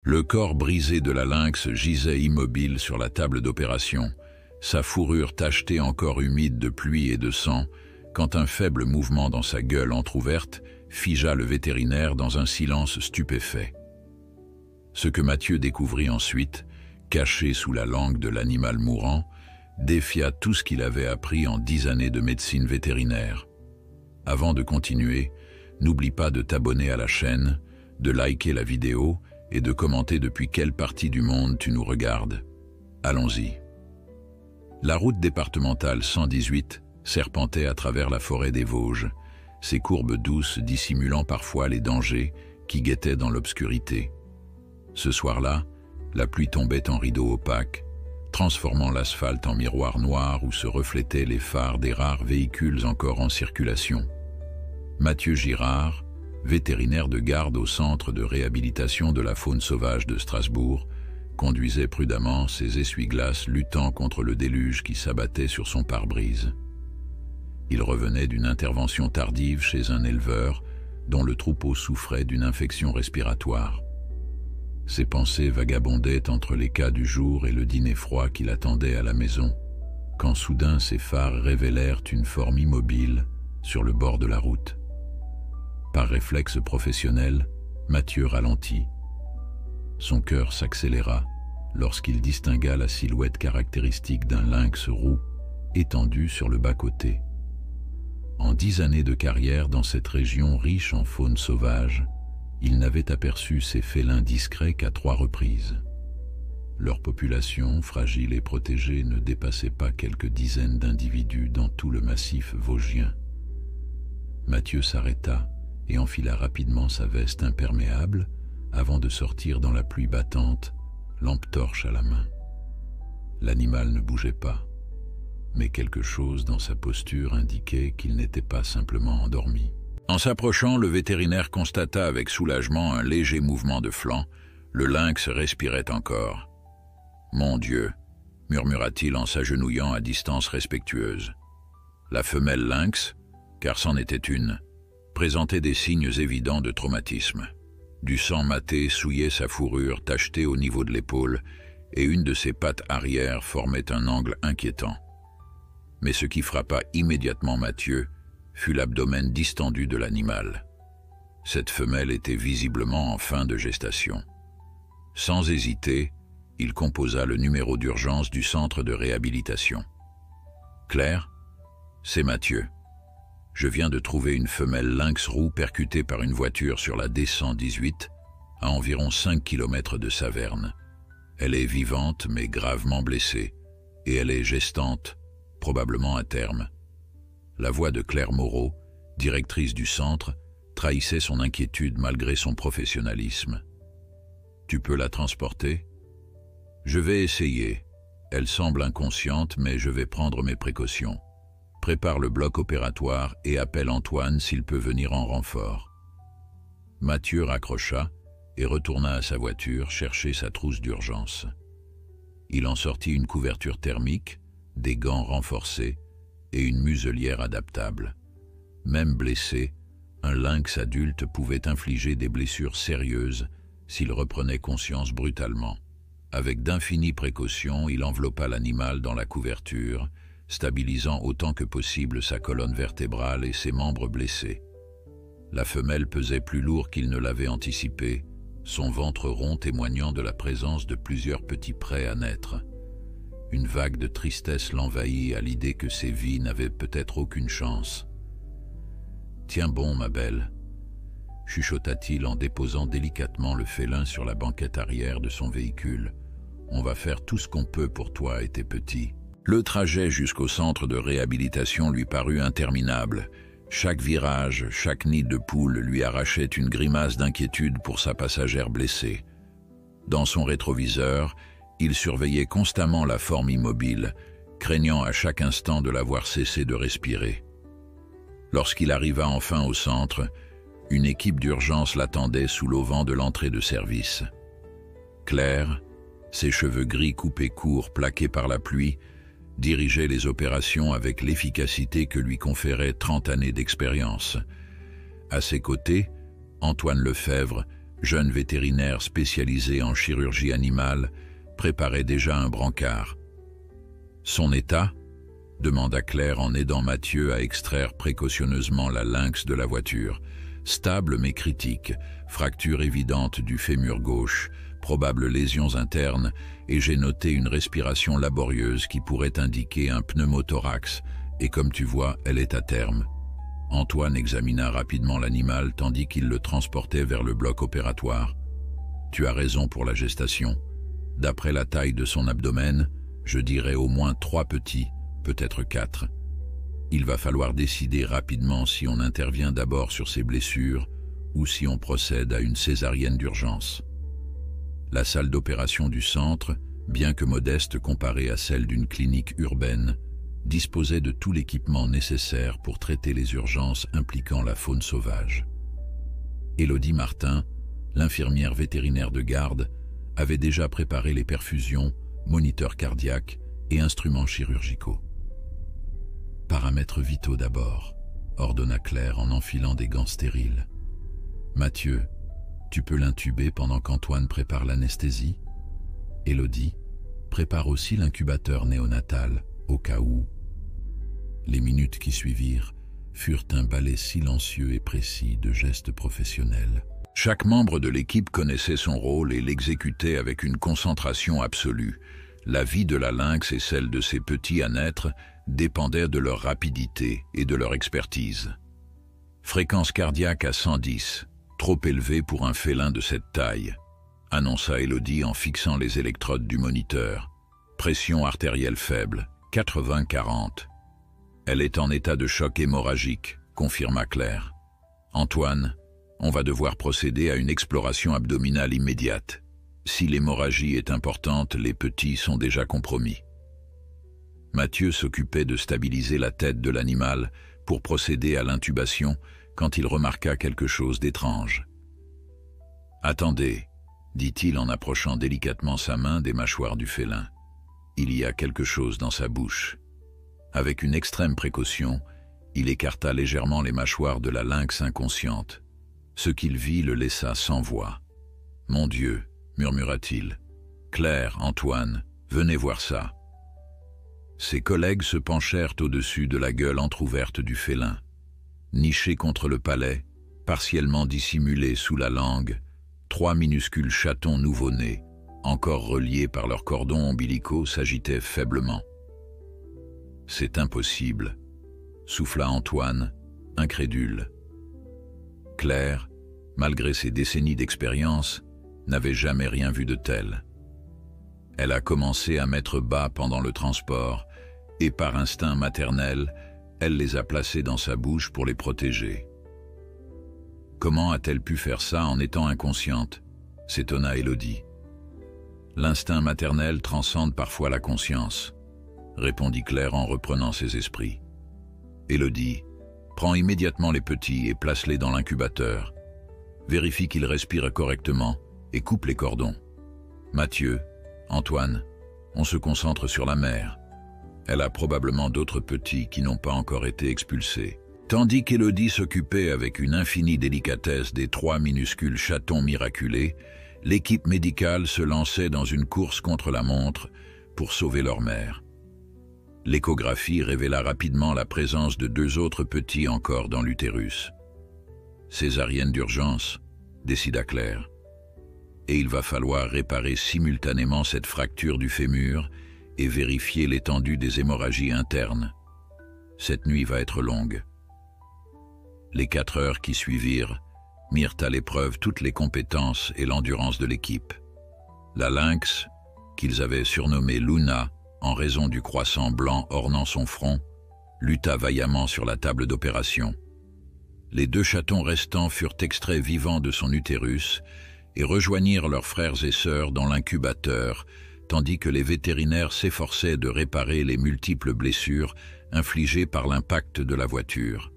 Le corps brisé de la lynx gisait immobile sur la table d'opération, sa fourrure tachetée encore humide de pluie et de sang, quand un faible mouvement dans sa gueule entr'ouverte figea le vétérinaire dans un silence stupéfait. Ce que Mathieu découvrit ensuite, caché sous la langue de l'animal mourant, défia tout ce qu'il avait appris en 10 années de médecine vétérinaire. Avant de continuer, n'oublie pas de t'abonner à la chaîne, de liker la vidéo et de commenter depuis quelle partie du monde tu nous regardes. Allons-y. La route départementale 118 serpentait à travers la forêt des Vosges, ses courbes douces dissimulant parfois les dangers qui guettaient dans l'obscurité. Ce soir-là, la pluie tombait en rideau opaque, transformant l'asphalte en miroir noir où se reflétaient les phares des rares véhicules encore en circulation. Mathieu Girard, vétérinaire de garde au centre de réhabilitation de la faune sauvage de Strasbourg, conduisait prudemment ses essuie-glaces luttant contre le déluge qui s'abattait sur son pare-brise. Il revenait d'une intervention tardive chez un éleveur dont le troupeau souffrait d'une infection respiratoire. Ses pensées vagabondaient entre les cas du jour et le dîner froid qui l'attendait à la maison, quand soudain ses phares révélèrent une forme immobile sur le bord de la route. Par réflexe professionnel, Mathieu ralentit. Son cœur s'accéléra lorsqu'il distingua la silhouette caractéristique d'un lynx roux étendu sur le bas-côté. En 10 années de carrière dans cette région riche en faune sauvage, il n'avait aperçu ces félins discrets qu'à 3 reprises. Leur population, fragile et protégée, ne dépassait pas quelques dizaines d'individus dans tout le massif vosgien. Mathieu s'arrêta et enfila rapidement sa veste imperméable avant de sortir dans la pluie battante, lampe torche à la main. L'animal ne bougeait pas, mais quelque chose dans sa posture indiquait qu'il n'était pas simplement endormi. En s'approchant, le vétérinaire constata avec soulagement un léger mouvement de flanc. Le lynx respirait encore. « Mon Dieu !» murmura-t-il en s'agenouillant à distance respectueuse. La femelle lynx, car c'en était une, présentait des signes évidents de traumatisme. Du sang maté souillait sa fourrure tachetée au niveau de l'épaule et une de ses pattes arrière formait un angle inquiétant. Mais ce qui frappa immédiatement Mathieu fut l'abdomen distendu de l'animal. Cette femelle était visiblement en fin de gestation. Sans hésiter, il composa le numéro d'urgence du centre de réhabilitation. « Claire, c'est Mathieu. Je viens de trouver une femelle lynx roux percutée par une voiture sur la D118 à environ 5 km de Saverne. Elle est vivante mais gravement blessée et elle est gestante, probablement à terme. » La voix de Claire Moreau, directrice du centre, trahissait son inquiétude malgré son professionnalisme. « Tu peux la transporter ? » « Je vais essayer. Elle semble inconsciente, mais je vais prendre mes précautions. Prépare le bloc opératoire et appelle Antoine s'il peut venir en renfort. » Mathieu raccrocha et retourna à sa voiture chercher sa trousse d'urgence. Il en sortit une couverture thermique, des gants renforcés et une muselière adaptable. Même blessé, un lynx adulte pouvait infliger des blessures sérieuses s'il reprenait conscience brutalement. Avec d'infinies précautions, il enveloppa l'animal dans la couverture, stabilisant autant que possible sa colonne vertébrale et ses membres blessés. La femelle pesait plus lourd qu'il ne l'avait anticipé, son ventre rond témoignant de la présence de plusieurs petits prêts à naître. Une vague de tristesse l'envahit à l'idée que ses vies n'avaient peut-être aucune chance. « Tiens bon, ma belle », chuchota-t-il en déposant délicatement le félin sur la banquette arrière de son véhicule. « On va faire tout ce qu'on peut pour toi et tes petits. » Le trajet jusqu'au centre de réhabilitation lui parut interminable. Chaque virage, chaque nid de poule lui arrachait une grimace d'inquiétude pour sa passagère blessée. Dans son rétroviseur, il surveillait constamment la forme immobile, craignant à chaque instant de la voir cesser de respirer. Lorsqu'il arriva enfin au centre, une équipe d'urgence l'attendait sous l'auvent de l'entrée de service. Claire, ses cheveux gris coupés courts plaqués par la pluie, dirigeait les opérations avec l'efficacité que lui conférait 30 années d'expérience. À ses côtés, Antoine Lefebvre, jeune vétérinaire spécialisé en chirurgie animale, préparait déjà un brancard. « Son état ?» demanda Claire en aidant Mathieu à extraire précautionneusement la lynx de la voiture. « Stable mais critique, fracture évidente du fémur gauche, probables lésions internes, et j'ai noté une respiration laborieuse qui pourrait indiquer un pneumothorax, et comme tu vois, elle est à terme. » Antoine examina rapidement l'animal tandis qu'il le transportait vers le bloc opératoire. « Tu as raison pour la gestation. D'après la taille de son abdomen, je dirais au moins 3 petits, peut-être 4. Il va falloir décider rapidement si on intervient d'abord sur ses blessures ou si on procède à une césarienne d'urgence. » La salle d'opération du centre, bien que modeste comparée à celle d'une clinique urbaine, disposait de tout l'équipement nécessaire pour traiter les urgences impliquant la faune sauvage. Élodie Martin, l'infirmière vétérinaire de garde, avait déjà préparé les perfusions, moniteurs cardiaques et instruments chirurgicaux. « Paramètres vitaux d'abord », ordonna Claire en enfilant des gants stériles. « Mathieu, tu peux l'intuber pendant qu'Antoine prépare l'anesthésie. Élodie, prépare aussi l'incubateur néonatal, au cas où. » Les minutes qui suivirent furent un ballet silencieux et précis de gestes professionnels. Chaque membre de l'équipe connaissait son rôle et l'exécutait avec une concentration absolue. La vie de la lynx et celle de ses petits à naître dépendaient de leur rapidité et de leur expertise. Fréquence cardiaque à 110, trop élevée pour un félin de cette taille, annonça Élodie en fixant les électrodes du moniteur. Pression artérielle faible, 80-40. Elle est en état de choc hémorragique, confirma Claire. Antoine, on va devoir procéder à une exploration abdominale immédiate. Si l'hémorragie est importante, les petits sont déjà compromis. Mathieu s'occupait de stabiliser la tête de l'animal pour procéder à l'intubation quand il remarqua quelque chose d'étrange. « Attendez », dit-il en approchant délicatement sa main des mâchoires du félin. « Il y a quelque chose dans sa bouche. » Avec une extrême précaution, il écarta légèrement les mâchoires de la lynx inconsciente. Ce qu'il vit le laissa sans voix. « Mon Dieu !» murmura-t-il. « Claire, Antoine, venez voir ça. » Ses collègues se penchèrent au-dessus de la gueule entr'ouverte du félin. Nichés contre le palais, partiellement dissimulés sous la langue, 3 minuscules chatons nouveau-nés, encore reliés par leurs cordons ombilicaux, s'agitaient faiblement. « C'est impossible », souffla Antoine, incrédule. Claire, malgré ses décennies d'expérience, n'avait jamais rien vu de tel. Elle a commencé à mettre bas pendant le transport, et par instinct maternel, elle les a placés dans sa bouche pour les protéger. « Comment a-t-elle pu faire ça en étant inconsciente ?» s'étonna Élodie. « L'instinct maternel transcende parfois la conscience », répondit Claire en reprenant ses esprits. « Élodie, prends immédiatement les petits et place-les dans l'incubateur. Vérifie qu'ils respirent correctement et coupe les cordons. Mathieu, Antoine, on se concentre sur la mère. Elle a probablement d'autres petits qui n'ont pas encore été expulsés. » Tandis qu'Élodie s'occupait avec une infinie délicatesse des 3 minuscules chatons miraculés, l'équipe médicale se lançait dans une course contre la montre pour sauver leur mère. L'échographie révéla rapidement la présence de 2 autres petits encore dans l'utérus. « Césarienne d'urgence », décida Claire. « Et il va falloir réparer simultanément cette fracture du fémur et vérifier l'étendue des hémorragies internes. Cette nuit va être longue. » Les 4 heures qui suivirent mirent à l'épreuve toutes les compétences et l'endurance de l'équipe. La lynx, qu'ils avaient surnommée Luna en raison du croissant blanc ornant son front, lutta vaillamment sur la table d'opération. Les 2 chatons restants furent extraits vivants de son utérus et rejoignirent leurs frères et sœurs dans l'incubateur, tandis que les vétérinaires s'efforçaient de réparer les multiples blessures infligées par l'impact de la voiture.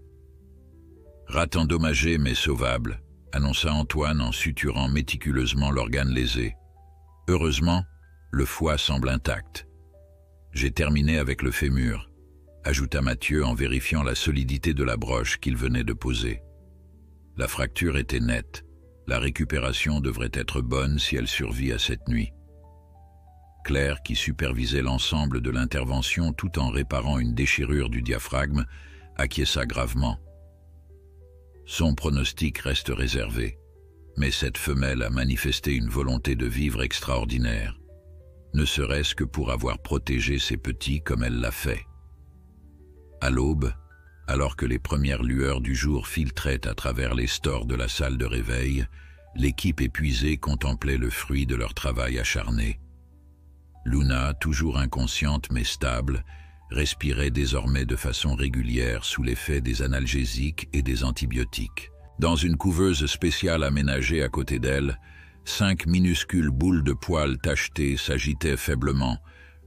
« Rate endommagée mais sauvable », annonça Antoine en suturant méticuleusement l'organe lésé. « Heureusement, le foie semble intact. J'ai terminé avec le fémur », ajouta Mathieu en vérifiant la solidité de la broche qu'il venait de poser. La fracture était nette, La récupération devrait être bonne si elle survit à cette nuit. Claire, qui supervisait l'ensemble de l'intervention tout en réparant une déchirure du diaphragme, acquiesça gravement. Son pronostic reste réservé, mais cette femelle a manifesté une volonté de vivre extraordinaire, ne serait-ce que pour avoir protégé ses petits comme elle l'a fait. À l'aube, alors que les premières lueurs du jour filtraient à travers les stores de la salle de réveil, l'équipe épuisée contemplait le fruit de leur travail acharné. Luna, toujours inconsciente mais stable, respirait désormais de façon régulière sous l'effet des analgésiques et des antibiotiques. Dans une couveuse spéciale aménagée à côté d'elle, 5 minuscules boules de poils tachetées s'agitaient faiblement,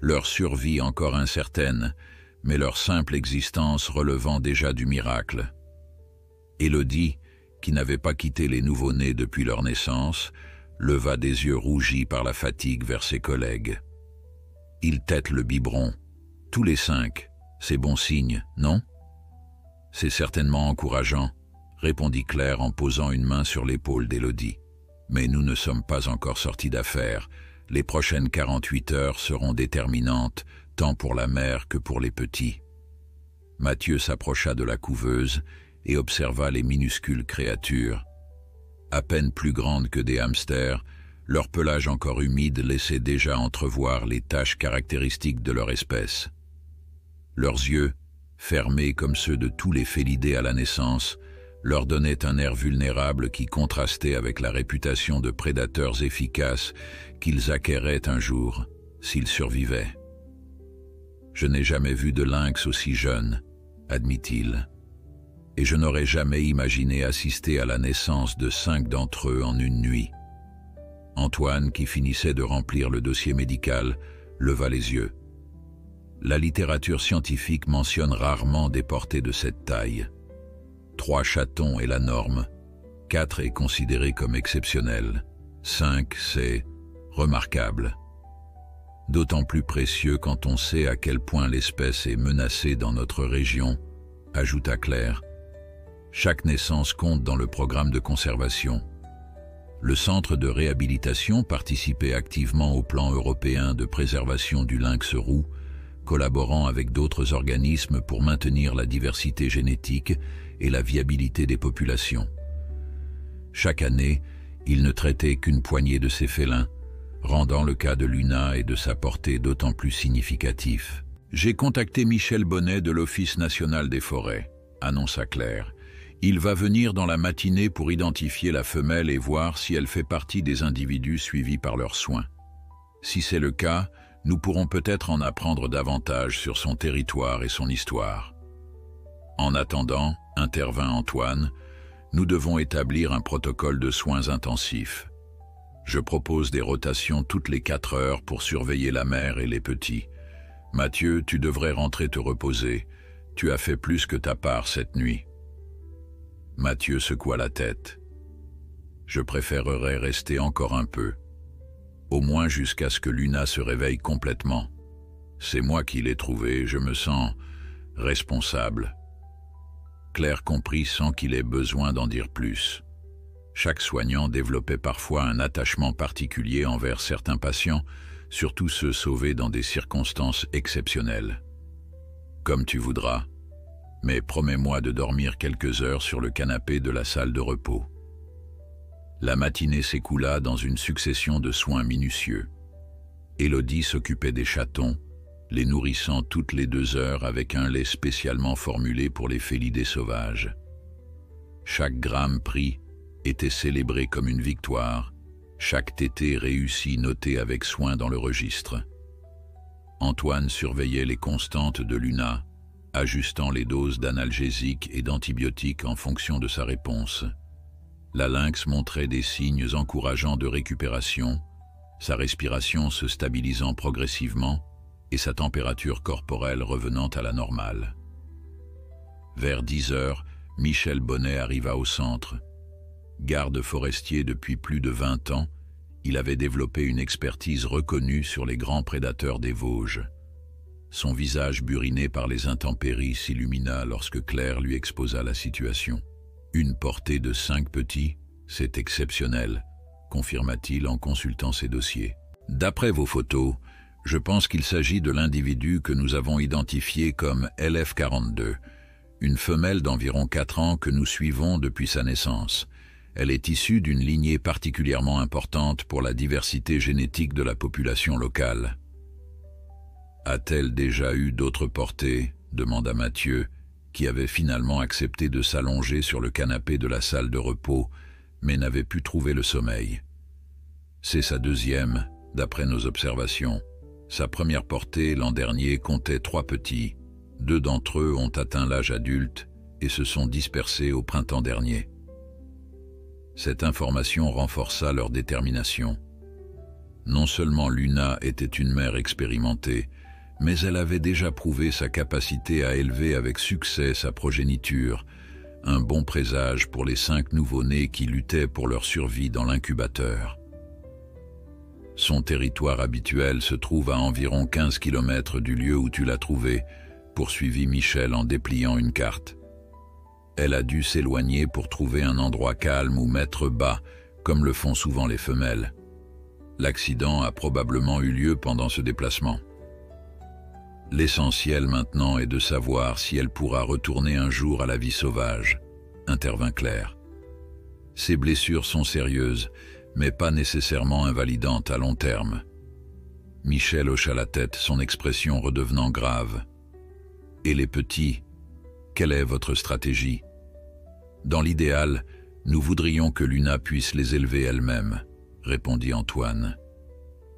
leur survie encore incertaine, mais leur simple existence relevant déjà du miracle. Élodie, qui n'avait pas quitté les nouveau-nés depuis leur naissance, leva des yeux rougis par la fatigue vers ses collègues. Ils têtent le biberon, tous les 5, c'est bon signe, non? C'est certainement encourageant, répondit Claire en posant une main sur l'épaule d'Élodie. Mais nous ne sommes pas encore sortis d'affaire. Les prochaines 48 heures seront déterminantes, tant pour la mère que pour les petits. Mathieu s'approcha de la couveuse et observa les minuscules créatures. À peine plus grandes que des hamsters, leur pelage encore humide laissait déjà entrevoir les taches caractéristiques de leur espèce. Leurs yeux, fermés comme ceux de tous les félidés à la naissance, leur donnaient un air vulnérable qui contrastait avec la réputation de prédateurs efficaces qu'ils acquéraient un jour, s'ils survivaient. « Je n'ai jamais vu de lynx aussi jeune, » admit-il, « et je n'aurais jamais imaginé assister à la naissance de 5 d'entre eux en une nuit. » Antoine, qui finissait de remplir le dossier médical, leva les yeux. La littérature scientifique mentionne rarement des portées de cette taille. 3 chatons est la norme, 4 est considéré comme exceptionnel, 5 c'est remarquable. D'autant plus précieux quand on sait à quel point l'espèce est menacée dans notre région, ajouta Claire. Chaque naissance compte dans le programme de conservation. Le centre de réhabilitation participait activement au plan européen de préservation du lynx roux, collaborant avec d'autres organismes pour maintenir la diversité génétique et la viabilité des populations. Chaque année, il ne traitait qu'une poignée de ces félins, rendant le cas de Luna et de sa portée d'autant plus significatif. « J'ai contacté Michel Bonnet de l'Office national des forêts », annonça Claire. « Il va venir dans la matinée pour identifier la femelle et voir si elle fait partie des individus suivis par leurs soins. Si c'est le cas, nous pourrons peut-être en apprendre davantage sur son territoire et son histoire. En attendant, intervint Antoine, nous devons établir un protocole de soins intensifs. Je propose des rotations toutes les 4 heures pour surveiller la mère et les petits. Mathieu, tu devrais rentrer te reposer. Tu as fait plus que ta part cette nuit. » Mathieu secoua la tête. « Je préférerais rester encore un peu. Au moins jusqu'à ce que Luna se réveille complètement. C'est moi qui l'ai trouvée, je me sens responsable. » Claire comprit sans qu'il ait besoin d'en dire plus. Chaque soignant développait parfois un attachement particulier envers certains patients, surtout ceux sauvés dans des circonstances exceptionnelles. « Comme tu voudras, mais promets-moi de dormir quelques heures sur le canapé de la salle de repos. » La matinée s'écoula dans une succession de soins minutieux. Élodie s'occupait des chatons, les nourrissant toutes les 2 heures avec un lait spécialement formulé pour les félidés sauvages. Chaque gramme pris était célébré comme une victoire, chaque tétée réussie notée avec soin dans le registre. Antoine surveillait les constantes de Luna, ajustant les doses d'analgésiques et d'antibiotiques en fonction de sa réponse. La lynx montrait des signes encourageants de récupération, sa respiration se stabilisant progressivement et sa température corporelle revenant à la normale. Vers 10 heures, Michel Bonnet arriva au centre. Garde forestier depuis plus de 20 ans, il avait développé une expertise reconnue sur les grands prédateurs des Vosges. Son visage buriné par les intempéries s'illumina lorsque Claire lui exposa la situation. Une portée de 5 petits, C'est exceptionnel, confirma-t-il en consultant ses dossiers. D'après vos photos, je pense qu'il s'agit de l'individu que nous avons identifié comme LF42, une femelle d'environ 4 ans que nous suivons depuis sa naissance. Elle est issue d'une lignée particulièrement importante pour la diversité génétique de la population locale. A-t-elle déjà eu d'autres portées ? Demanda Mathieu, qui avait finalement accepté de s'allonger sur le canapé de la salle de repos, mais n'avait pu trouver le sommeil. C'est sa deuxième, d'après nos observations. Sa première portée, l'an dernier, comptait 3 petits. 2 d'entre eux ont atteint l'âge adulte et se sont dispersés au printemps dernier. Cette information renforça leur détermination. Non seulement Luna était une mère expérimentée, mais elle avait déjà prouvé sa capacité à élever avec succès sa progéniture, un bon présage pour les 5 nouveau-nés qui luttaient pour leur survie dans l'incubateur. Son territoire habituel se trouve à environ 15 km du lieu où tu l'as trouvé, poursuivit Michel en dépliant une carte. Elle a dû s'éloigner pour trouver un endroit calme où mettre bas, comme le font souvent les femelles. L'accident a probablement eu lieu pendant ce déplacement. L'essentiel maintenant est de savoir si elle pourra retourner un jour à la vie sauvage, intervint Claire. Ses blessures sont sérieuses, mais pas nécessairement invalidantes à long terme. Michel hocha la tête, son expression redevenant grave. Et les petits, quelle est votre stratégie? Dans l'idéal, nous voudrions que Luna puisse les élever elle-même, répondit Antoine.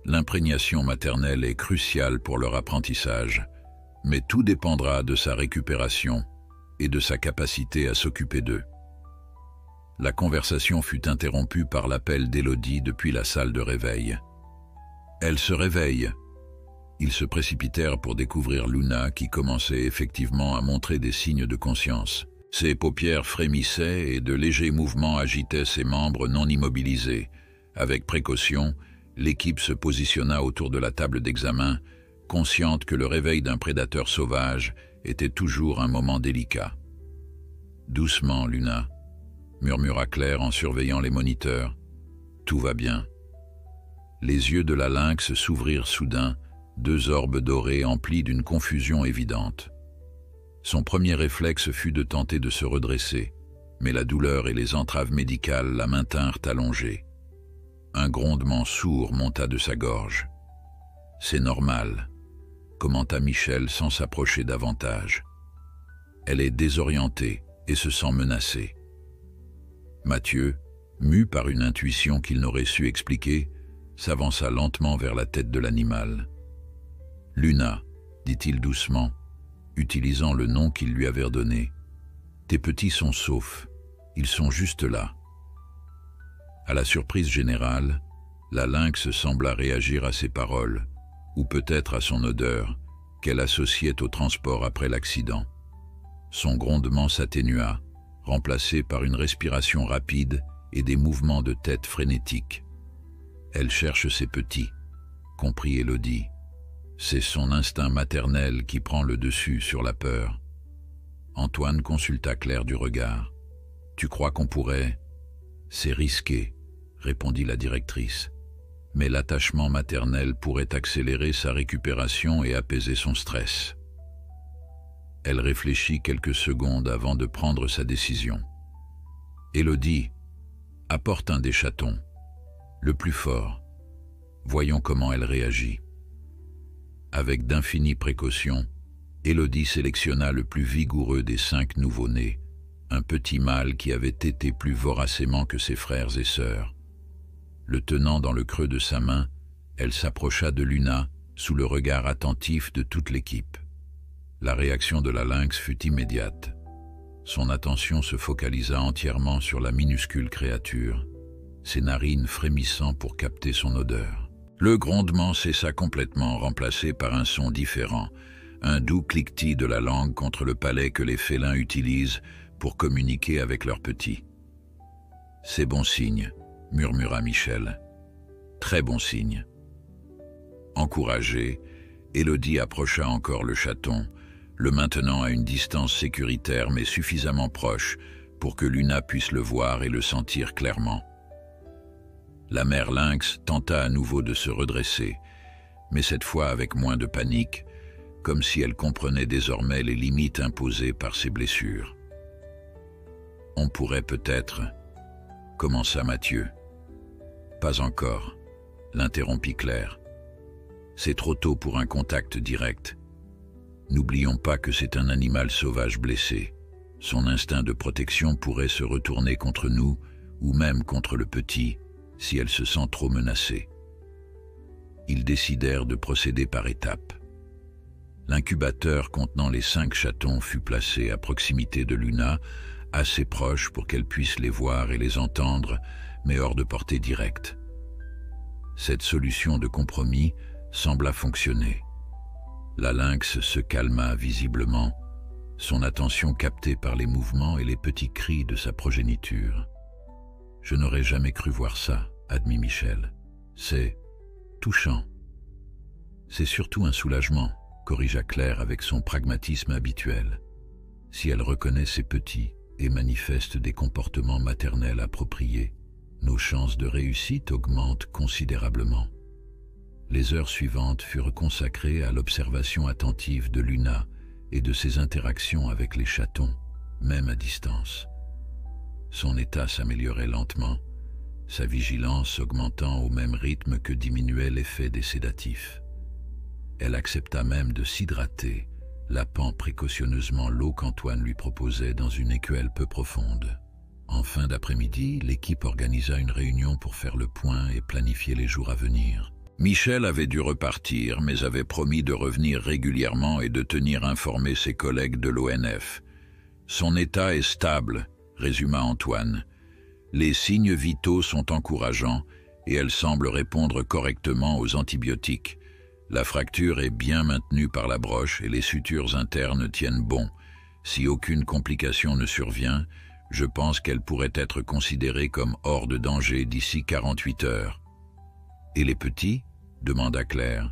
L'imprégnation maternelle est cruciale pour leur apprentissage, mais tout dépendra de sa récupération et de sa capacité à s'occuper d'eux. La conversation fut interrompue par l'appel d'Élodie depuis la salle de réveil. Elle se réveille. Ils se précipitèrent pour découvrir Luna qui commençait effectivement à montrer des signes de conscience. Ses paupières frémissaient et de légers mouvements agitaient ses membres non immobilisés. Avec précaution, l'équipe se positionna autour de la table d'examen, consciente que le réveil d'un prédateur sauvage était toujours un moment délicat. « Doucement, Luna », murmura Claire en surveillant les moniteurs. « Tout va bien. » Les yeux de la lynx s'ouvrirent soudain, 2 orbes dorés emplis d'une confusion évidente. Son premier réflexe fut de tenter de se redresser, mais la douleur et les entraves médicales la maintinrent allongée. Un grondement sourd monta de sa gorge. « C'est normal », commenta Michel sans s'approcher davantage. « Elle est désorientée et se sent menacée. » Mathieu, mu par une intuition qu'il n'aurait su expliquer, s'avança lentement vers la tête de l'animal. « Luna, dit-il doucement, utilisant le nom qu'il lui avait donné. Tes petits sont saufs, ils sont juste là. » À la surprise générale, la lynx sembla réagir à ses paroles, ou peut-être à son odeur, qu'elle associait au transport après l'accident. Son grondement s'atténua, remplacé par une respiration rapide et des mouvements de tête frénétiques. Elle cherche ses petits, comprit Élodie. C'est son instinct maternel qui prend le dessus sur la peur. Antoine consulta Claire du regard. « Tu crois qu'on pourrait… » « C'est risqué, » répondit la directrice. « Mais l'attachement maternel pourrait accélérer sa récupération et apaiser son stress. » Elle réfléchit quelques secondes avant de prendre sa décision. « Élodie, apporte un des chatons, le plus fort. Voyons comment elle réagit. » Avec d'infinies précautions, Élodie sélectionna le plus vigoureux des 5 nouveau-nés, un petit mâle qui avait tété plus voracement que ses frères et sœurs. Le tenant dans le creux de sa main, elle s'approcha de Luna, sous le regard attentif de toute l'équipe. La réaction de la lynx fut immédiate. Son attention se focalisa entièrement sur la minuscule créature, ses narines frémissant pour capter son odeur. Le grondement cessa complètement, remplacé par un son différent, un doux cliquetis de la langue contre le palais que les félins utilisent pour communiquer avec leurs petits. « C'est bon signe », murmura Michel. « Très bon signe. » Encouragée, Élodie approcha encore le chaton, le maintenant à une distance sécuritaire mais suffisamment proche pour que Luna puisse le voir et le sentir clairement. La mère lynx tenta à nouveau de se redresser, mais cette fois avec moins de panique, comme si elle comprenait désormais les limites imposées par ses blessures. « On pourrait peut-être... » commença Mathieu. « Pas encore, » l'interrompit Claire. « C'est trop tôt pour un contact direct. N'oublions pas que c'est un animal sauvage blessé. Son instinct de protection pourrait se retourner contre nous, ou même contre le petit, si elle se sent trop menacée. » Ils décidèrent de procéder par étapes. L'incubateur contenant les 5 chatons fut placé à proximité de Luna, assez proche pour qu'elle puisse les voir et les entendre, mais hors de portée directe. Cette solution de compromis sembla fonctionner. La lynx se calma visiblement, son attention captée par les mouvements et les petits cris de sa progéniture. « Je n'aurais jamais cru voir ça, » admit Michel. « C'est touchant. » « C'est surtout un soulagement, » corrigea Claire avec son pragmatisme habituel. « Si elle reconnaît ses petits et manifeste des comportements maternels appropriés, nos chances de réussite augmentent considérablement. » Les heures suivantes furent consacrées à l'observation attentive de Luna et de ses interactions avec les chatons, même à distance. Son état s'améliorait lentement, sa vigilance augmentant au même rythme que diminuait l'effet des sédatifs. Elle accepta même de s'hydrater, lapant précautionneusement l'eau qu'Antoine lui proposait dans une écuelle peu profonde. En fin d'après-midi, l'équipe organisa une réunion pour faire le point et planifier les jours à venir. Michel avait dû repartir, mais avait promis de revenir régulièrement et de tenir informés ses collègues de l'ONF. « Son état est stable », résuma Antoine. « Les signes vitaux sont encourageants et elle semble répondre correctement aux antibiotiques. La fracture est bien maintenue par la broche et les sutures internes tiennent bon. Si aucune complication ne survient, je pense qu'elle pourrait être considérée comme hors de danger d'ici 48 heures. » « Et les petits ?» demanda Claire.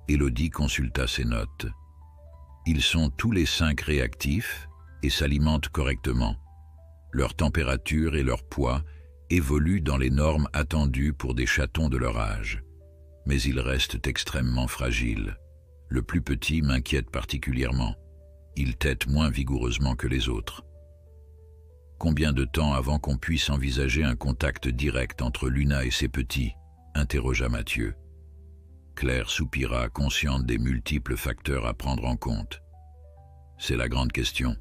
Élodie consulta ses notes. « Ils sont tous les 5 réactifs et s'alimentent correctement. Leur température et leur poids évoluent dans les normes attendues pour des chatons de leur âge. Mais ils restent extrêmement fragiles. Le plus petit m'inquiète particulièrement. Il tète moins vigoureusement que les autres. » « Combien de temps avant qu'on puisse envisager un contact direct entre Luna et ses petits ?» interrogea Mathieu. Claire soupira, consciente des multiples facteurs à prendre en compte. « C'est la grande question.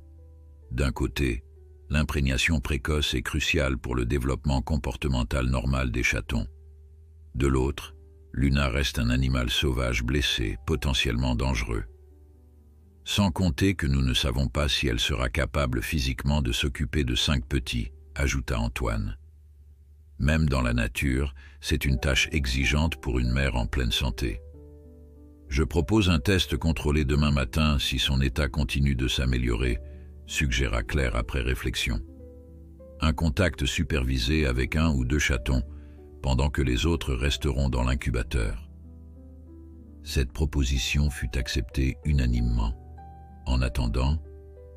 D'un côté, l'imprégnation précoce est cruciale pour le développement comportemental normal des chatons. De l'autre, Luna reste un animal sauvage blessé, potentiellement dangereux. Sans compter que nous ne savons pas si elle sera capable physiquement de s'occuper de 5 petits, ajouta Antoine. Même dans la nature, c'est une tâche exigeante pour une mère en pleine santé. Je propose un test contrôlé demain matin si son état continue de s'améliorer, suggéra Claire après réflexion. Un contact supervisé avec 1 ou 2 chatons, pendant que les autres resteront dans l'incubateur. Cette proposition fut acceptée unanimement. En attendant,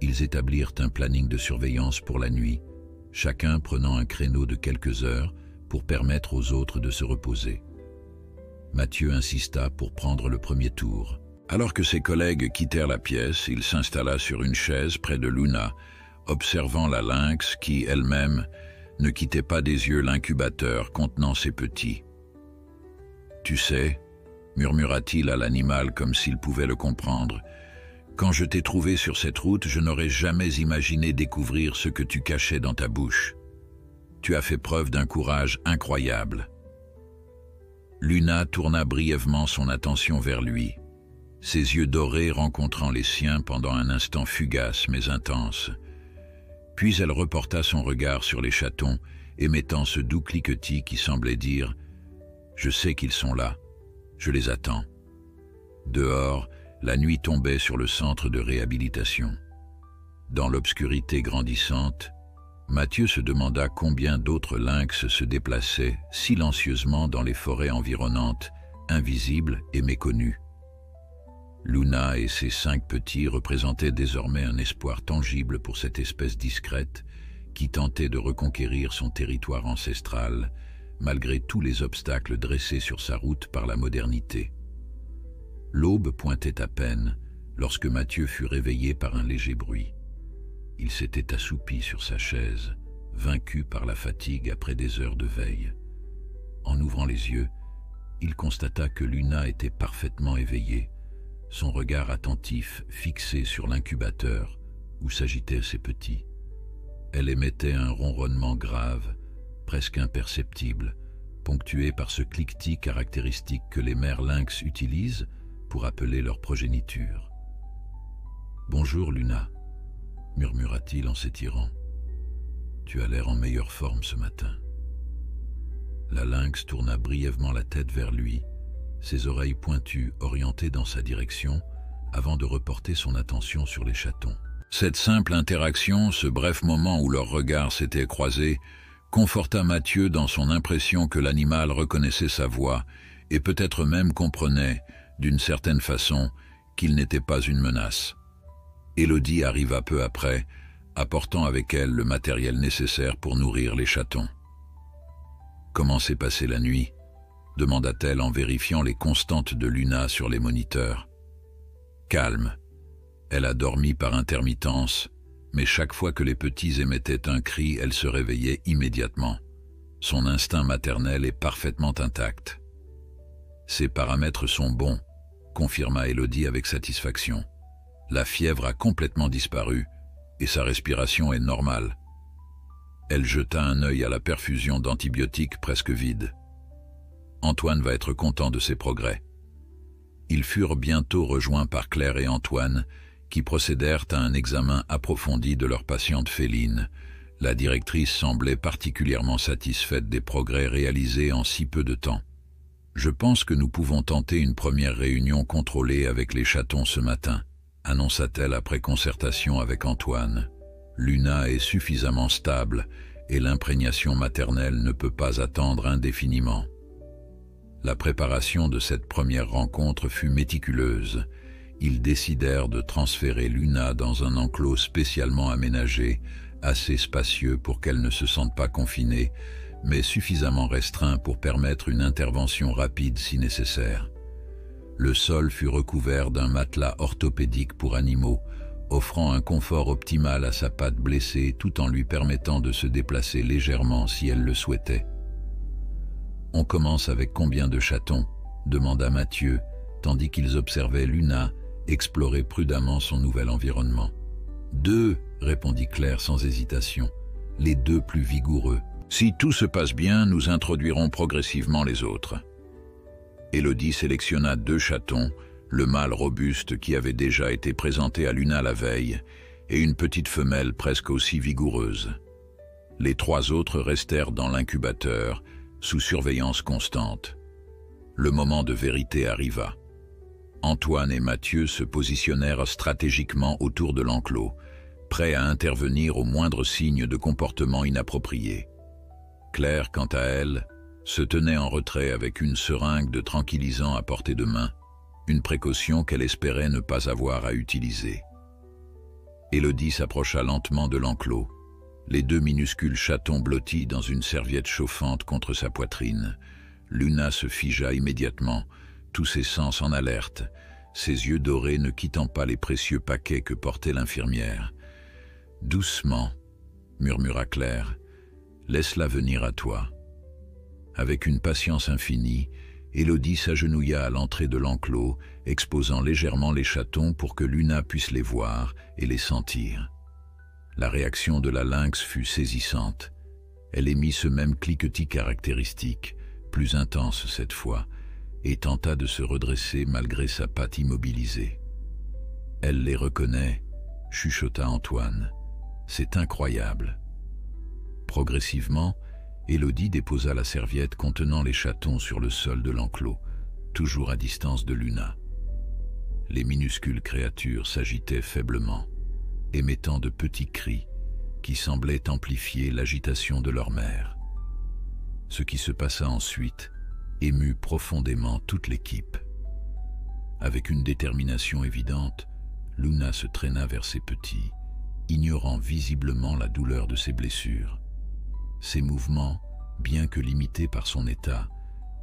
ils établirent un planning de surveillance pour la nuit, chacun prenant un créneau de quelques heures pour permettre aux autres de se reposer. Mathieu insista pour prendre le premier tour. Alors que ses collègues quittèrent la pièce, il s'installa sur une chaise près de Luna, observant la lynx qui, elle-même, ne quittait pas des yeux l'incubateur contenant ses petits. « Tu sais, » murmura-t-il à l'animal comme s'il pouvait le comprendre, « quand je t'ai trouvé sur cette route, je n'aurais jamais imaginé découvrir ce que tu cachais dans ta bouche. Tu as fait preuve d'un courage incroyable. » Luna tourna brièvement son attention vers lui, ses yeux dorés rencontrant les siens pendant un instant fugace mais intense. Puis elle reporta son regard sur les chatons, émettant ce doux cliquetis qui semblait dire « Je sais qu'ils sont là, je les attends. » Dehors, la nuit tombait sur le centre de réhabilitation. Dans l'obscurité grandissante, Mathieu se demanda combien d'autres lynx se déplaçaient silencieusement dans les forêts environnantes, invisibles et méconnus. Luna et ses 5 petits représentaient désormais un espoir tangible pour cette espèce discrète qui tentait de reconquérir son territoire ancestral, malgré tous les obstacles dressés sur sa route par la modernité. L'aube pointait à peine lorsque Mathieu fut réveillé par un léger bruit. Il s'était assoupi sur sa chaise, vaincu par la fatigue après des heures de veille. En ouvrant les yeux, il constata que Luna était parfaitement éveillée, son regard attentif fixé sur l'incubateur où s'agitaient ses petits. Elle émettait un ronronnement grave, presque imperceptible, ponctué par ce cliquetis caractéristique que les mères lynx utilisent pour appeler leur progéniture. « Bonjour Luna », murmura-t-il en s'étirant. « Tu as l'air en meilleure forme ce matin. » La lynx tourna brièvement la tête vers lui, ses oreilles pointues orientées dans sa direction, avant de reporter son attention sur les chatons. Cette simple interaction, ce bref moment où leurs regards s'étaient croisés, conforta Mathieu dans son impression que l'animal reconnaissait sa voix et peut-être même comprenait, d'une certaine façon, qu'il n'était pas une menace. Élodie arriva peu après, apportant avec elle le matériel nécessaire pour nourrir les chatons. « Comment s'est passée la nuit ?» demanda-t-elle en vérifiant les constantes de Luna sur les moniteurs. « Calme. Elle a dormi par intermittence, mais chaque fois que les petits émettaient un cri, elle se réveillait immédiatement. Son instinct maternel est parfaitement intact. » « Ses paramètres sont bons, » confirma Élodie avec satisfaction. « La fièvre a complètement disparu et sa respiration est normale. » Elle jeta un œil à la perfusion d'antibiotiques presque vide. Antoine va être content de ses progrès. Ils furent bientôt rejoints par Claire et Antoine, qui procédèrent à un examen approfondi de leur patiente féline. La directrice semblait particulièrement satisfaite des progrès réalisés en si peu de temps. « Je pense que nous pouvons tenter une première réunion contrôlée avec les chatons ce matin, » annonça-t-elle après concertation avec Antoine. « Luna est suffisamment stable et l'imprégnation maternelle ne peut pas attendre indéfiniment. » La préparation de cette première rencontre fut méticuleuse. Ils décidèrent de transférer Luna dans un enclos spécialement aménagé, assez spacieux pour qu'elle ne se sente pas confinée, mais suffisamment restreint pour permettre une intervention rapide si nécessaire. Le sol fut recouvert d'un matelas orthopédique pour animaux, offrant un confort optimal à sa patte blessée tout en lui permettant de se déplacer légèrement si elle le souhaitait. « On commence avec combien de chatons ?» demanda Mathieu, tandis qu'ils observaient Luna explorer prudemment son nouvel environnement. « 2, répondit Claire sans hésitation, les 2 plus vigoureux. Si tout se passe bien, nous introduirons progressivement les autres. » Élodie sélectionna 2 chatons, le mâle robuste qui avait déjà été présenté à Luna la veille, et une petite femelle presque aussi vigoureuse. Les 3 autres restèrent dans l'incubateur, sous surveillance constante. Le moment de vérité arriva. Antoine et Mathieu se positionnèrent stratégiquement autour de l'enclos, prêts à intervenir au moindre signe de comportement inapproprié. Claire, quant à elle, se tenait en retrait avec une seringue de tranquillisant à portée de main, une précaution qu'elle espérait ne pas avoir à utiliser. Élodie s'approcha lentement de l'enclos, les 2 minuscules chatons blottis dans une serviette chauffante contre sa poitrine. Luna se figea immédiatement, tous ses sens en alerte, ses yeux dorés ne quittant pas les précieux paquets que portait l'infirmière. « Doucement, » murmura Claire, « laisse-la venir à toi. » Avec une patience infinie, Élodie s'agenouilla à l'entrée de l'enclos, exposant légèrement les chatons pour que Luna puisse les voir et les sentir. La réaction de la lynx fut saisissante. Elle émit ce même cliquetis caractéristique, plus intense cette fois, et tenta de se redresser malgré sa patte immobilisée. « Elle les reconnaît », chuchota Antoine. « C'est incroyable. » Progressivement, Élodie déposa la serviette contenant les chatons sur le sol de l'enclos, toujours à distance de Luna. Les minuscules créatures s'agitaient faiblement, émettant de petits cris qui semblaient amplifier l'agitation de leur mère. Ce qui se passa ensuite émut profondément toute l'équipe. Avec une détermination évidente, Luna se traîna vers ses petits, ignorant visiblement la douleur de ses blessures. Ses mouvements, bien que limités par son état,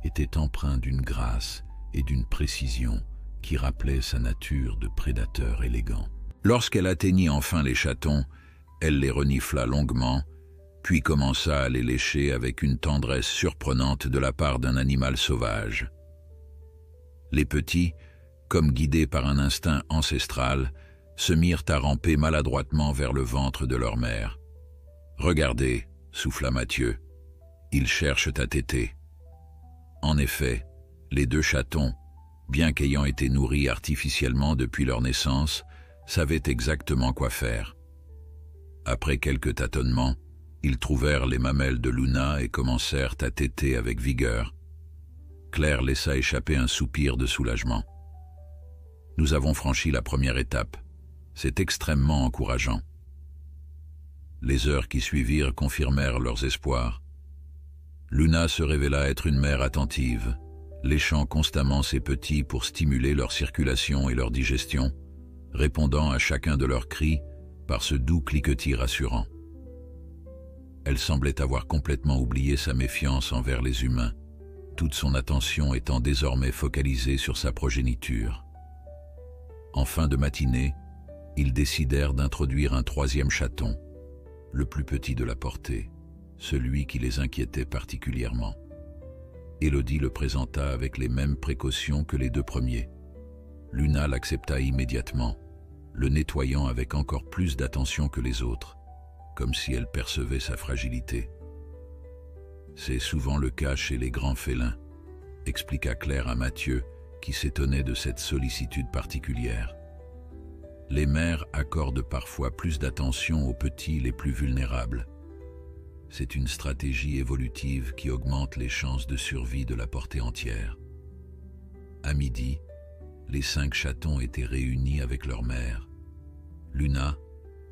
étaient empreints d'une grâce et d'une précision qui rappelaient sa nature de prédateur élégant. Lorsqu'elle atteignit enfin les chatons, elle les renifla longuement, puis commença à les lécher avec une tendresse surprenante de la part d'un animal sauvage. Les petits, comme guidés par un instinct ancestral, se mirent à ramper maladroitement vers le ventre de leur mère. « Regardez » souffla Mathieu, « ils cherchent à téter. » En effet, les deux chatons, bien qu'ayant été nourris artificiellement depuis leur naissance, savaient exactement quoi faire. Après quelques tâtonnements, ils trouvèrent les mamelles de Luna et commencèrent à téter avec vigueur. Claire laissa échapper un soupir de soulagement. « Nous avons franchi la première étape. C'est extrêmement encourageant. » Les heures qui suivirent confirmèrent leurs espoirs. Luna se révéla être une mère attentive, léchant constamment ses petits pour stimuler leur circulation et leur digestion, répondant à chacun de leurs cris par ce doux cliquetis rassurant. Elle semblait avoir complètement oublié sa méfiance envers les humains, toute son attention étant désormais focalisée sur sa progéniture. En fin de matinée, ils décidèrent d'introduire un troisième chaton, le plus petit de la portée, celui qui les inquiétait particulièrement. Élodie le présenta avec les mêmes précautions que les deux premiers. Luna l'accepta immédiatement, le nettoyant avec encore plus d'attention que les autres, comme si elle percevait sa fragilité. « C'est souvent le cas chez les grands félins », expliqua Claire à Mathieu, qui s'étonnait de cette sollicitude particulière. Les mères accordent parfois plus d'attention aux petits les plus vulnérables. C'est une stratégie évolutive qui augmente les chances de survie de la portée entière. À midi, les 5 chatons étaient réunis avec leur mère. Luna,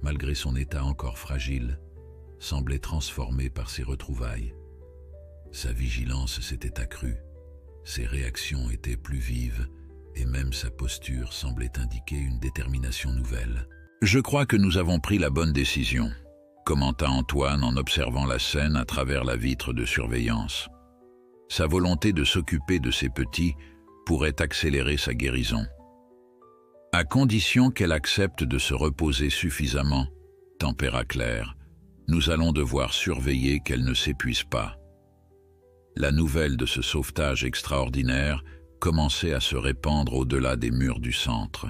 malgré son état encore fragile, semblait transformée par ces retrouvailles. Sa vigilance s'était accrue, ses réactions étaient plus vives, et même sa posture semblait indiquer une détermination nouvelle. « Je crois que nous avons pris la bonne décision », commenta Antoine en observant la scène à travers la vitre de surveillance. Sa volonté de s'occuper de ses petits pourrait accélérer sa guérison. « À condition qu'elle accepte de se reposer suffisamment, » tempéra Claire, « nous allons devoir surveiller qu'elle ne s'épuise pas. » La nouvelle de ce sauvetage extraordinaire commençait à se répandre au-delà des murs du centre.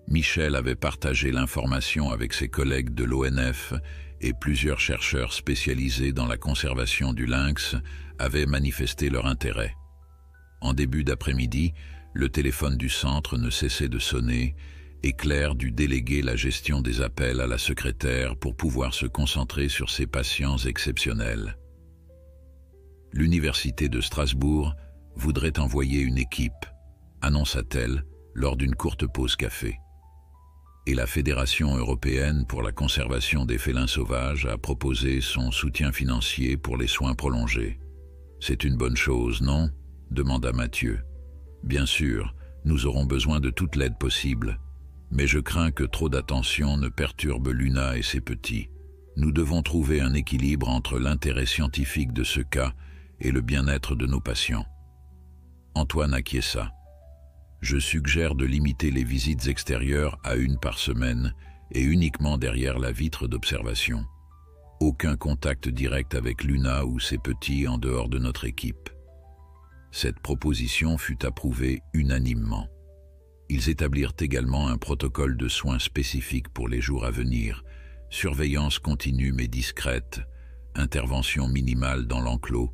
Michel avait partagé l'information avec ses collègues de l'ONF et plusieurs chercheurs spécialisés dans la conservation du lynx avaient manifesté leur intérêt. En début d'après-midi, le téléphone du centre ne cessait de sonner et Claire dut déléguer la gestion des appels à la secrétaire pour pouvoir se concentrer sur ses patients exceptionnels. L'Université de Strasbourg voudrait envoyer une équipe, annonça-t-elle lors d'une courte pause café. Et la Fédération européenne pour la conservation des félins sauvages a proposé son soutien financier pour les soins prolongés. « C'est une bonne chose, non ?» demanda Mathieu. « Bien sûr, nous aurons besoin de toute l'aide possible, mais je crains que trop d'attention ne perturbe Luna et ses petits. Nous devons trouver un équilibre entre l'intérêt scientifique de ce cas et le bien-être de nos patients. » Antoine acquiesça. « Je suggère de limiter les visites extérieures à 1 par semaine et uniquement derrière la vitre d'observation. Aucun contact direct avec Luna ou ses petits en dehors de notre équipe. » Cette proposition fut approuvée unanimement. Ils établirent également un protocole de soins spécifique pour les jours à venir, surveillance continue mais discrète, intervention minimale dans l'enclos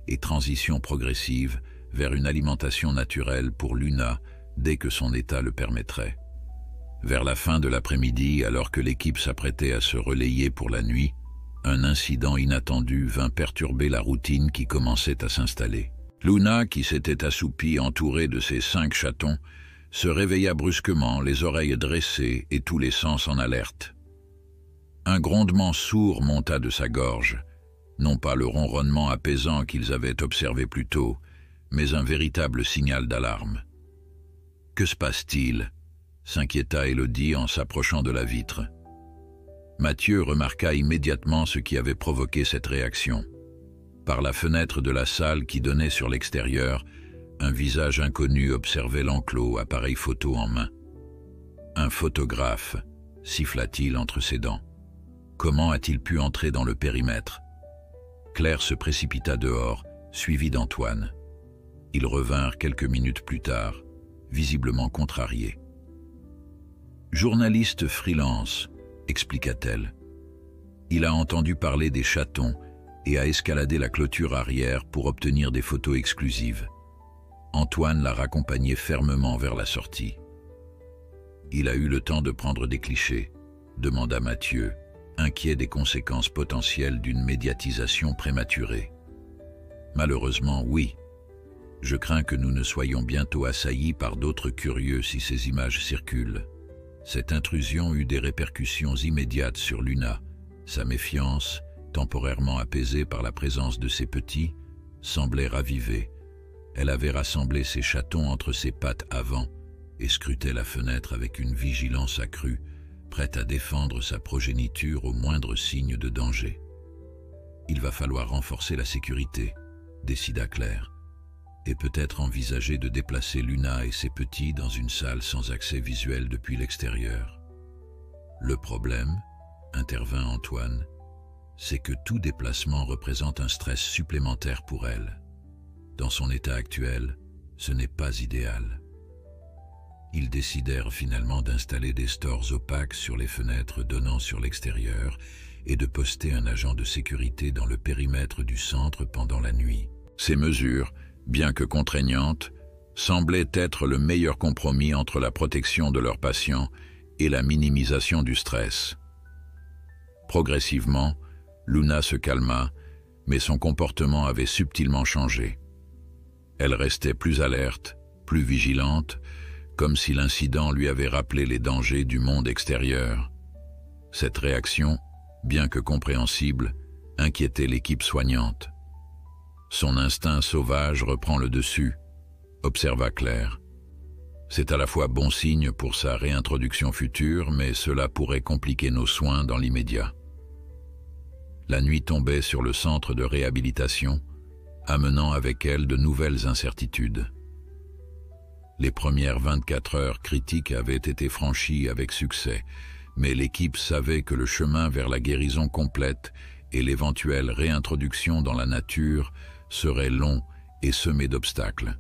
et transition progressive vers une alimentation naturelle pour Luna dès que son état le permettrait. Vers la fin de l'après-midi, alors que l'équipe s'apprêtait à se relayer pour la nuit, un incident inattendu vint perturber la routine qui commençait à s'installer. Luna, qui s'était assoupie entourée de ses 5 chatons, se réveilla brusquement, les oreilles dressées et tous les sens en alerte. Un grondement sourd monta de sa gorge, non pas le ronronnement apaisant qu'ils avaient observé plus tôt, mais un véritable signal d'alarme. « Que se passe-t-il » s'inquiéta Élodie en s'approchant de la vitre. Mathieu remarqua immédiatement ce qui avait provoqué cette réaction. Par la fenêtre de la salle qui donnait sur l'extérieur, un visage inconnu observait l'enclos, appareil photo en main. « Un photographe », siffla-t-il entre ses dents. « Comment a-t-il pu entrer dans le périmètre ?» Claire se précipita dehors, suivie d'Antoine. Ils revinrent quelques minutes plus tard, visiblement contrariés. « Journaliste freelance », expliqua-t-elle. Il a entendu parler des chatons et a escaladé la clôture arrière pour obtenir des photos exclusives. Antoine l'a raccompagné fermement vers la sortie. « Il a eu le temps de prendre des clichés ?» demanda Mathieu, inquiet des conséquences potentielles d'une médiatisation prématurée. « Malheureusement, oui. Je crains que nous ne soyons bientôt assaillis par d'autres curieux si ces images circulent. » Cette intrusion eut des répercussions immédiates sur Luna. Sa méfiance, temporairement apaisée par la présence de ses petits, semblait ravivée. Elle avait rassemblé ses chatons entre ses pattes avant et scrutait la fenêtre avec une vigilance accrue, prête à défendre sa progéniture au moindre signe de danger. « Il va falloir renforcer la sécurité », décida Claire, et peut-être envisager de déplacer Luna et ses petits dans une salle sans accès visuel depuis l'extérieur. « Le problème, » intervint Antoine, « c'est que tout déplacement représente un stress supplémentaire pour elle. Dans son état actuel, ce n'est pas idéal. » Ils décidèrent finalement d'installer des stores opaques sur les fenêtres donnant sur l'extérieur et de poster un agent de sécurité dans le périmètre du centre pendant la nuit. Ces mesures, bien que contraignantes, semblaient être le meilleur compromis entre la protection de leurs patients et la minimisation du stress. Progressivement, Luna se calma, mais son comportement avait subtilement changé. Elle restait plus alerte, plus vigilante, comme si l'incident lui avait rappelé les dangers du monde extérieur. Cette réaction, bien que compréhensible, inquiétait l'équipe soignante. Son instinct sauvage reprend le dessus, observa Claire. C'est à la fois bon signe pour sa réintroduction future, mais cela pourrait compliquer nos soins dans l'immédiat. La nuit tombait sur le centre de réhabilitation, amenant avec elle de nouvelles incertitudes. Les premières 24 heures critiques avaient été franchies avec succès, mais l'équipe savait que le chemin vers la guérison complète et l'éventuelle réintroduction dans la nature serait long et semé d'obstacles.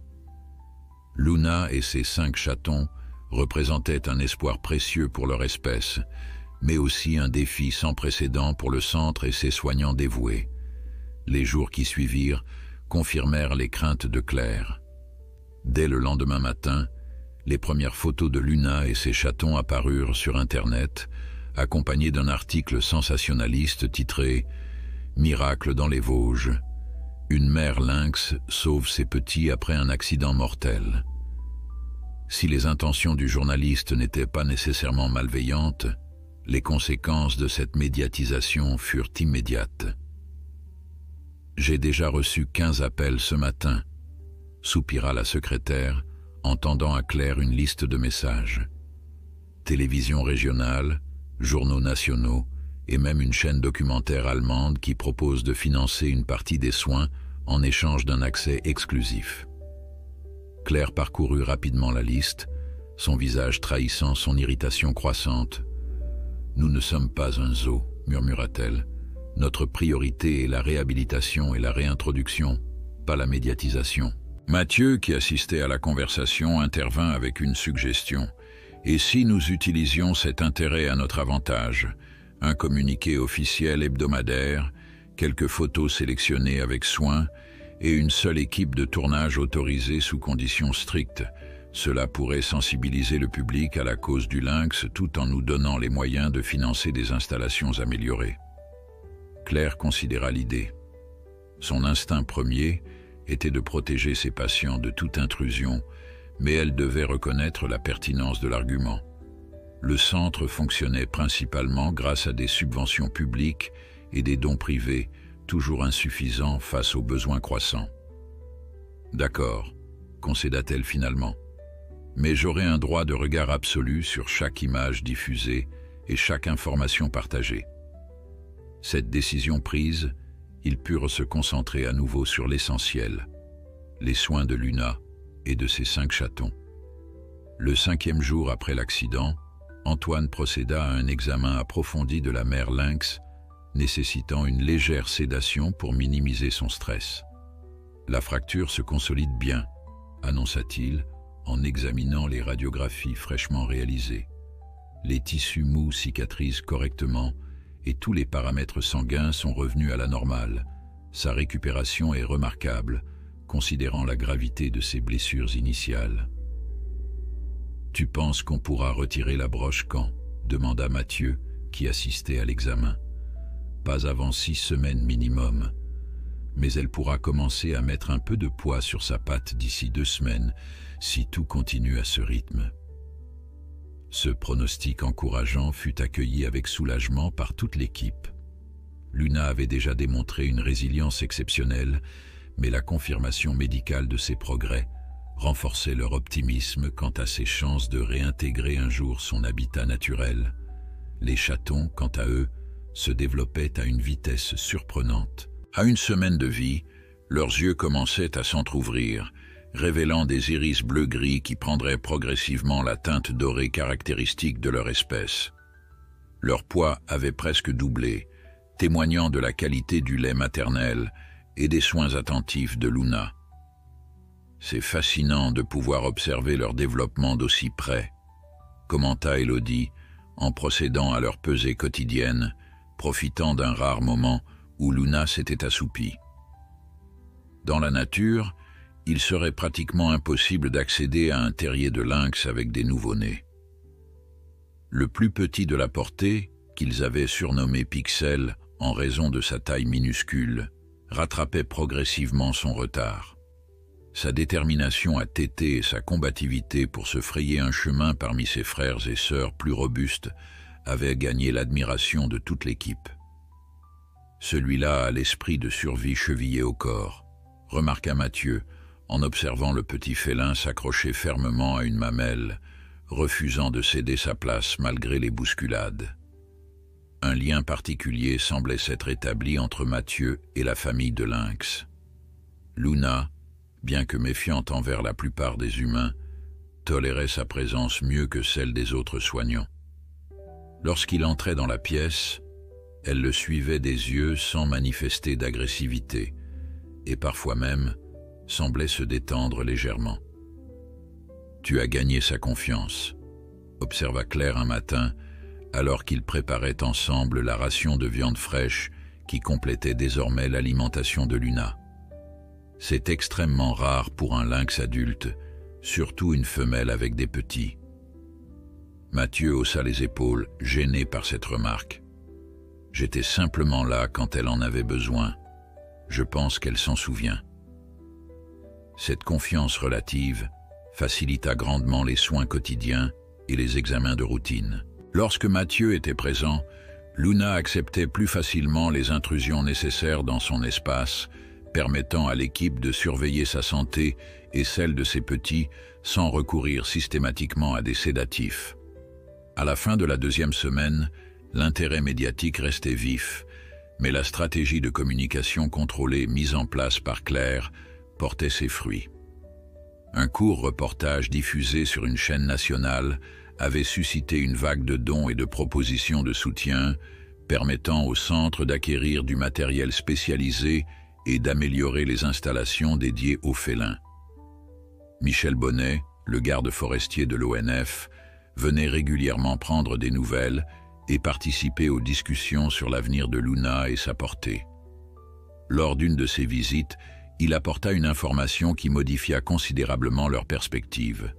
Luna et ses 5 chatons représentaient un espoir précieux pour leur espèce, mais aussi un défi sans précédent pour le centre et ses soignants dévoués. Les jours qui suivirent confirmèrent les craintes de Claire. Dès le lendemain matin, les premières photos de Luna et ses chatons apparurent sur Internet, accompagnées d'un article sensationnaliste titré « Miracle dans les Vosges ». Une mère lynx sauve ses petits après un accident mortel. Si les intentions du journaliste n'étaient pas nécessairement malveillantes, les conséquences de cette médiatisation furent immédiates. « J'ai déjà reçu 15 appels ce matin », soupira la secrétaire en tendant à Claire une liste de messages. Télévision régionale, journaux nationaux et même une chaîne documentaire allemande qui propose de financer une partie des soins en échange d'un accès exclusif. Claire parcourut rapidement la liste, son visage trahissant son irritation croissante. « Nous ne sommes pas un zoo », murmura-t-elle. « Notre priorité est la réhabilitation et la réintroduction, pas la médiatisation. » Mathieu, qui assistait à la conversation, intervint avec une suggestion. « Et si nous utilisions cet intérêt à notre avantage ? Un communiqué officiel hebdomadaire, quelques photos sélectionnées avec soin et une seule équipe de tournage autorisée sous conditions strictes. Cela pourrait sensibiliser le public à la cause du lynx tout en nous donnant les moyens de financer des installations améliorées. » Claire considéra l'idée. Son instinct premier était de protéger ses patients de toute intrusion, mais elle devait reconnaître la pertinence de l'argument. Le centre fonctionnait principalement grâce à des subventions publiques et des dons privés, toujours insuffisants face aux besoins croissants. « D'accord », concéda-t-elle finalement, « mais j'aurai un droit de regard absolu sur chaque image diffusée et chaque information partagée. Cette décision prise, ils purent se concentrer à nouveau sur l'essentiel, les soins de Luna et de ses 5 chatons. Le 5e jour après l'accident, Antoine procéda à un examen approfondi de la mère lynx, nécessitant une légère sédation pour minimiser son stress. La fracture se consolide bien, annonça-t-il en examinant les radiographies fraîchement réalisées. Les tissus mous cicatrisent correctement et tous les paramètres sanguins sont revenus à la normale. Sa récupération est remarquable, considérant la gravité de ses blessures initiales. « Tu penses qu'on pourra retirer la broche quand ?» demanda Mathieu, qui assistait à l'examen. « Pas avant 6 semaines minimum. Mais elle pourra commencer à mettre un peu de poids sur sa patte d'ici 2 semaines, si tout continue à ce rythme. » Ce pronostic encourageant fut accueilli avec soulagement par toute l'équipe. Luna avait déjà démontré une résilience exceptionnelle, mais la confirmation médicale de ses progrès renforçait leur optimisme quant à ses chances de réintégrer un jour son habitat naturel. Les chatons, quant à eux, se développaient à une vitesse surprenante. À 1 semaine de vie, leurs yeux commençaient à s'entr'ouvrir, révélant des iris bleu-gris qui prendraient progressivement la teinte dorée caractéristique de leur espèce. Leur poids avait presque doublé, témoignant de la qualité du lait maternel et des soins attentifs de Luna. C'est fascinant de pouvoir observer leur développement d'aussi près, commenta Élodie, en procédant à leur pesée quotidienne, profitant d'un rare moment où Luna s'était assoupie. Dans la nature, il serait pratiquement impossible d'accéder à un terrier de lynx avec des nouveau-nés. Le plus petit de la portée, qu'ils avaient surnommé Pixel en raison de sa taille minuscule, rattrapait progressivement son retard. Sa détermination à téter et sa combativité pour se frayer un chemin parmi ses frères et sœurs plus robustes avaient gagné l'admiration de toute l'équipe. Celui-là a l'esprit de survie chevillé au corps, remarqua Mathieu, en observant le petit félin s'accrocher fermement à une mamelle, refusant de céder sa place malgré les bousculades. Un lien particulier semblait s'être établi entre Mathieu et la famille de lynx. Luna, bien que méfiante envers la plupart des humains, tolérait sa présence mieux que celle des autres soignants. Lorsqu'il entrait dans la pièce, elle le suivait des yeux sans manifester d'agressivité, et parfois même semblait se détendre légèrement. « Tu as gagné sa confiance », observa Claire un matin, alors qu'ils préparaient ensemble la ration de viande fraîche qui complétait désormais l'alimentation de Luna. C'est extrêmement rare pour un lynx adulte, surtout une femelle avec des petits. Mathieu haussa les épaules, gêné par cette remarque. « J'étais simplement là quand elle en avait besoin. Je pense qu'elle s'en souvient. » Cette confiance relative facilita grandement les soins quotidiens et les examens de routine. Lorsque Mathieu était présent, Luna acceptait plus facilement les intrusions nécessaires dans son espace, permettant à l'équipe de surveiller sa santé et celle de ses petits sans recourir systématiquement à des sédatifs. À la fin de la 2e semaine, l'intérêt médiatique restait vif, mais la stratégie de communication contrôlée mise en place par Claire portait ses fruits. Un court reportage diffusé sur une chaîne nationale avait suscité une vague de dons et de propositions de soutien, permettant au centre d'acquérir du matériel spécialisé et d'améliorer les installations dédiées aux félins. Michel Bonnet, le garde forestier de l'ONF, venait régulièrement prendre des nouvelles et participer aux discussions sur l'avenir de Luna et sa portée. Lors d'une de ses visites, il apporta une information qui modifia considérablement leur perspective.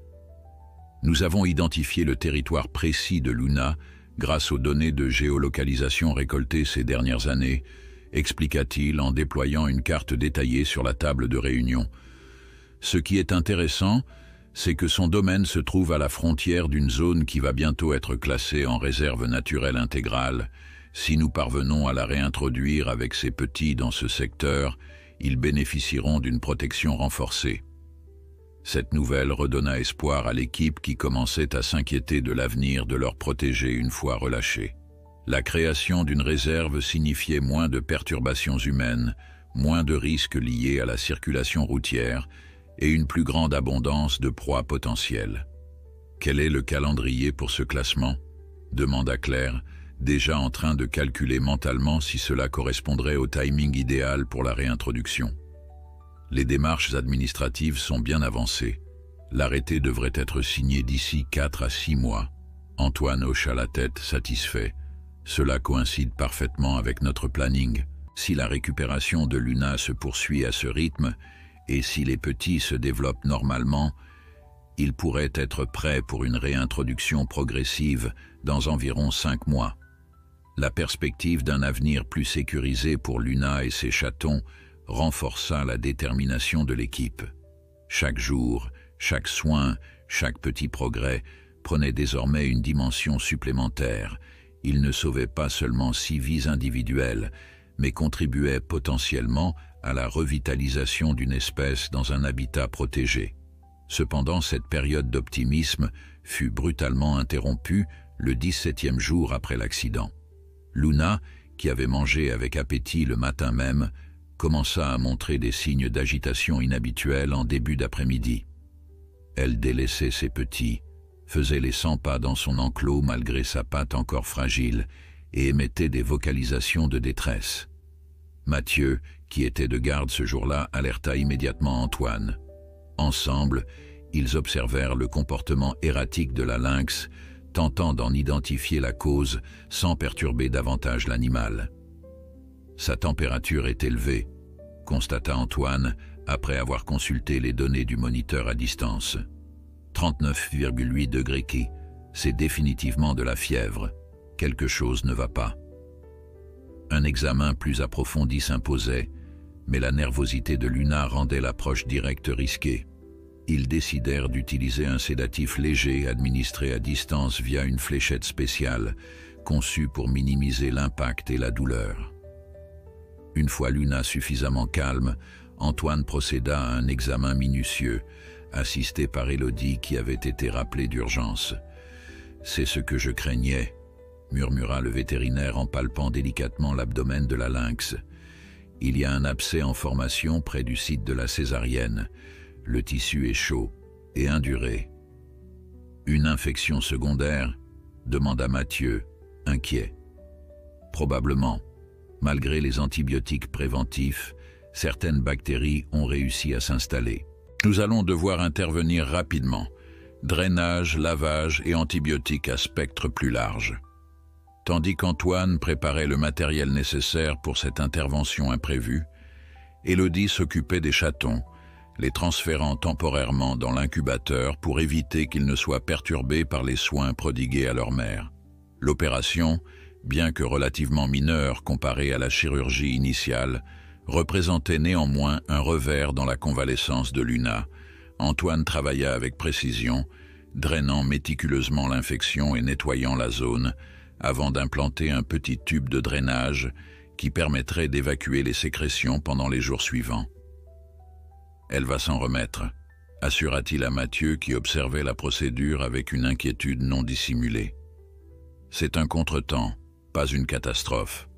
« Nous avons identifié le territoire précis de Luna grâce aux données de géolocalisation récoltées ces dernières années », expliqua-t-il en déployant une carte détaillée sur la table de réunion. « Ce qui est intéressant, c'est que son domaine se trouve à la frontière d'une zone qui va bientôt être classée en réserve naturelle intégrale. Si nous parvenons à la réintroduire avec ses petits dans ce secteur, ils bénéficieront d'une protection renforcée. » Cette nouvelle redonna espoir à l'équipe qui commençait à s'inquiéter de l'avenir de leur protégé une fois relâché. La création d'une réserve signifiait moins de perturbations humaines, moins de risques liés à la circulation routière et une plus grande abondance de proies potentielles. « Quel est le calendrier pour ce classement ?» demanda Claire, déjà en train de calculer mentalement si cela correspondrait au timing idéal pour la réintroduction. Les démarches administratives sont bien avancées. L'arrêté devrait être signé d'ici 4 à 6 mois. Antoine hocha la tête, satisfait. Cela coïncide parfaitement avec notre planning. Si la récupération de Luna se poursuit à ce rythme, et si les petits se développent normalement, ils pourraient être prêts pour une réintroduction progressive dans environ 5 mois. La perspective d'un avenir plus sécurisé pour Luna et ses chatons renforça la détermination de l'équipe. Chaque jour, chaque soin, chaque petit progrès prenait désormais une dimension supplémentaire. Il ne sauvait pas seulement 6 vies individuelles, mais contribuait potentiellement à la revitalisation d'une espèce dans un habitat protégé. Cependant, cette période d'optimisme fut brutalement interrompue le 17e jour après l'accident. Luna, qui avait mangé avec appétit le matin même, commença à montrer des signes d'agitation inhabituels en début d'après-midi. Elle délaissait ses petits, faisait les 100 pas dans son enclos malgré sa patte encore fragile et émettait des vocalisations de détresse. Mathieu, qui était de garde ce jour-là, alerta immédiatement Antoine. Ensemble, ils observèrent le comportement erratique de la lynx, tentant d'en identifier la cause sans perturber davantage l'animal. Sa température est élevée, constata Antoine après avoir consulté les données du moniteur à distance. 39,8 degrés Ki, c'est définitivement de la fièvre. Quelque chose ne va pas. Un examen plus approfondi s'imposait, mais la nervosité de Luna rendait l'approche directe risquée. Ils décidèrent d'utiliser un sédatif léger administré à distance via une fléchette spéciale, conçue pour minimiser l'impact et la douleur. Une fois Luna suffisamment calme, Antoine procéda à un examen minutieux, assisté par Élodie qui avait été rappelée d'urgence. « C'est ce que je craignais », murmura le vétérinaire en palpant délicatement l'abdomen de la lynx. « Il y a un abcès en formation près du site de la césarienne. Le tissu est chaud et induré. »« Une infection secondaire ?» demanda Mathieu, inquiet. « Probablement. Malgré les antibiotiques préventifs, certaines bactéries ont réussi à s'installer. Nous allons devoir intervenir rapidement. Drainage, lavage et antibiotiques à spectre plus large. » Tandis qu'Antoine préparait le matériel nécessaire pour cette intervention imprévue, Élodie s'occupait des chatons, les transférant temporairement dans l'incubateur pour éviter qu'ils ne soient perturbés par les soins prodigués à leur mère. L'opération, bien que relativement mineure comparée à la chirurgie initiale, représentait néanmoins un revers dans la convalescence de Luna. Antoine travailla avec précision, drainant méticuleusement l'infection et nettoyant la zone, avant d'implanter un petit tube de drainage qui permettrait d'évacuer les sécrétions pendant les jours suivants. « Elle va s'en remettre », assura-t-il à Mathieu qui observait la procédure avec une inquiétude non dissimulée. « C'est un contretemps, pas une catastrophe.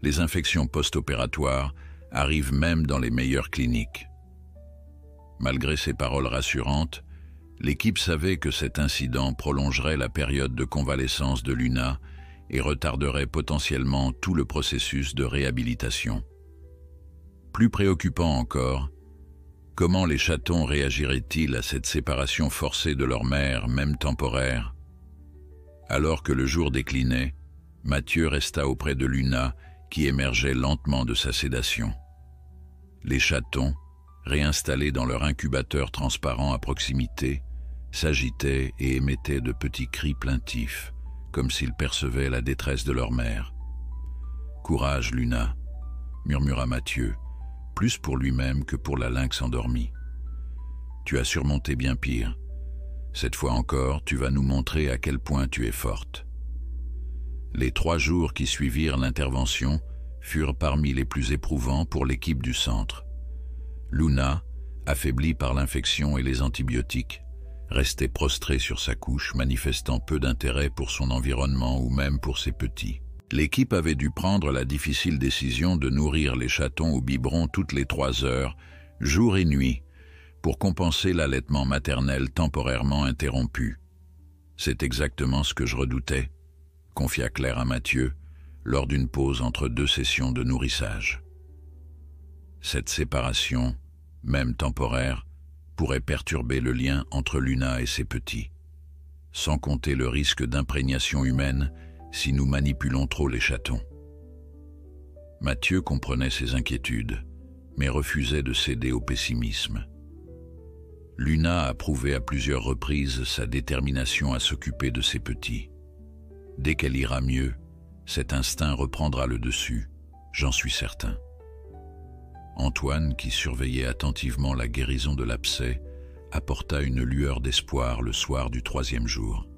Les infections post-opératoires arrivent même dans les meilleures cliniques. » Malgré ces paroles rassurantes, l'équipe savait que cet incident prolongerait la période de convalescence de Luna et retarderait potentiellement tout le processus de réhabilitation. Plus préoccupant encore, comment les chatons réagiraient-ils à cette séparation forcée de leur mère, même temporaire? Alors que le jour déclinait, Mathieu resta auprès de Luna, qui émergeait lentement de sa sédation. Les chatons, réinstallés dans leur incubateur transparent à proximité, s'agitaient et émettaient de petits cris plaintifs, comme s'ils percevaient la détresse de leur mère. « Courage, Luna », murmura Mathieu, plus pour lui-même que pour la lynx endormie. « Tu as surmonté bien pire. Cette fois encore, tu vas nous montrer à quel point tu es forte. » Les 3 jours qui suivirent l'intervention furent parmi les plus éprouvants pour l'équipe du centre. Luna, affaibli par l'infection et les antibiotiques, restait prostré sur sa couche, manifestant peu d'intérêt pour son environnement ou même pour ses petits. L'équipe avait dû prendre la difficile décision de nourrir les chatons au biberon toutes les 3 heures, jour et nuit, pour compenser l'allaitement maternel temporairement interrompu. C'est exactement ce que je redoutais, confia Claire à Mathieu, lors d'une pause entre 2 sessions de nourrissage. Cette séparation, même temporaire, pourrait perturber le lien entre Luna et ses petits, sans compter le risque d'imprégnation humaine si nous manipulons trop les chatons. Mathieu comprenait ses inquiétudes, mais refusait de céder au pessimisme. Luna a prouvé à plusieurs reprises sa détermination à s'occuper de ses petits. Dès qu'elle ira mieux, cet instinct reprendra le dessus, j'en suis certain. Antoine, qui surveillait attentivement la guérison de l'abcès, apporta une lueur d'espoir le soir du 3e jour.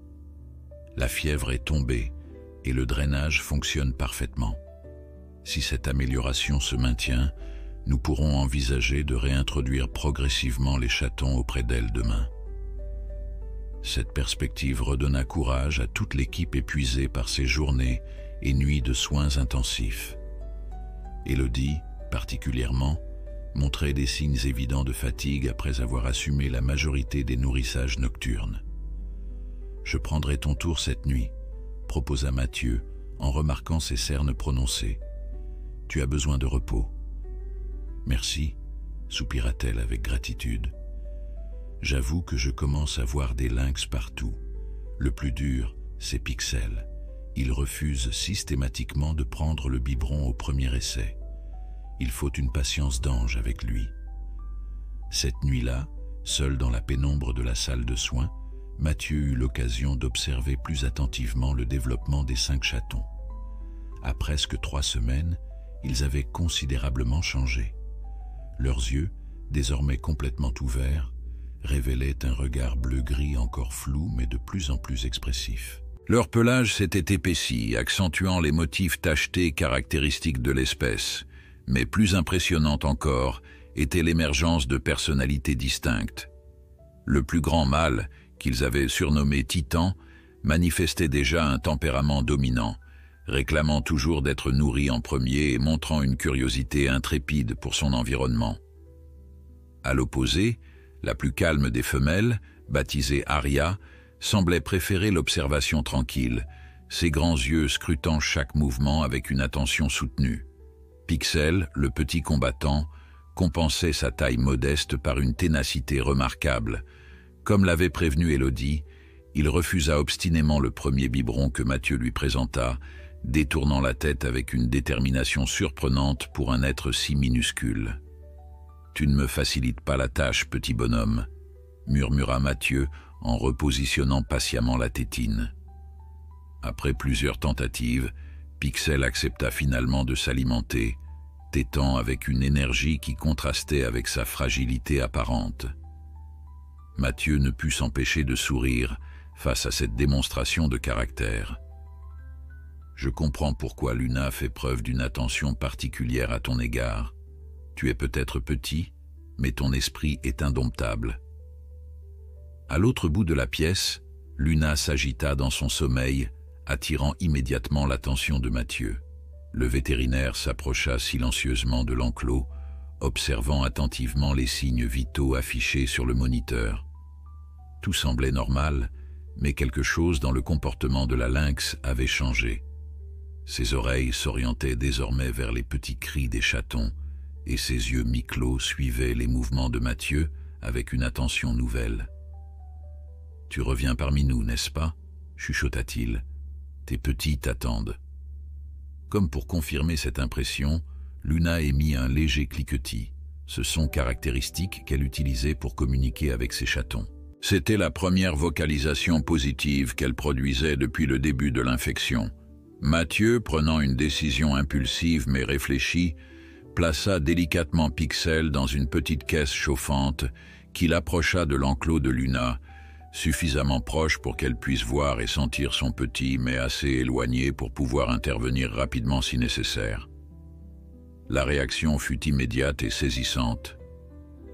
La fièvre est tombée et le drainage fonctionne parfaitement. Si cette amélioration se maintient, nous pourrons envisager de réintroduire progressivement les chatons auprès d'elle demain. Cette perspective redonna courage à toute l'équipe épuisée par ces journées et nuits de soins intensifs. Élodie, particulièrement, montrait des signes évidents de fatigue après avoir assumé la majorité des nourrissages nocturnes. « Je prendrai ton tour cette nuit », proposa Mathieu en remarquant ses cernes prononcées. « Tu as besoin de repos. »« Merci », soupira-t-elle avec gratitude. « J'avoue que je commence à voir des lynx partout. Le plus dur, c'est Pixel. Il refuse systématiquement de prendre le biberon au premier essai. Il faut une patience d'ange avec lui. » Cette nuit-là, seul dans la pénombre de la salle de soins, Mathieu eut l'occasion d'observer plus attentivement le développement des 5 chatons. À presque 3 semaines, ils avaient considérablement changé. Leurs yeux, désormais complètement ouverts, révélaient un regard bleu-gris encore flou mais de plus en plus expressif. Leur pelage s'était épaissi, accentuant les motifs tachetés caractéristiques de l'espèce. Mais plus impressionnante encore était l'émergence de personnalités distinctes. Le plus grand mâle, qu'ils avaient surnommé Titan, manifestait déjà un tempérament dominant, réclamant toujours d'être nourri en premier et montrant une curiosité intrépide pour son environnement. À l'opposé, la plus calme des femelles, baptisée Aria, semblait préférer l'observation tranquille, ses grands yeux scrutant chaque mouvement avec une attention soutenue. Pixel, le petit combattant, compensait sa taille modeste par une ténacité remarquable. Comme l'avait prévenu Élodie, il refusa obstinément le premier biberon que Mathieu lui présenta, détournant la tête avec une détermination surprenante pour un être si minuscule. « Tu ne me facilites pas la tâche, petit bonhomme », murmura Mathieu en repositionnant patiemment la tétine. Après plusieurs tentatives, Pixel accepta finalement de s'alimenter, tétant avec une énergie qui contrastait avec sa fragilité apparente. Mathieu ne put s'empêcher de sourire face à cette démonstration de caractère. « Je comprends pourquoi Luna fait preuve d'une attention particulière à ton égard. Tu es peut-être petit, mais ton esprit est indomptable. » À l'autre bout de la pièce, Luna s'agita dans son sommeil, attirant immédiatement l'attention de Mathieu. Le vétérinaire s'approcha silencieusement de l'enclos, observant attentivement les signes vitaux affichés sur le moniteur. Tout semblait normal, mais quelque chose dans le comportement de la lynx avait changé. Ses oreilles s'orientaient désormais vers les petits cris des chatons, et ses yeux mi-clos suivaient les mouvements de Mathieu avec une attention nouvelle. « Tu reviens parmi nous, n'est-ce pas ?» chuchota-t-il. « Tes petits t'attendent. » Comme pour confirmer cette impression, Luna émit un léger cliquetis, ce son caractéristique qu'elle utilisait pour communiquer avec ses chatons. C'était la première vocalisation positive qu'elle produisait depuis le début de l'infection. Mathieu, prenant une décision impulsive mais réfléchie, plaça délicatement Pixel dans une petite caisse chauffante qu'il approcha de l'enclos de Luna, suffisamment proche pour qu'elle puisse voir et sentir son petit, mais assez éloigné pour pouvoir intervenir rapidement si nécessaire. La réaction fut immédiate et saisissante.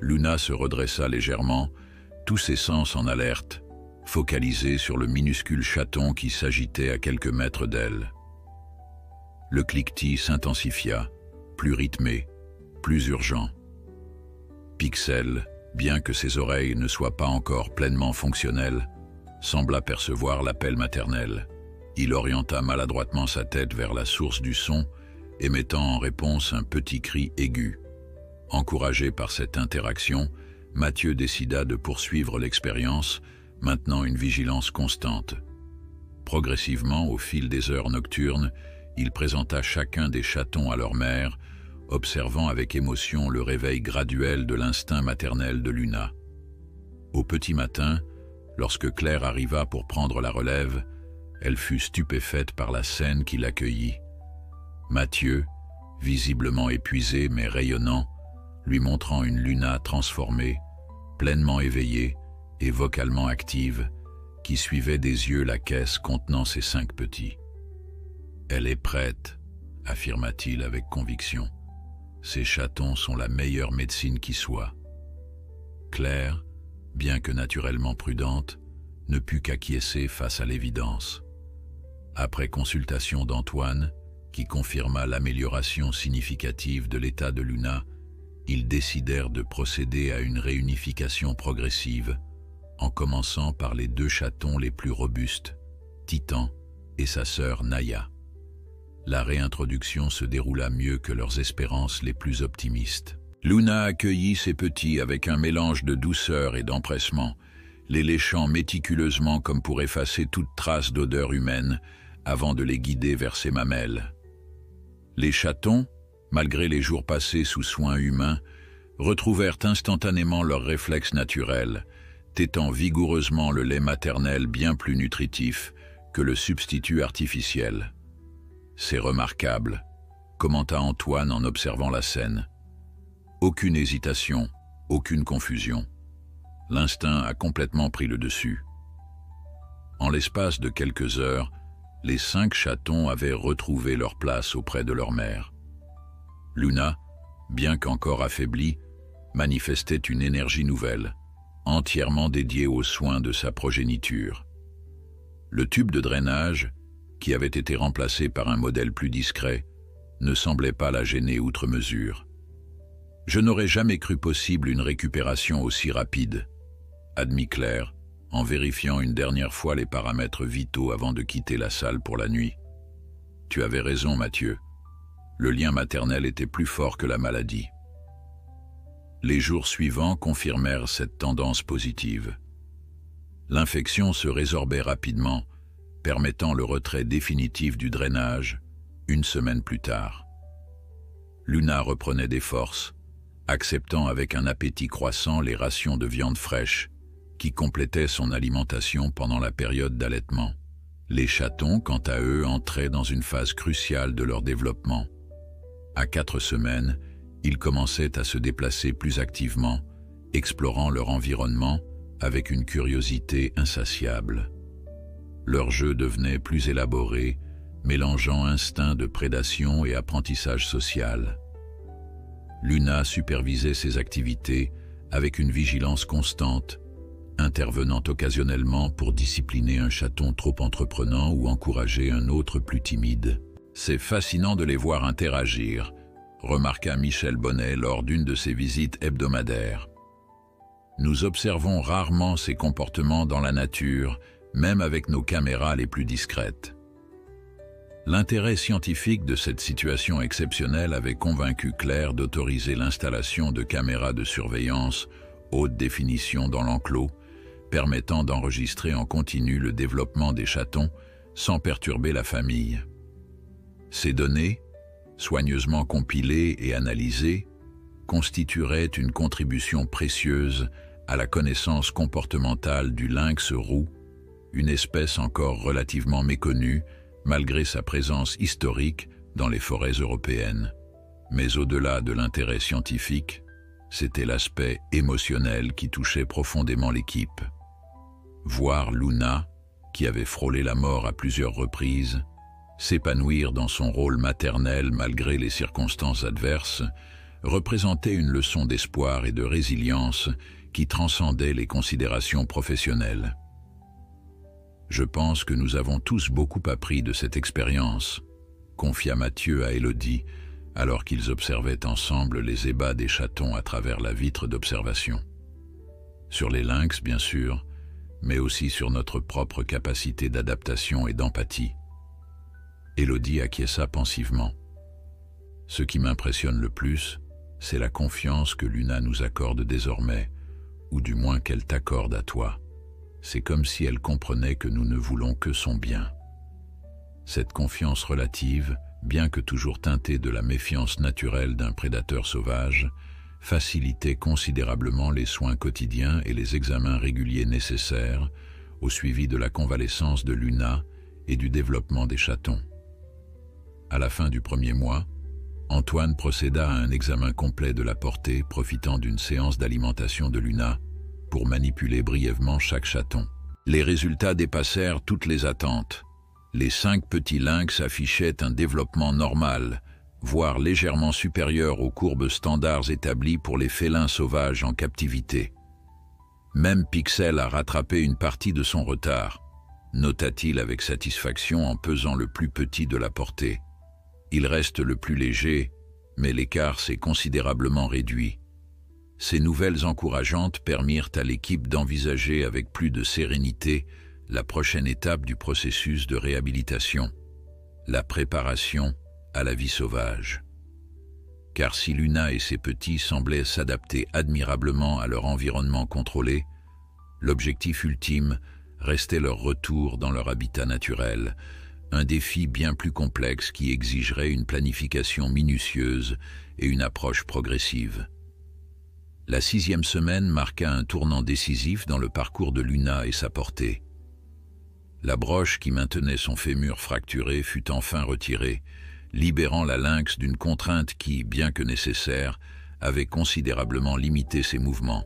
Luna se redressa légèrement, tous ses sens en alerte, focalisés sur le minuscule chaton qui s'agitait à quelques mètres d'elle. Le cliquetis s'intensifia, plus rythmé, plus urgent. Pixel, bien que ses oreilles ne soient pas encore pleinement fonctionnelles, sembla percevoir l'appel maternel. Il orienta maladroitement sa tête vers la source du son, émettant en réponse un petit cri aigu. Encouragé par cette interaction, Mathieu décida de poursuivre l'expérience, maintenant une vigilance constante. Progressivement, au fil des heures nocturnes, il présenta chacun des chatons à leur mère, observant avec émotion le réveil graduel de l'instinct maternel de Luna. Au petit matin, lorsque Claire arriva pour prendre la relève, elle fut stupéfaite par la scène qui l'accueillit. Mathieu, visiblement épuisé mais rayonnant, lui montrant une Luna transformée, pleinement éveillée et vocalement active, qui suivait des yeux la caisse contenant ses 5 petits. « Elle est prête », affirma-t-il avec conviction. « Ces chatons sont la meilleure médecine qui soit. » Claire, bien que naturellement prudente, ne put qu'acquiescer face à l'évidence. Après consultation d'Antoine, qui confirma l'amélioration significative de l'état de Luna, ils décidèrent de procéder à une réunification progressive, en commençant par les 2 chatons les plus robustes, Titan et sa sœur Naya. La réintroduction se déroula mieux que leurs espérances les plus optimistes. Luna accueillit ses petits avec un mélange de douceur et d'empressement, les léchant méticuleusement comme pour effacer toute trace d'odeur humaine, avant de les guider vers ses mamelles. Les chatons, malgré les jours passés sous soins humains, retrouvèrent instantanément leurs réflexes naturels, tétant vigoureusement le lait maternel bien plus nutritif que le substitut artificiel. « C'est remarquable », commenta Antoine en observant la scène. Aucune hésitation, aucune confusion. L'instinct a complètement pris le dessus. En l'espace de quelques heures, les 5 chatons avaient retrouvé leur place auprès de leur mère. Luna, bien qu'encore affaiblie, manifestait une énergie nouvelle, entièrement dédiée aux soins de sa progéniture. Le tube de drainage, qui avait été remplacé par un modèle plus discret, ne semblait pas la gêner outre mesure. « Je n'aurais jamais cru possible une récupération aussi rapide », admit Claire, en vérifiant une dernière fois les paramètres vitaux avant de quitter la salle pour la nuit. « Tu avais raison, Mathieu. Le lien maternel était plus fort que la maladie. » Les jours suivants confirmèrent cette tendance positive. L'infection se résorbait rapidement, permettant le retrait définitif du drainage, 1 semaine plus tard. Luna reprenait des forces, acceptant avec un appétit croissant les rations de viande fraîche, qui complétaient son alimentation pendant la période d'allaitement. Les chatons, quant à eux, entraient dans une phase cruciale de leur développement. À 4 semaines, ils commençaient à se déplacer plus activement, explorant leur environnement avec une curiosité insatiable. Leur jeu devenait plus élaboré, mélangeant instinct de prédation et apprentissage social. Luna supervisait ses activités avec une vigilance constante, intervenant occasionnellement pour discipliner un chaton trop entreprenant ou encourager un autre plus timide. « C'est fascinant de les voir interagir », remarqua Michel Bonnet lors d'une de ses visites hebdomadaires. « Nous observons rarement ces comportements dans la nature, même avec nos caméras les plus discrètes. » L'intérêt scientifique de cette situation exceptionnelle avait convaincu Claire d'autoriser l'installation de caméras de surveillance haute définition dans l'enclos, permettant d'enregistrer en continu le développement des chatons sans perturber la famille. Ces données, soigneusement compilées et analysées, constitueraient une contribution précieuse à la connaissance comportementale du lynx roux, une espèce encore relativement méconnue malgré sa présence historique dans les forêts européennes. Mais au-delà de l'intérêt scientifique, c'était l'aspect émotionnel qui touchait profondément l'équipe. Voir Luna, qui avait frôlé la mort à plusieurs reprises, s'épanouir dans son rôle maternel malgré les circonstances adverses, représentait une leçon d'espoir et de résilience qui transcendait les considérations professionnelles. Je pense que nous avons tous beaucoup appris de cette expérience, confia Mathieu à Élodie, alors qu'ils observaient ensemble les ébats des chatons à travers la vitre d'observation. Sur les lynx, bien sûr, mais aussi sur notre propre capacité d'adaptation et d'empathie. Élodie acquiesça pensivement. Ce qui m'impressionne le plus, c'est la confiance que Luna nous accorde désormais, ou du moins qu'elle t'accorde à toi. C'est comme si elle comprenait que nous ne voulons que son bien. Cette confiance relative, bien que toujours teintée de la méfiance naturelle d'un prédateur sauvage, facilitait considérablement les soins quotidiens et les examens réguliers nécessaires au suivi de la convalescence de Luna et du développement des chatons. À la fin du premier mois, Antoine procéda à un examen complet de la portée, profitant d'une séance d'alimentation de Luna pour manipuler brièvement chaque chaton. Les résultats dépassèrent toutes les attentes. Les 5 petits lynx affichaient un développement normal, voire légèrement supérieur aux courbes standards établies pour les félins sauvages en captivité. Même Pixel a rattrapé une partie de son retard, nota-t-il avec satisfaction en pesant le plus petit de la portée. Il reste le plus léger, mais l'écart s'est considérablement réduit. Ces nouvelles encourageantes permirent à l'équipe d'envisager avec plus de sérénité la prochaine étape du processus de réhabilitation, la préparation à la vie sauvage. Car si Luna et ses petits semblaient s'adapter admirablement à leur environnement contrôlé, l'objectif ultime restait leur retour dans leur habitat naturel, un défi bien plus complexe qui exigerait une planification minutieuse et une approche progressive. La 6e semaine marqua un tournant décisif dans le parcours de Luna et sa portée. La broche qui maintenait son fémur fracturé fut enfin retirée, libérant la lynx d'une contrainte qui, bien que nécessaire, avait considérablement limité ses mouvements.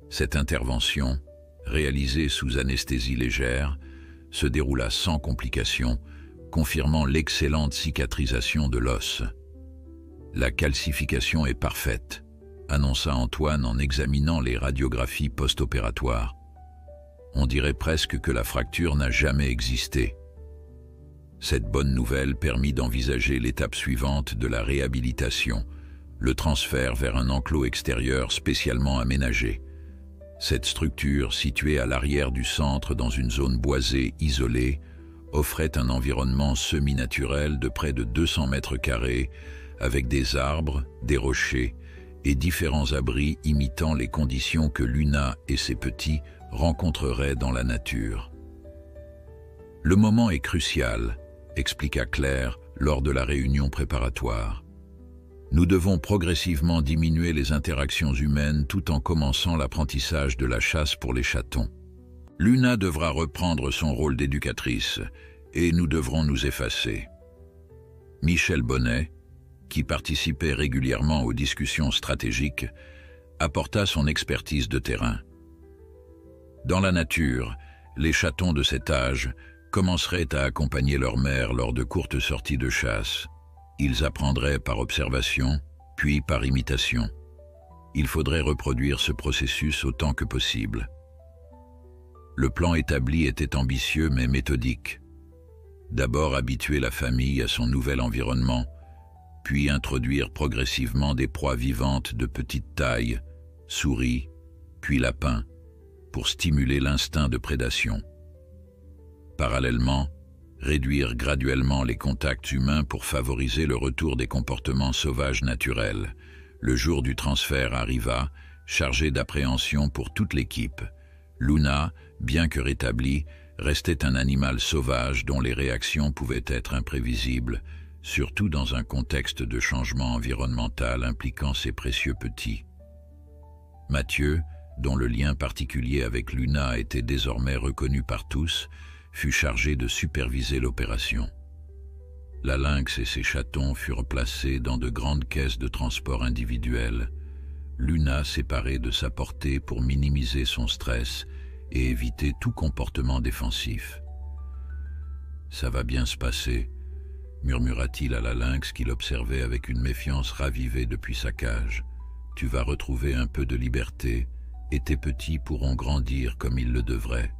Cette intervention, réalisée sous anesthésie légère, se déroula sans complications, confirmant l'excellente cicatrisation de l'os. La calcification est parfaite, annonça Antoine en examinant les radiographies post-opératoires. On dirait presque que la fracture n'a jamais existé. Cette bonne nouvelle permit d'envisager l'étape suivante de la réhabilitation, le transfert vers un enclos extérieur spécialement aménagé. Cette structure, située à l'arrière du centre dans une zone boisée isolée, offrait un environnement semi-naturel de près de 200 mètres carrés, avec des arbres, des rochers et différents abris imitant les conditions que Luna et ses petits rencontreraient dans la nature. Le moment est crucial, expliqua Claire lors de la réunion préparatoire. Nous devons progressivement diminuer les interactions humaines tout en commençant l'apprentissage de la chasse pour les chatons. Luna devra reprendre son rôle d'éducatrice et nous devrons nous effacer. Michel Bonnet, qui participait régulièrement aux discussions stratégiques, apporta son expertise de terrain. Dans la nature, les chatons de cet âge commenceraient à accompagner leur mère lors de courtes sorties de chasse. Ils apprendraient par observation, puis par imitation. Il faudrait reproduire ce processus autant que possible. Le plan établi était ambitieux mais méthodique. D'abord habituer la famille à son nouvel environnement, puis introduire progressivement des proies vivantes de petite taille, souris, puis lapins, pour stimuler l'instinct de prédation. Parallèlement, réduire graduellement les contacts humains pour favoriser le retour des comportements sauvages naturels. Le jour du transfert arriva, chargé d'appréhension pour toute l'équipe. Luna, bien que rétablie, restait un animal sauvage dont les réactions pouvaient être imprévisibles, surtout dans un contexte de changement environnemental impliquant ses précieux petits. Mathieu, dont le lien particulier avec Luna était désormais reconnu par tous, fut chargé de superviser l'opération. La lynx et ses chatons furent placés dans de grandes caisses de transport individuelles, Luna séparée de sa portée pour minimiser son stress et éviter tout comportement défensif. « Ça va bien se passer », murmura-t-il à la lynx qu'il observait avec une méfiance ravivée depuis sa cage. « Tu vas retrouver un peu de liberté, et tes petits pourront grandir comme ils le devraient. »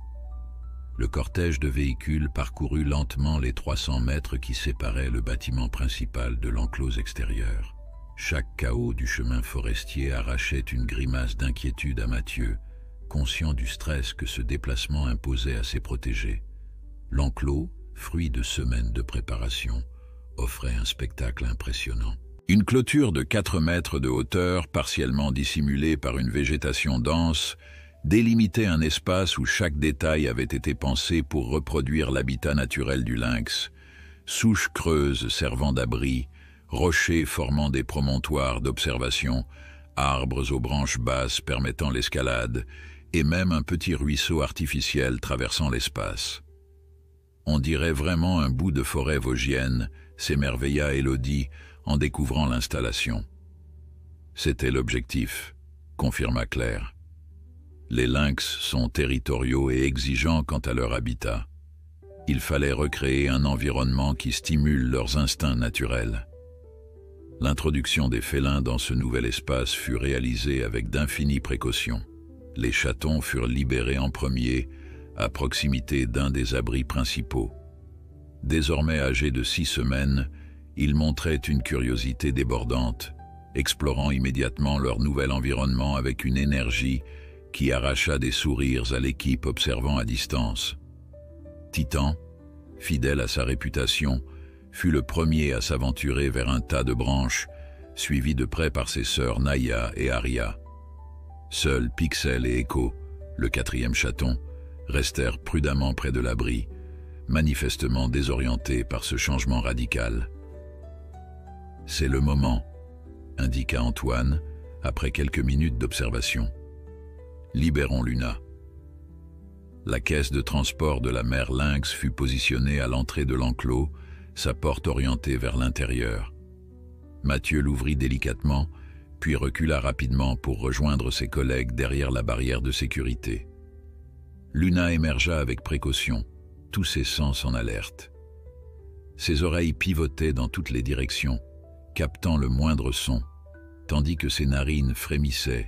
Le cortège de véhicules parcourut lentement les 300 mètres qui séparaient le bâtiment principal de l'enclos extérieur. Chaque chaos du chemin forestier arrachait une grimace d'inquiétude à Mathieu, conscient du stress que ce déplacement imposait à ses protégés. L'enclos, fruit de semaines de préparation, offrait un spectacle impressionnant. Une clôture de 4 mètres de hauteur, partiellement dissimulée par une végétation dense, délimitait un espace où chaque détail avait été pensé pour reproduire l'habitat naturel du lynx. Souches creuses servant d'abri, rochers formant des promontoires d'observation, arbres aux branches basses permettant l'escalade, et même un petit ruisseau artificiel traversant l'espace. On dirait vraiment un bout de forêt vosgienne, s'émerveilla Élodie en découvrant l'installation. C'était l'objectif, confirma Claire. Les lynx sont territoriaux et exigeants quant à leur habitat. Il fallait recréer un environnement qui stimule leurs instincts naturels. L'introduction des félins dans ce nouvel espace fut réalisée avec d'infinies précautions. Les chatons furent libérés en premier, à proximité d'un des abris principaux. Désormais âgés de 6 semaines, ils montraient une curiosité débordante, explorant immédiatement leur nouvel environnement avec une énergie qui arracha des sourires à l'équipe observant à distance. Titan, fidèle à sa réputation, fut le premier à s'aventurer vers un tas de branches, suivi de près par ses sœurs Naya et Aria. Seuls Pixel et Echo, le 4e chaton, restèrent prudemment près de l'abri, manifestement désorientés par ce changement radical. « C'est le moment », indiqua Antoine, après quelques minutes d'observation. « Libérons Luna. » La caisse de transport de la mère lynx fut positionnée à l'entrée de l'enclos, sa porte orientée vers l'intérieur. Mathieu l'ouvrit délicatement, puis recula rapidement pour rejoindre ses collègues derrière la barrière de sécurité. Luna émergea avec précaution, tous ses sens en alerte. Ses oreilles pivotaient dans toutes les directions, captant le moindre son, tandis que ses narines frémissaient,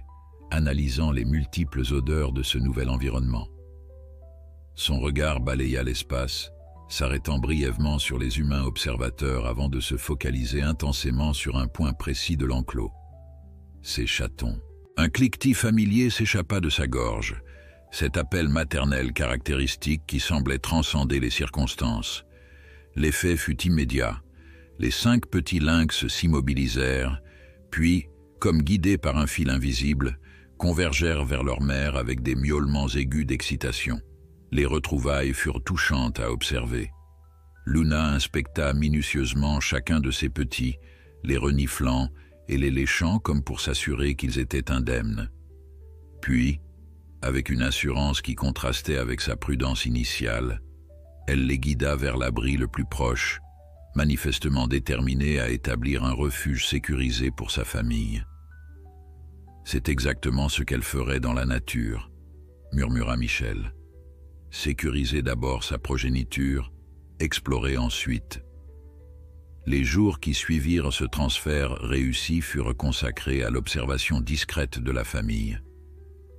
analysant les multiples odeurs de ce nouvel environnement. Son regard balaya l'espace, s'arrêtant brièvement sur les humains observateurs avant de se focaliser intensément sur un point précis de l'enclos. Ses chatons. Un cliquetis familier s'échappa de sa gorge, cet appel maternel caractéristique qui semblait transcender les circonstances. L'effet fut immédiat. Les 5 petits lynx s'immobilisèrent, puis, comme guidés par un fil invisible, convergèrent vers leur mère avec des miaulements aigus d'excitation. Les retrouvailles furent touchantes à observer. Luna inspecta minutieusement chacun de ses petits, les reniflant et les léchant comme pour s'assurer qu'ils étaient indemnes. Puis, avec une assurance qui contrastait avec sa prudence initiale, elle les guida vers l'abri le plus proche, manifestement déterminée à établir un refuge sécurisé pour sa famille. « C'est exactement ce qu'elle ferait dans la nature », murmura Michel. « Sécuriser d'abord sa progéniture, explorer ensuite. » Les jours qui suivirent ce transfert réussi furent consacrés à l'observation discrète de la famille.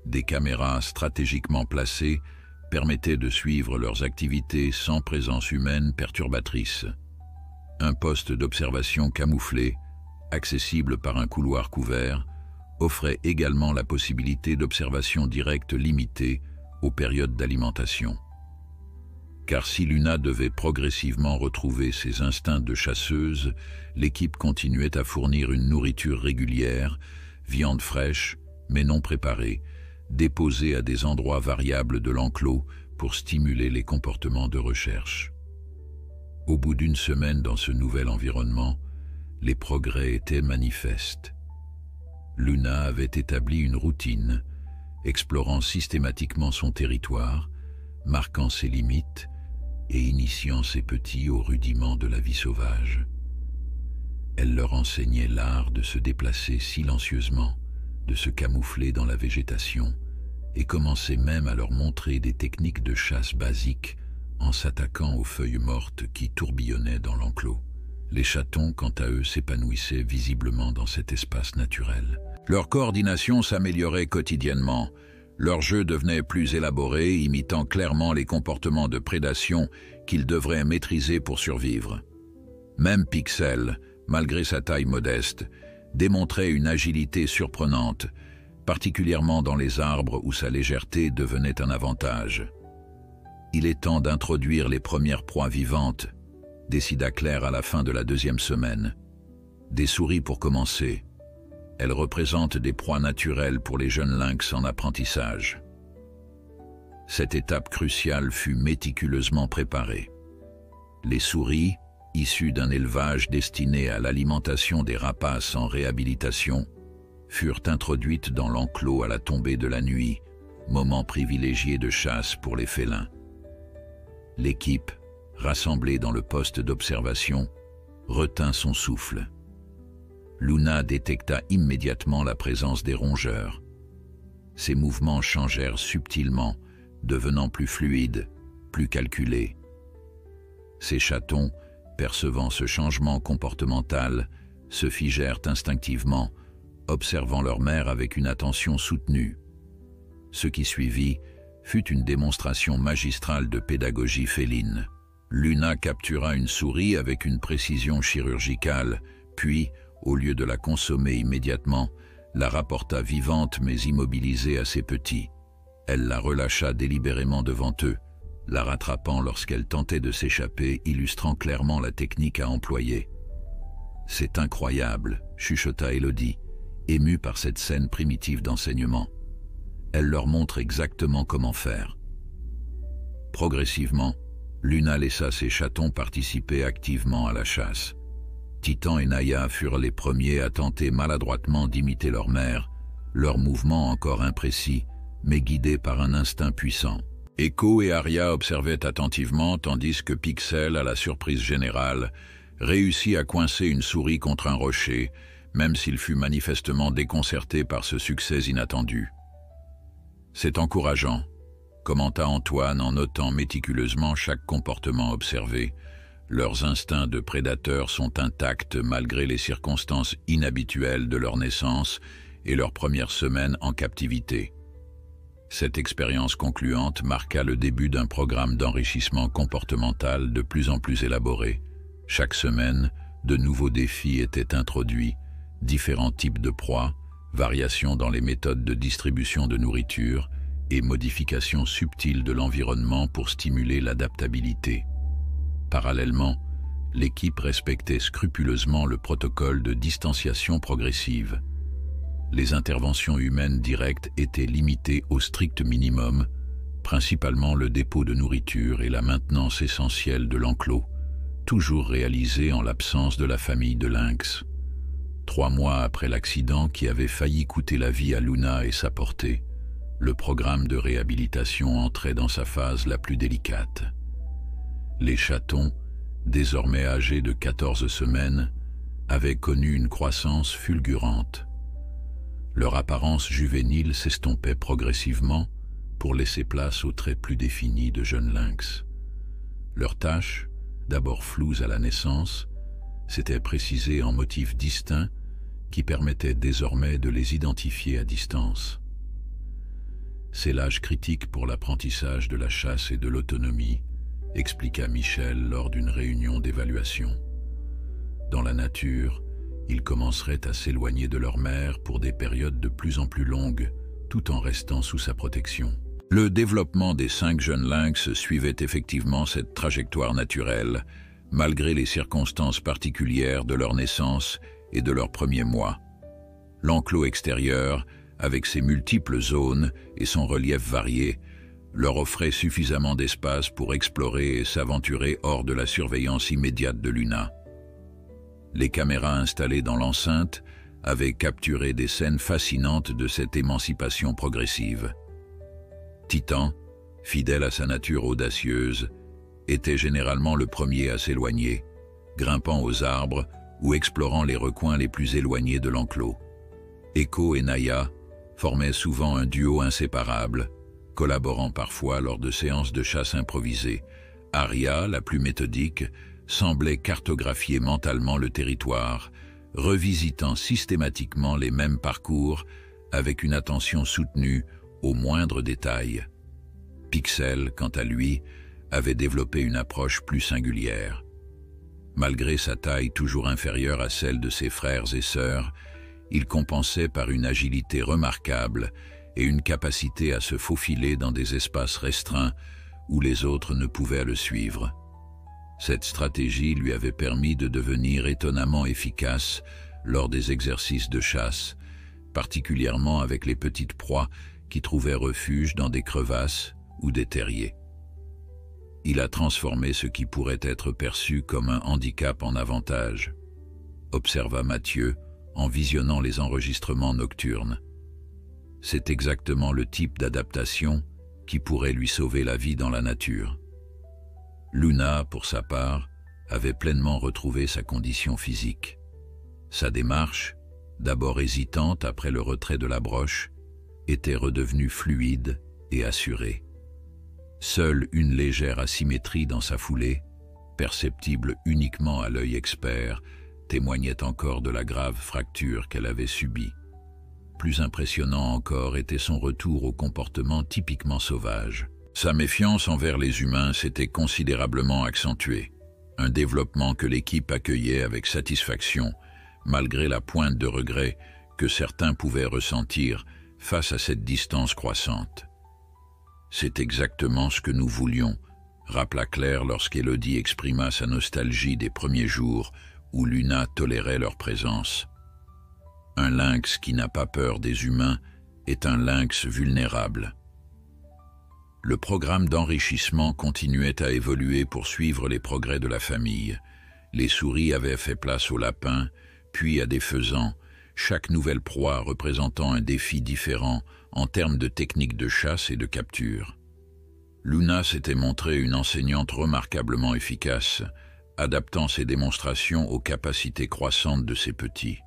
Des caméras stratégiquement placées permettaient de suivre leurs activités sans présence humaine perturbatrice. Un poste d'observation camouflé, accessible par un couloir couvert, offrait également la possibilité d'observation directe limitée aux périodes d'alimentation. Car si Luna devait progressivement retrouver ses instincts de chasseuse, l'équipe continuait à fournir une nourriture régulière, viande fraîche, mais non préparée, déposée à des endroits variables de l'enclos pour stimuler les comportements de recherche. Au bout d'1 semaine dans ce nouvel environnement, les progrès étaient manifestes. Luna avait établi une routine, explorant systématiquement son territoire, marquant ses limites et initiant ses petits aux rudiments de la vie sauvage. Elle leur enseignait l'art de se déplacer silencieusement, de se camoufler dans la végétation, et commençait même à leur montrer des techniques de chasse basiques en s'attaquant aux feuilles mortes qui tourbillonnaient dans l'enclos. Les chatons, quant à eux, s'épanouissaient visiblement dans cet espace naturel. Leur coordination s'améliorait quotidiennement. Leur jeu devenait plus élaboré, imitant clairement les comportements de prédation qu'ils devraient maîtriser pour survivre. Même Pixel, malgré sa taille modeste, démontrait une agilité surprenante, particulièrement dans les arbres où sa légèreté devenait un avantage. Il est temps d'introduire les premières proies vivantes, décida Claire à la fin de la 2e semaine. Des souris pour commencer. Elles représentent des proies naturelles pour les jeunes lynx en apprentissage. Cette étape cruciale fut méticuleusement préparée. Les souris, issues d'un élevage destiné à l'alimentation des rapaces en réhabilitation, furent introduites dans l'enclos à la tombée de la nuit, moment privilégié de chasse pour les félins. L'équipe, rassemblée dans le poste d'observation, retint son souffle. Luna détecta immédiatement la présence des rongeurs. Ses mouvements changèrent subtilement, devenant plus fluides, plus calculés. Ces chatons, percevant ce changement comportemental, se figèrent instinctivement, observant leur mère avec une attention soutenue. Ce qui suivit fut une démonstration magistrale de pédagogie féline. Luna captura une souris avec une précision chirurgicale, puis, au lieu de la consommer immédiatement, la rapporta vivante mais immobilisée à ses petits. Elle la relâcha délibérément devant eux, la rattrapant lorsqu'elle tentait de s'échapper, illustrant clairement la technique à employer. « C'est incroyable », chuchota Élodie, émue par cette scène primitive d'enseignement. Elle leur montre exactement comment faire. Progressivement, Luna laissa ses chatons participer activement à la chasse. Titan et Naya furent les premiers à tenter maladroitement d'imiter leur mère, leurs mouvements encore imprécis, mais guidés par un instinct puissant. Echo et Arya observaient attentivement, tandis que Pixel, à la surprise générale, réussit à coincer une souris contre un rocher, même s'il fut manifestement déconcerté par ce succès inattendu. « C'est encourageant », commenta Antoine en notant méticuleusement chaque comportement observé. Leurs instincts de prédateurs sont intacts malgré les circonstances inhabituelles de leur naissance et leurs premières semaines en captivité. Cette expérience concluante marqua le début d'un programme d'enrichissement comportemental de plus en plus élaboré. Chaque semaine, de nouveaux défis étaient introduits, différents types de proies, variations dans les méthodes de distribution de nourriture et modifications subtiles de l'environnement pour stimuler l'adaptabilité. Parallèlement, l'équipe respectait scrupuleusement le protocole de distanciation progressive. Les interventions humaines directes étaient limitées au strict minimum, principalement le dépôt de nourriture et la maintenance essentielle de l'enclos, toujours réalisée en l'absence de la famille de lynx. 3 mois après l'accident qui avait failli coûter la vie à Luna et sa portée, le programme de réhabilitation entrait dans sa phase la plus délicate. Les chatons, désormais âgés de 14 semaines, avaient connu une croissance fulgurante. Leur apparence juvénile s'estompait progressivement pour laisser place aux traits plus définis de jeunes lynx. Leurs taches, d'abord floues à la naissance, s'étaient précisées en motifs distincts qui permettaient désormais de les identifier à distance. C'est l'âge critique pour l'apprentissage de la chasse et de l'autonomie, expliqua Michel lors d'une réunion d'évaluation. Dans la nature, ils commenceraient à s'éloigner de leur mère pour des périodes de plus en plus longues, tout en restant sous sa protection. Le développement des 5 jeunes lynx suivait effectivement cette trajectoire naturelle, malgré les circonstances particulières de leur naissance et de leurs premiers mois. L'enclos extérieur, avec ses multiples zones et son relief varié, leur offrait suffisamment d'espace pour explorer et s'aventurer hors de la surveillance immédiate de Luna. Les caméras installées dans l'enceinte avaient capturé des scènes fascinantes de cette émancipation progressive. Titan, fidèle à sa nature audacieuse, était généralement le premier à s'éloigner, grimpant aux arbres ou explorant les recoins les plus éloignés de l'enclos. Echo et Naya formaient souvent un duo inséparable, collaborant parfois lors de séances de chasse improvisées. Arya, la plus méthodique, semblait cartographier mentalement le territoire, revisitant systématiquement les mêmes parcours avec une attention soutenue aux moindres détails. Pixel, quant à lui, avait développé une approche plus singulière. Malgré sa taille toujours inférieure à celle de ses frères et sœurs, il compensait par une agilité remarquable et une capacité à se faufiler dans des espaces restreints où les autres ne pouvaient le suivre. Cette stratégie lui avait permis de devenir étonnamment efficace lors des exercices de chasse, particulièrement avec les petites proies qui trouvaient refuge dans des crevasses ou des terriers. Il a transformé ce qui pourrait être perçu comme un handicap en avantage, observa Mathieu en visionnant les enregistrements nocturnes. C'est exactement le type d'adaptation qui pourrait lui sauver la vie dans la nature. Luna, pour sa part, avait pleinement retrouvé sa condition physique. Sa démarche, d'abord hésitante après le retrait de la broche, était redevenue fluide et assurée. Seule une légère asymétrie dans sa foulée, perceptible uniquement à l'œil expert, témoignait encore de la grave fracture qu'elle avait subie. Plus impressionnant encore était son retour au comportement typiquement sauvage. Sa méfiance envers les humains s'était considérablement accentuée, un développement que l'équipe accueillait avec satisfaction, malgré la pointe de regret que certains pouvaient ressentir face à cette distance croissante. C'est exactement ce que nous voulions, rappela Claire lorsqu'Élodie exprima sa nostalgie des premiers jours où Luna tolérait leur présence. Un lynx qui n'a pas peur des humains est un lynx vulnérable. Le programme d'enrichissement continuait à évoluer pour suivre les progrès de la famille. Les souris avaient fait place aux lapins, puis à des faisans, chaque nouvelle proie représentant un défi différent en termes de techniques de chasse et de capture. Luna s'était montrée une enseignante remarquablement efficace, adaptant ses démonstrations aux capacités croissantes de ses petits.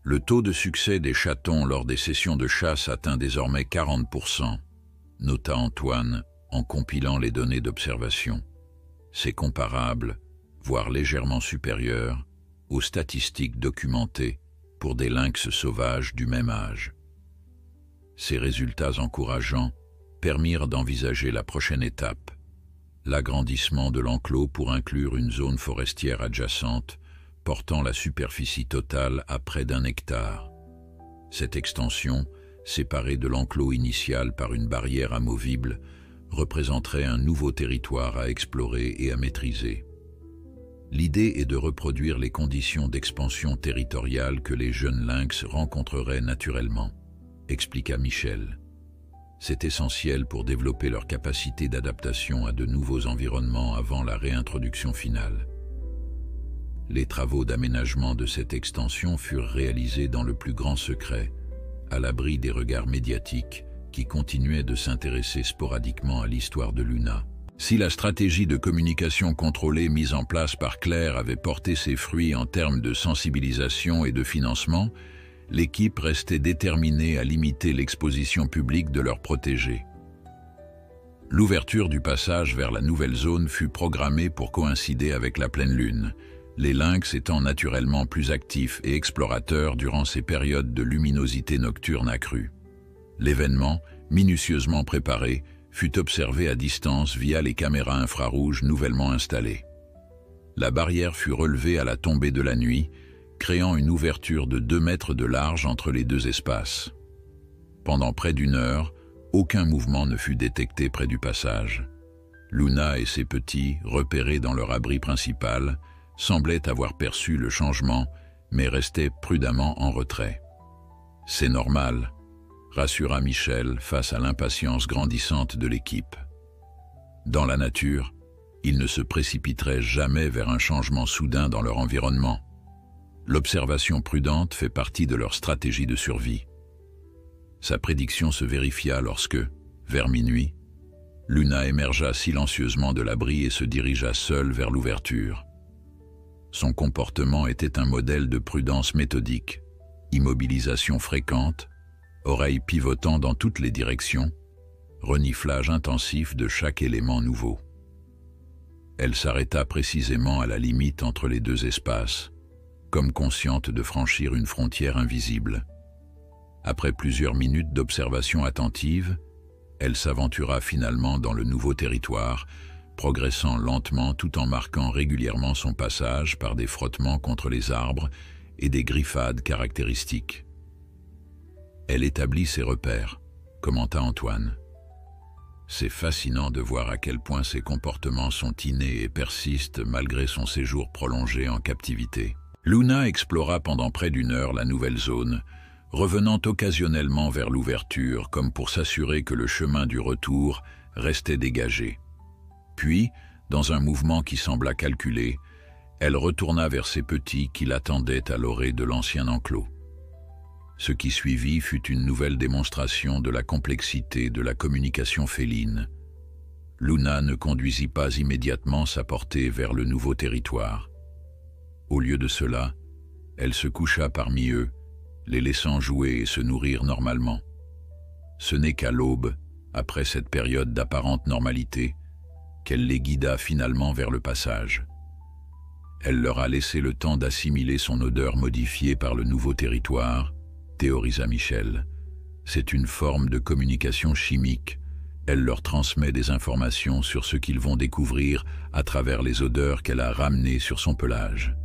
Le taux de succès des chatons lors des sessions de chasse atteint désormais 40%, nota Antoine en compilant les données d'observation. C'est comparable, voire légèrement supérieur, aux statistiques documentées pour des lynx sauvages du même âge. Ces résultats encourageants permirent d'envisager la prochaine étape, l'agrandissement de l'enclos pour inclure une zone forestière adjacente portant la superficie totale à près d'1 hectare. Cette extension, séparée de l'enclos initial par une barrière amovible, représenterait un nouveau territoire à explorer et à maîtriser. L'idée est de reproduire les conditions d'expansion territoriale que les jeunes lynx rencontreraient naturellement, expliqua Michel. C'est essentiel pour développer leur capacité d'adaptation à de nouveaux environnements avant la réintroduction finale. Les travaux d'aménagement de cette extension furent réalisés dans le plus grand secret, à l'abri des regards médiatiques qui continuaient de s'intéresser sporadiquement à l'histoire de Luna. Si la stratégie de communication contrôlée mise en place par Claire avait porté ses fruits en termes de sensibilisation et de financement, l'équipe restait déterminée à limiter l'exposition publique de leurs protégés. L'ouverture du passage vers la nouvelle zone fut programmée pour coïncider avec la pleine lune, les lynx étant naturellement plus actifs et explorateurs durant ces périodes de luminosité nocturne accrue. L'événement, minutieusement préparé, fut observé à distance via les caméras infrarouges nouvellement installées. La barrière fut relevée à la tombée de la nuit, créant une ouverture de 2 mètres de large entre les deux espaces. Pendant près d'1 heure, aucun mouvement ne fut détecté près du passage. Luna et ses petits, repérés dans leur abri principal, semblaient avoir perçu le changement, mais restaient prudemment en retrait. « C'est normal », rassura Michel face à l'impatience grandissante de l'équipe. Dans la nature, ils ne se précipiteraient jamais vers un changement soudain dans leur environnement. L'observation prudente fait partie de leur stratégie de survie. Sa prédiction se vérifia lorsque, vers minuit, Luna émergea silencieusement de l'abri et se dirigea seule vers l'ouverture. Son comportement était un modèle de prudence méthodique, immobilisation fréquente, oreilles pivotant dans toutes les directions, reniflage intensif de chaque élément nouveau. Elle s'arrêta précisément à la limite entre les deux espaces, comme consciente de franchir une frontière invisible. Après plusieurs minutes d'observation attentive, elle s'aventura finalement dans le nouveau territoire, progressant lentement tout en marquant régulièrement son passage par des frottements contre les arbres et des griffades caractéristiques. Elle établit ses repères, commenta Antoine. C'est fascinant de voir à quel point ses comportements sont innés et persistent malgré son séjour prolongé en captivité. Luna explora pendant près d'une heure la nouvelle zone, revenant occasionnellement vers l'ouverture comme pour s'assurer que le chemin du retour restait dégagé. Puis, dans un mouvement qui sembla calculé, elle retourna vers ses petits qui l'attendaient à l'orée de l'ancien enclos. Ce qui suivit fut une nouvelle démonstration de la complexité de la communication féline. Luna ne conduisit pas immédiatement sa portée vers le nouveau territoire. Au lieu de cela, elle se coucha parmi eux, les laissant jouer et se nourrir normalement. Ce n'est qu'à l'aube, après cette période d'apparente normalité, qu'elle les guida finalement vers le passage. Elle leur a laissé le temps d'assimiler son odeur modifiée par le nouveau territoire, théorisa Michel. C'est une forme de communication chimique. Elle leur transmet des informations sur ce qu'ils vont découvrir à travers les odeurs qu'elle a ramenées sur son pelage.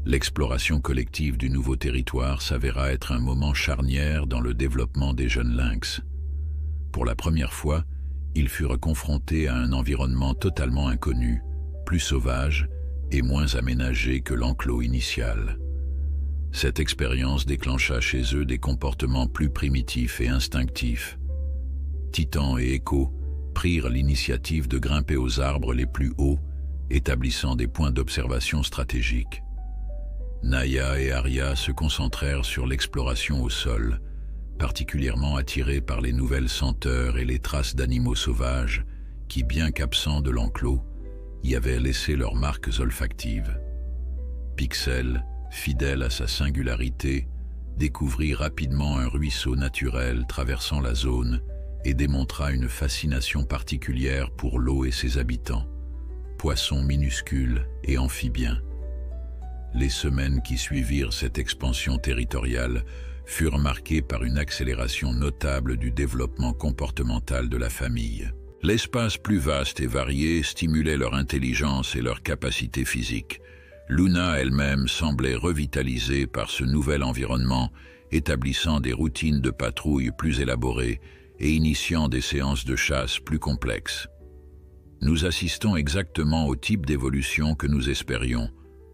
L'exploration collective du nouveau territoire s'avéra être un moment charnière dans le développement des jeunes lynx. Pour la première fois, ils furent confrontés à un environnement totalement inconnu, plus sauvage et moins aménagé que l'enclos initial. Cette expérience déclencha chez eux des comportements plus primitifs et instinctifs. Titan et Echo prirent l'initiative de grimper aux arbres les plus hauts, établissant des points d'observation stratégiques. Naya et Arya se concentrèrent sur l'exploration au sol, particulièrement attirés par les nouvelles senteurs et les traces d'animaux sauvages qui, bien qu'absents de l'enclos, y avaient laissé leurs marques olfactives. Pixel, fidèle à sa singularité, découvrit rapidement un ruisseau naturel traversant la zone et démontra une fascination particulière pour l'eau et ses habitants, poissons minuscules et amphibiens. Les semaines qui suivirent cette expansion territoriale furent marquées par une accélération notable du développement comportemental de la famille. L'espace plus vaste et varié stimulait leur intelligence et leur capacité physique. Luna elle-même semblait revitalisée par ce nouvel environnement, établissant des routines de patrouille plus élaborées et initiant des séances de chasse plus complexes. Nous assistons exactement au type d'évolution que nous espérions,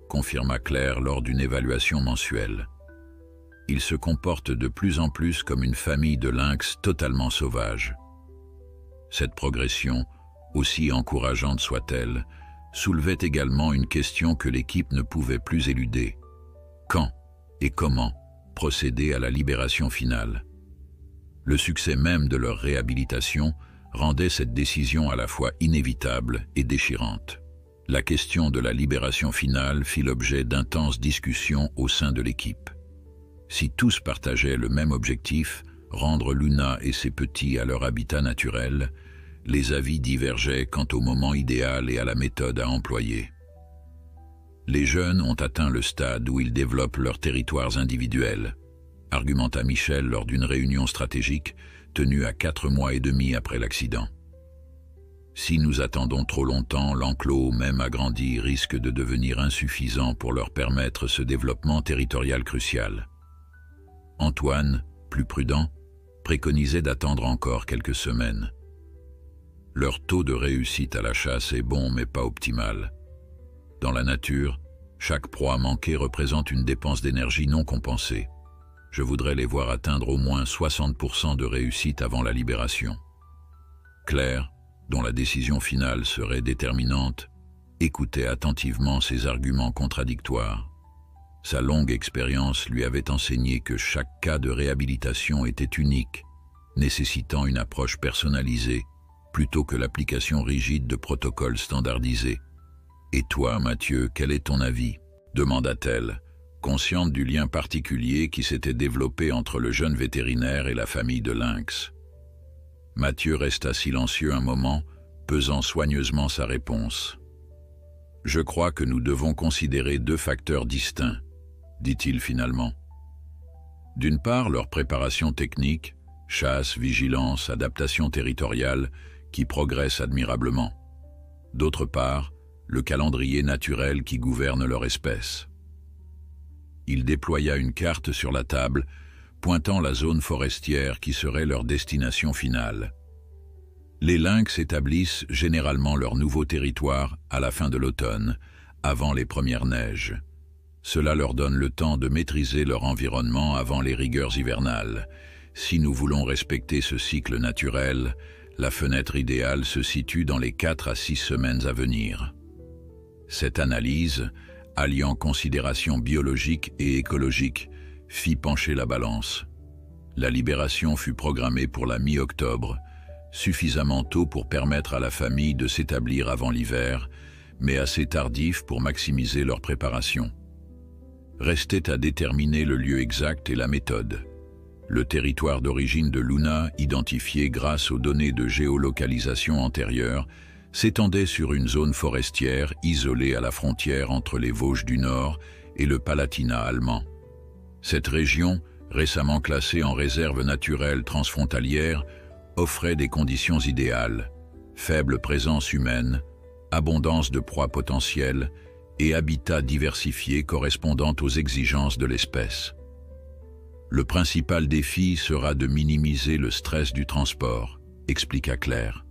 confirma Claire lors d'une évaluation mensuelle. Ils se comportent de plus en plus comme une famille de lynx totalement sauvages. Cette progression, aussi encourageante soit-elle, soulevait également une question que l'équipe ne pouvait plus éluder. Quand et comment procéder à la libération finale? Le succès même de leur réhabilitation rendait cette décision à la fois inévitable et déchirante. La question de la libération finale fit l'objet d'intenses discussions au sein de l'équipe. Si tous partageaient le même objectif, rendre Luna et ses petits à leur habitat naturel, les avis divergeaient quant au moment idéal et à la méthode à employer. Les jeunes ont atteint le stade où ils développent leurs territoires individuels, argumenta Michel lors d'une réunion stratégique tenue à 4 mois et demi après l'accident. Si nous attendons trop longtemps, l'enclos, même agrandi, risque de devenir insuffisant pour leur permettre ce développement territorial crucial. Antoine, plus prudent, préconisait d'attendre encore quelques semaines. Leur taux de réussite à la chasse est bon mais pas optimal. Dans la nature, chaque proie manquée représente une dépense d'énergie non compensée. Je voudrais les voir atteindre au moins 60% de réussite avant la libération. Claire, dont la décision finale serait déterminante, écoutait attentivement ces arguments contradictoires. Sa longue expérience lui avait enseigné que chaque cas de réhabilitation était unique, nécessitant une approche personnalisée, plutôt que l'application rigide de protocoles standardisés. « Et toi, Mathieu, quel est ton avis ?» demanda-t-elle, consciente du lien particulier qui s'était développé entre le jeune vétérinaire et la famille de lynx. Mathieu resta silencieux un moment, pesant soigneusement sa réponse. Je crois que nous devons considérer deux facteurs distincts, dit-il finalement. D'une part, leur préparation technique, chasse, vigilance, adaptation territoriale, qui progresse admirablement. D'autre part, le calendrier naturel qui gouverne leur espèce. Il déploya une carte sur la table, pointant la zone forestière qui serait leur destination finale. Les lynx établissent généralement leur nouveau territoire à la fin de l'automne, avant les premières neiges. Cela leur donne le temps de maîtriser leur environnement avant les rigueurs hivernales. Si nous voulons respecter ce cycle naturel, la fenêtre idéale se situe dans les 4 à 6 semaines à venir. Cette analyse, alliant considérations biologiques et écologiques, fit pencher la balance. La libération fut programmée pour la mi-octobre, suffisamment tôt pour permettre à la famille de s'établir avant l'hiver, mais assez tardif pour maximiser leur préparation. Restait à déterminer le lieu exact et la méthode. Le territoire d'origine de Luna, identifié grâce aux données de géolocalisation antérieures, s'étendait sur une zone forestière isolée à la frontière entre les Vosges du Nord et le Palatinat allemand. Cette région, récemment classée en réserve naturelle transfrontalière, offrait des conditions idéales, faible présence humaine, abondance de proies potentielles et habitat diversifié correspondant aux exigences de l'espèce. Le principal défi sera de minimiser le stress du transport, expliqua Claire.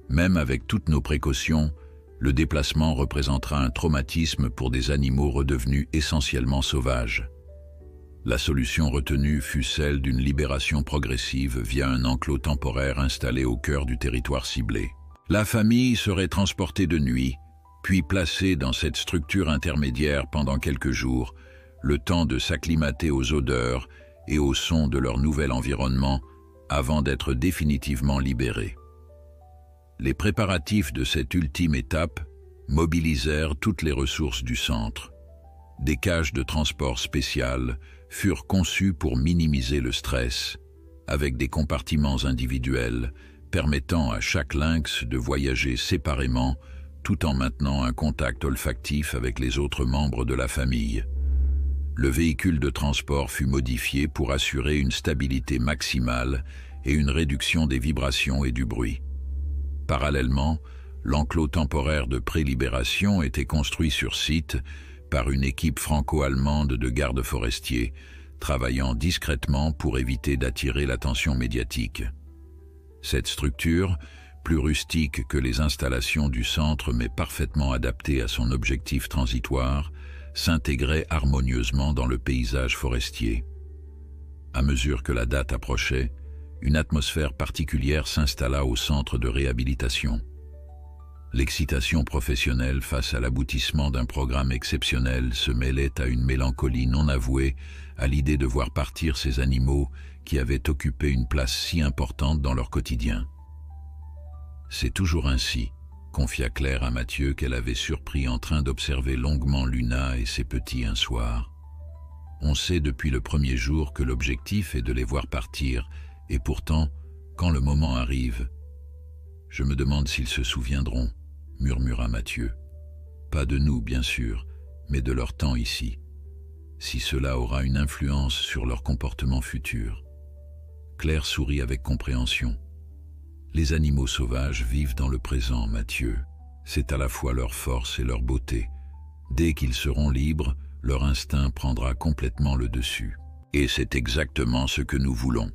Même avec toutes nos précautions, le déplacement représentera un traumatisme pour des animaux redevenus essentiellement sauvages. La solution retenue fut celle d'une libération progressive via un enclos temporaire installé au cœur du territoire ciblé. La famille serait transportée de nuit, puis placée dans cette structure intermédiaire pendant quelques jours, le temps de s'acclimater aux odeurs et aux sons de leur nouvel environnement avant d'être définitivement libérés. Les préparatifs de cette ultime étape mobilisèrent toutes les ressources du centre. Des cages de transport spéciales furent conçues pour minimiser le stress, avec des compartiments individuels permettant à chaque lynx de voyager séparément tout en maintenant un contact olfactif avec les autres membres de la famille. Le véhicule de transport fut modifié pour assurer une stabilité maximale et une réduction des vibrations et du bruit. Parallèlement, l'enclos temporaire de prélibération était construit sur site par une équipe franco-allemande de gardes forestiers, travaillant discrètement pour éviter d'attirer l'attention médiatique. Cette structure, plus rustique que les installations du centre mais parfaitement adaptée à son objectif transitoire, s'intégrait harmonieusement dans le paysage forestier. À mesure que la date approchait, une atmosphère particulière s'installa au centre de réhabilitation. L'excitation professionnelle face à l'aboutissement d'un programme exceptionnel se mêlait à une mélancolie non avouée à l'idée de voir partir ces animaux qui avaient occupé une place si importante dans leur quotidien. C'est toujours ainsi, confia Claire à Mathieu qu'elle avait surpris en train d'observer longuement Luna et ses petits un soir. On sait depuis le premier jour que l'objectif est de les voir partir, et pourtant, quand le moment arrive, je me demande s'ils se souviendront, murmura Mathieu. Pas de nous, bien sûr, mais de leur temps ici. Si cela aura une influence sur leur comportement futur. Claire sourit avec compréhension. Les animaux sauvages vivent dans le présent, Mathieu. C'est à la fois leur force et leur beauté. Dès qu'ils seront libres, leur instinct prendra complètement le dessus. Et c'est exactement ce que nous voulons.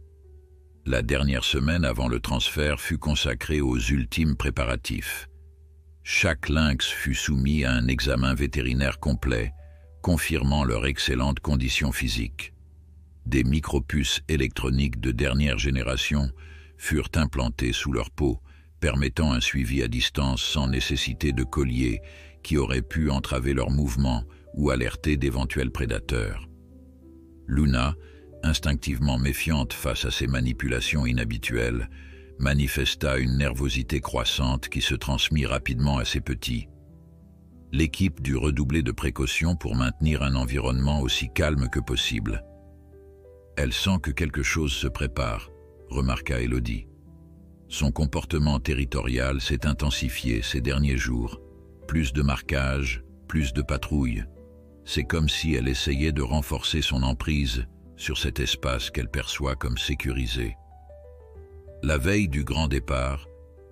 La dernière semaine avant le transfert fut consacrée aux ultimes préparatifs. Chaque lynx fut soumis à un examen vétérinaire complet, confirmant leur excellente condition physique. Des micropuces électroniques de dernière génération furent implantées sous leur peau, permettant un suivi à distance sans nécessité de collier qui aurait pu entraver leurs mouvements ou alerter d'éventuels prédateurs. Luna, instinctivement méfiante face à ces manipulations inhabituelles, manifesta une nervosité croissante qui se transmit rapidement à ses petits. L'équipe dut redoubler de précautions pour maintenir un environnement aussi calme que possible. « Elle sent que quelque chose se prépare », remarqua Élodie. Son comportement territorial s'est intensifié ces derniers jours. Plus de marquage, plus de patrouilles. C'est comme si elle essayait de renforcer son emprise sur cet espace qu'elle perçoit comme sécurisé. La veille du grand départ,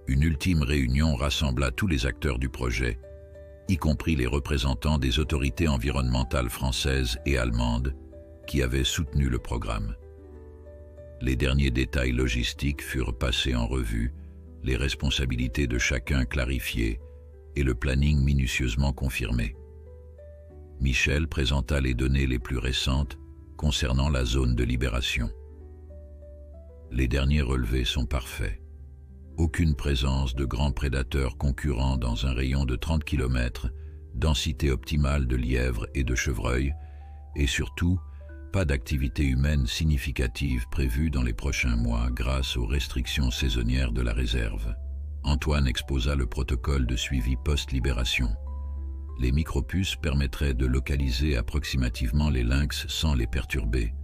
une ultime réunion rassembla tous les acteurs du projet, y compris les représentants des autorités environnementales françaises et allemandes qui avaient soutenu le programme. Les derniers détails logistiques furent passés en revue, les responsabilités de chacun clarifiées et le planning minutieusement confirmé. Michel présenta les données les plus récentes concernant la zone de libération. Les derniers relevés sont parfaits. Aucune présence de grands prédateurs concurrents dans un rayon de 30 km, densité optimale de lièvres et de chevreuils, et surtout, pas d'activité humaine significative prévue dans les prochains mois grâce aux restrictions saisonnières de la réserve. Antoine exposa le protocole de suivi post-libération. Les micropuces permettraient de localiser approximativement les lynx sans les perturber,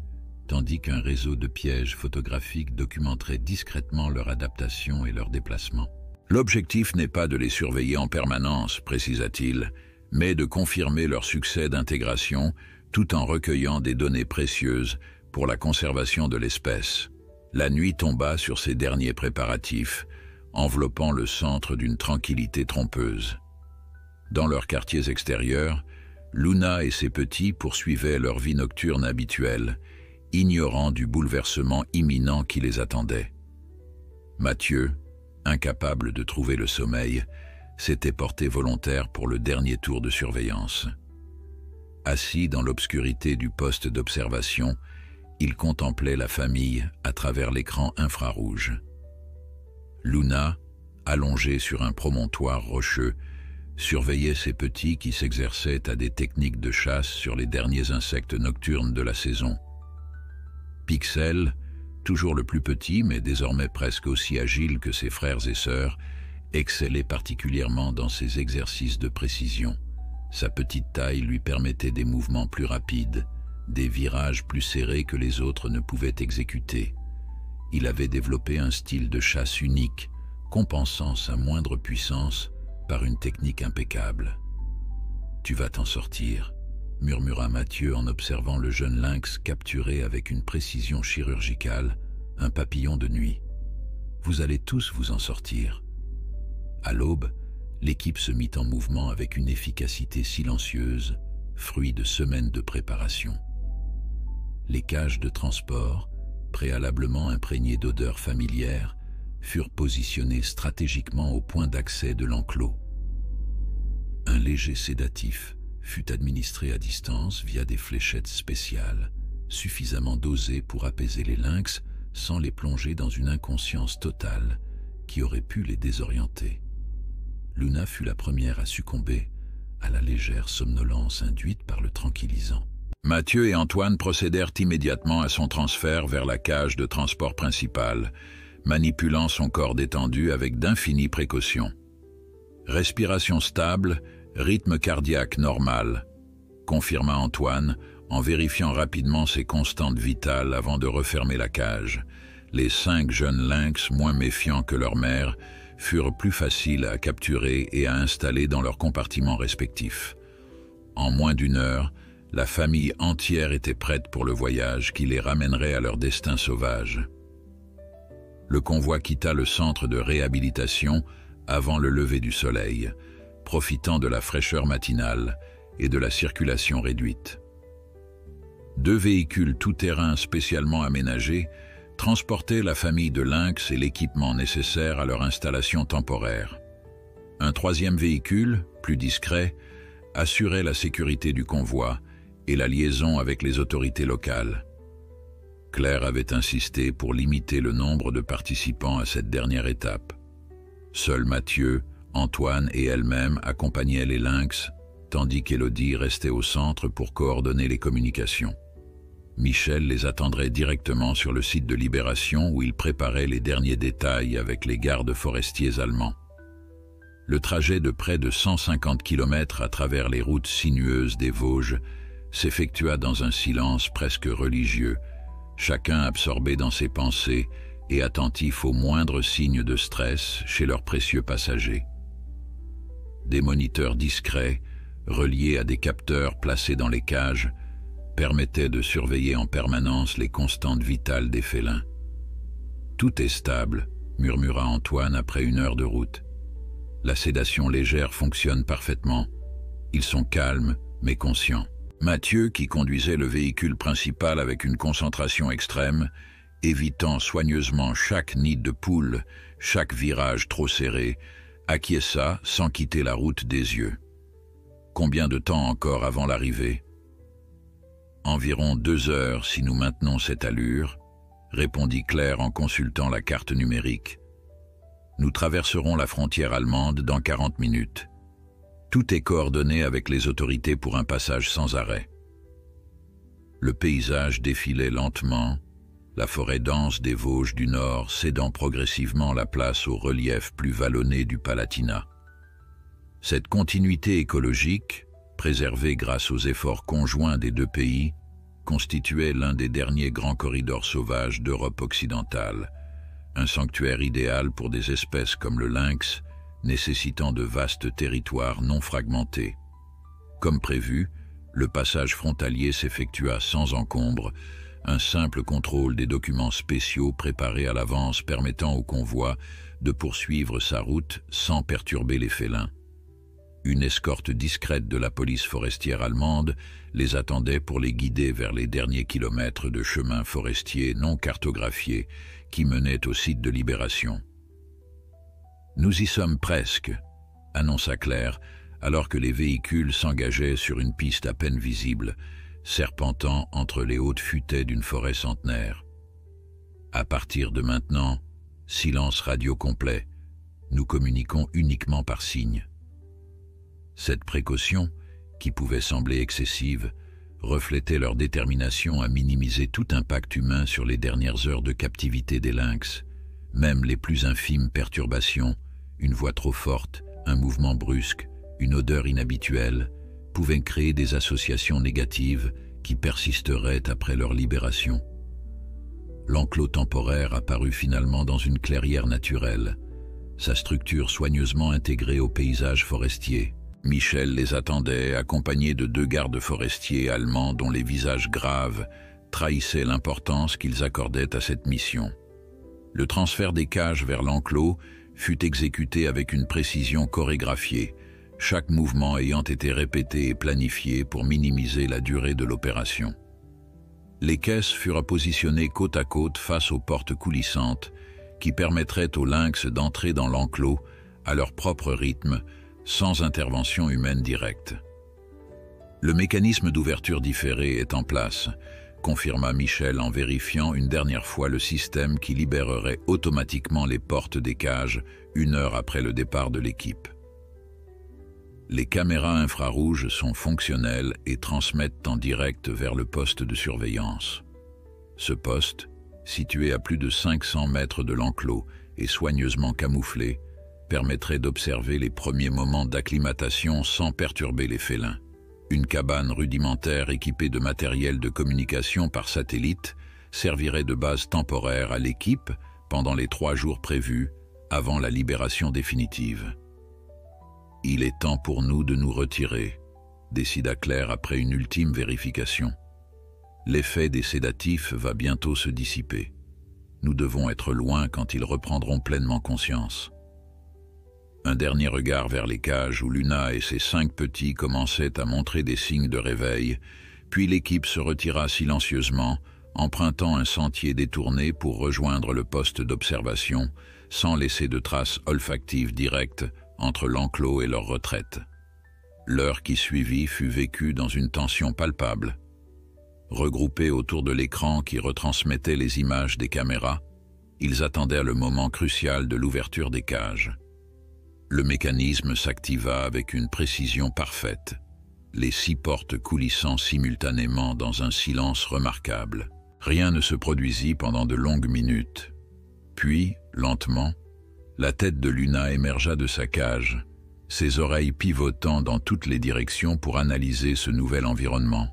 tandis qu'un réseau de pièges photographiques documenterait discrètement leur adaptation et leur déplacement. L'objectif n'est pas de les surveiller en permanence, précisa-t-il, mais de confirmer leur succès d'intégration tout en recueillant des données précieuses pour la conservation de l'espèce. La nuit tomba sur ces derniers préparatifs, enveloppant le centre d'une tranquillité trompeuse. Dans leurs quartiers extérieurs, Luna et ses petits poursuivaient leur vie nocturne habituelle, ignorant du bouleversement imminent qui les attendait. Mathieu, incapable de trouver le sommeil, s'était porté volontaire pour le dernier tour de surveillance. Assis dans l'obscurité du poste d'observation, il contemplait la famille à travers l'écran infrarouge. Luna, allongée sur un promontoire rocheux, surveillait ses petits qui s'exerçaient à des techniques de chasse sur les derniers insectes nocturnes de la saison. Pixel, toujours le plus petit mais désormais presque aussi agile que ses frères et sœurs, excellait particulièrement dans ses exercices de précision. Sa petite taille lui permettait des mouvements plus rapides, des virages plus serrés que les autres ne pouvaient exécuter. Il avait développé un style de chasse unique, compensant sa moindre puissance par une technique impeccable. « Tu vas t'en sortir », murmura Mathieu en observant le jeune lynx capturer avec une précision chirurgicale un papillon de nuit. « Vous allez tous vous en sortir. » À l'aube, l'équipe se mit en mouvement avec une efficacité silencieuse, fruit de semaines de préparation. Les cages de transport, préalablement imprégnées d'odeurs familières, furent positionnées stratégiquement au point d'accès de l'enclos. Un léger sédatif fut administré à distance via des fléchettes spéciales, suffisamment dosées pour apaiser les lynx sans les plonger dans une inconscience totale qui aurait pu les désorienter. Luna fut la première à succomber à la légère somnolence induite par le tranquillisant. Mathieu et Antoine procédèrent immédiatement à son transfert vers la cage de transport principale, manipulant son corps détendu avec d'infinies précautions. Respiration stable, rythme cardiaque normal, confirma Antoine en vérifiant rapidement ses constantes vitales avant de refermer la cage. Les 5 jeunes lynx, moins méfiants que leur mère, furent plus faciles à capturer et à installer dans leurs compartiments respectifs. En moins d'1 heure, la famille entière était prête pour le voyage qui les ramènerait à leur destin sauvage. Le convoi quitta le centre de réhabilitation avant le lever du soleil, profitant de la fraîcheur matinale et de la circulation réduite. 2 véhicules tout-terrain spécialement aménagés transportaient la famille de lynx et l'équipement nécessaire à leur installation temporaire. Un 3e véhicule, plus discret, assurait la sécurité du convoi et la liaison avec les autorités locales. Claire avait insisté pour limiter le nombre de participants à cette dernière étape. Seuls Mathieu, Antoine et elle-même accompagnaient les lynx, tandis qu'Élodie restait au centre pour coordonner les communications. Michel les attendrait directement sur le site de libération où il préparait les derniers détails avec les gardes forestiers allemands. Le trajet de près de 150 km à travers les routes sinueuses des Vosges s'effectua dans un silence presque religieux, chacun absorbé dans ses pensées et attentif aux moindres signes de stress chez leurs précieux passagers. Des moniteurs discrets, reliés à des capteurs placés dans les cages, permettaient de surveiller en permanence les constantes vitales des félins. « Tout est stable », murmura Antoine après 1 heure de route. « La sédation légère fonctionne parfaitement. Ils sont calmes, mais conscients. » Mathieu, qui conduisait le véhicule principal avec une concentration extrême, évitant soigneusement chaque nid de poule, chaque virage trop serré, acquiesça sans quitter la route des yeux. Combien de temps encore avant l'arrivée? Environ 2 heures si nous maintenons cette allure, répondit Claire en consultant la carte numérique. Nous traverserons la frontière allemande dans 40 minutes. Tout est coordonné avec les autorités pour un passage sans arrêt. Le paysage défilait lentement, la forêt dense des Vosges du Nord cédant progressivement la place au relief plus vallonné du Palatinat. Cette continuité écologique, préservée grâce aux efforts conjoints des 2 pays, constituait l'un des derniers grands corridors sauvages d'Europe occidentale, un sanctuaire idéal pour des espèces comme le lynx, nécessitant de vastes territoires non fragmentés. Comme prévu, le passage frontalier s'effectua sans encombre, un simple contrôle des documents spéciaux préparés à l'avance permettant au convoi de poursuivre sa route sans perturber les félins. Une escorte discrète de la police forestière allemande les attendait pour les guider vers les derniers kilomètres de chemins forestiers non cartographiés qui menaient au site de libération. « Nous y sommes presque », annonça Claire, alors que les véhicules s'engageaient sur une piste à peine visible, serpentant entre les hautes futaies d'une forêt centenaire. « À partir de maintenant, silence radio complet, nous communiquons uniquement par signes. » Cette précaution, qui pouvait sembler excessive, reflétait leur détermination à minimiser tout impact humain sur les dernières heures de captivité des lynx. Même les plus infimes perturbations, une voix trop forte, un mouvement brusque, une odeur inhabituelle, pouvaient créer des associations négatives qui persisteraient après leur libération. L'enclos temporaire apparut finalement dans une clairière naturelle, sa structure soigneusement intégrée au paysage forestier. Michel les attendait, accompagné de 2 gardes forestiers allemands dont les visages graves trahissaient l'importance qu'ils accordaient à cette mission. Le transfert des cages vers l'enclos fut exécuté avec une précision chorégraphiée, chaque mouvement ayant été répété et planifié pour minimiser la durée de l'opération. Les caisses furent positionnées côte à côte face aux portes coulissantes qui permettraient aux lynx d'entrer dans l'enclos à leur propre rythme, sans intervention humaine directe. Le mécanisme d'ouverture différée est en place, confirma Michel en vérifiant une dernière fois le système qui libérerait automatiquement les portes des cages 1 heure après le départ de l'équipe. Les caméras infrarouges sont fonctionnelles et transmettent en direct vers le poste de surveillance. Ce poste, situé à plus de 500 mètres de l'enclos et soigneusement camouflé, permettrait d'observer les premiers moments d'acclimatation sans perturber les félins. Une cabane rudimentaire équipée de matériel de communication par satellite servirait de base temporaire à l'équipe pendant les 3 jours prévus avant la libération définitive. « Il est temps pour nous de nous retirer », décida Claire après une ultime vérification. « L'effet des sédatifs va bientôt se dissiper. Nous devons être loin quand ils reprendront pleinement conscience. » Un dernier regard vers les cages où Luna et ses 5 petits commençaient à montrer des signes de réveil, puis l'équipe se retira silencieusement, empruntant un sentier détourné pour rejoindre le poste d'observation, sans laisser de traces olfactives directes entre l'enclos et leur retraite. L'heure qui suivit fut vécue dans une tension palpable. Regroupés autour de l'écran qui retransmettait les images des caméras, ils attendaient le moment crucial de l'ouverture des cages. Le mécanisme s'activa avec une précision parfaite, les 6 portes coulissant simultanément dans un silence remarquable. Rien ne se produisit pendant de longues minutes. Puis, lentement, la tête de Luna émergea de sa cage, ses oreilles pivotant dans toutes les directions pour analyser ce nouvel environnement.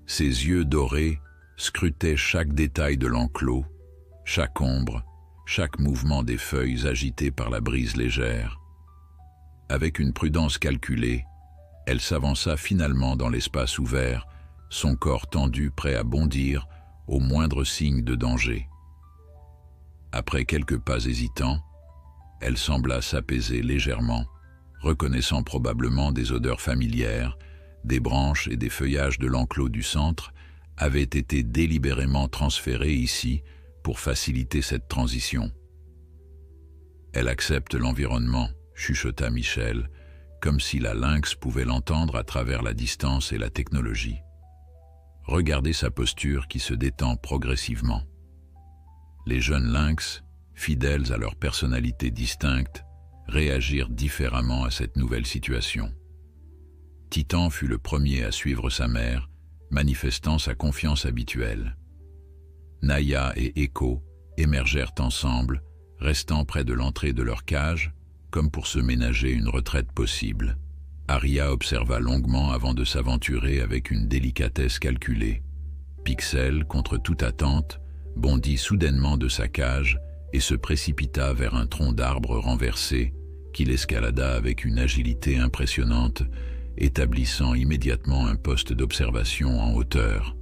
Ses yeux dorés scrutaient chaque détail de l'enclos, chaque ombre, chaque mouvement des feuilles agitées par la brise légère. Avec une prudence calculée, elle s'avança finalement dans l'espace ouvert, son corps tendu prêt à bondir au moindre signe de danger. Après quelques pas hésitants, elle sembla s'apaiser légèrement, reconnaissant probablement des odeurs familières, des branches et des feuillages de l'enclos du centre avaient été délibérément transférés ici pour faciliter cette transition. Elle accepte l'environnement, chuchota Michel, comme si la lynx pouvait l'entendre à travers la distance et la technologie. Regardez sa posture qui se détend progressivement. Les jeunes lynx, fidèles à leur personnalité distincte, réagirent différemment à cette nouvelle situation. Titan fut le premier à suivre sa mère, manifestant sa confiance habituelle. Naya et Echo émergèrent ensemble, restant près de l'entrée de leur cage, comme pour se ménager une retraite possible. Aria observa longuement avant de s'aventurer avec une délicatesse calculée. Pixel, contre toute attente, bondit soudainement de sa cage et se précipita vers un tronc d'arbre renversé, qu'il escalada avec une agilité impressionnante, établissant immédiatement un poste d'observation en hauteur.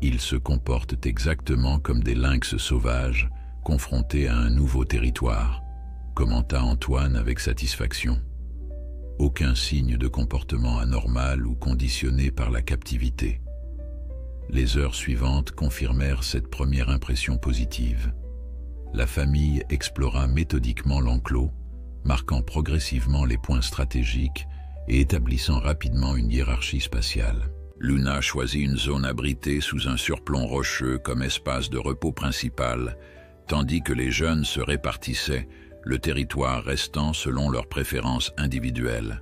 Ils se comportent exactement comme des lynx sauvages, confrontés à un nouveau territoire, commenta Antoine avec satisfaction. Aucun signe de comportement anormal ou conditionné par la captivité. Les heures suivantes confirmèrent cette première impression positive. La famille explora méthodiquement l'enclos, marquant progressivement les points stratégiques et établissant rapidement une hiérarchie spatiale. Luna choisit une zone abritée sous un surplomb rocheux comme espace de repos principal, tandis que les jeunes se répartissaient, le territoire restant selon leurs préférences individuelles.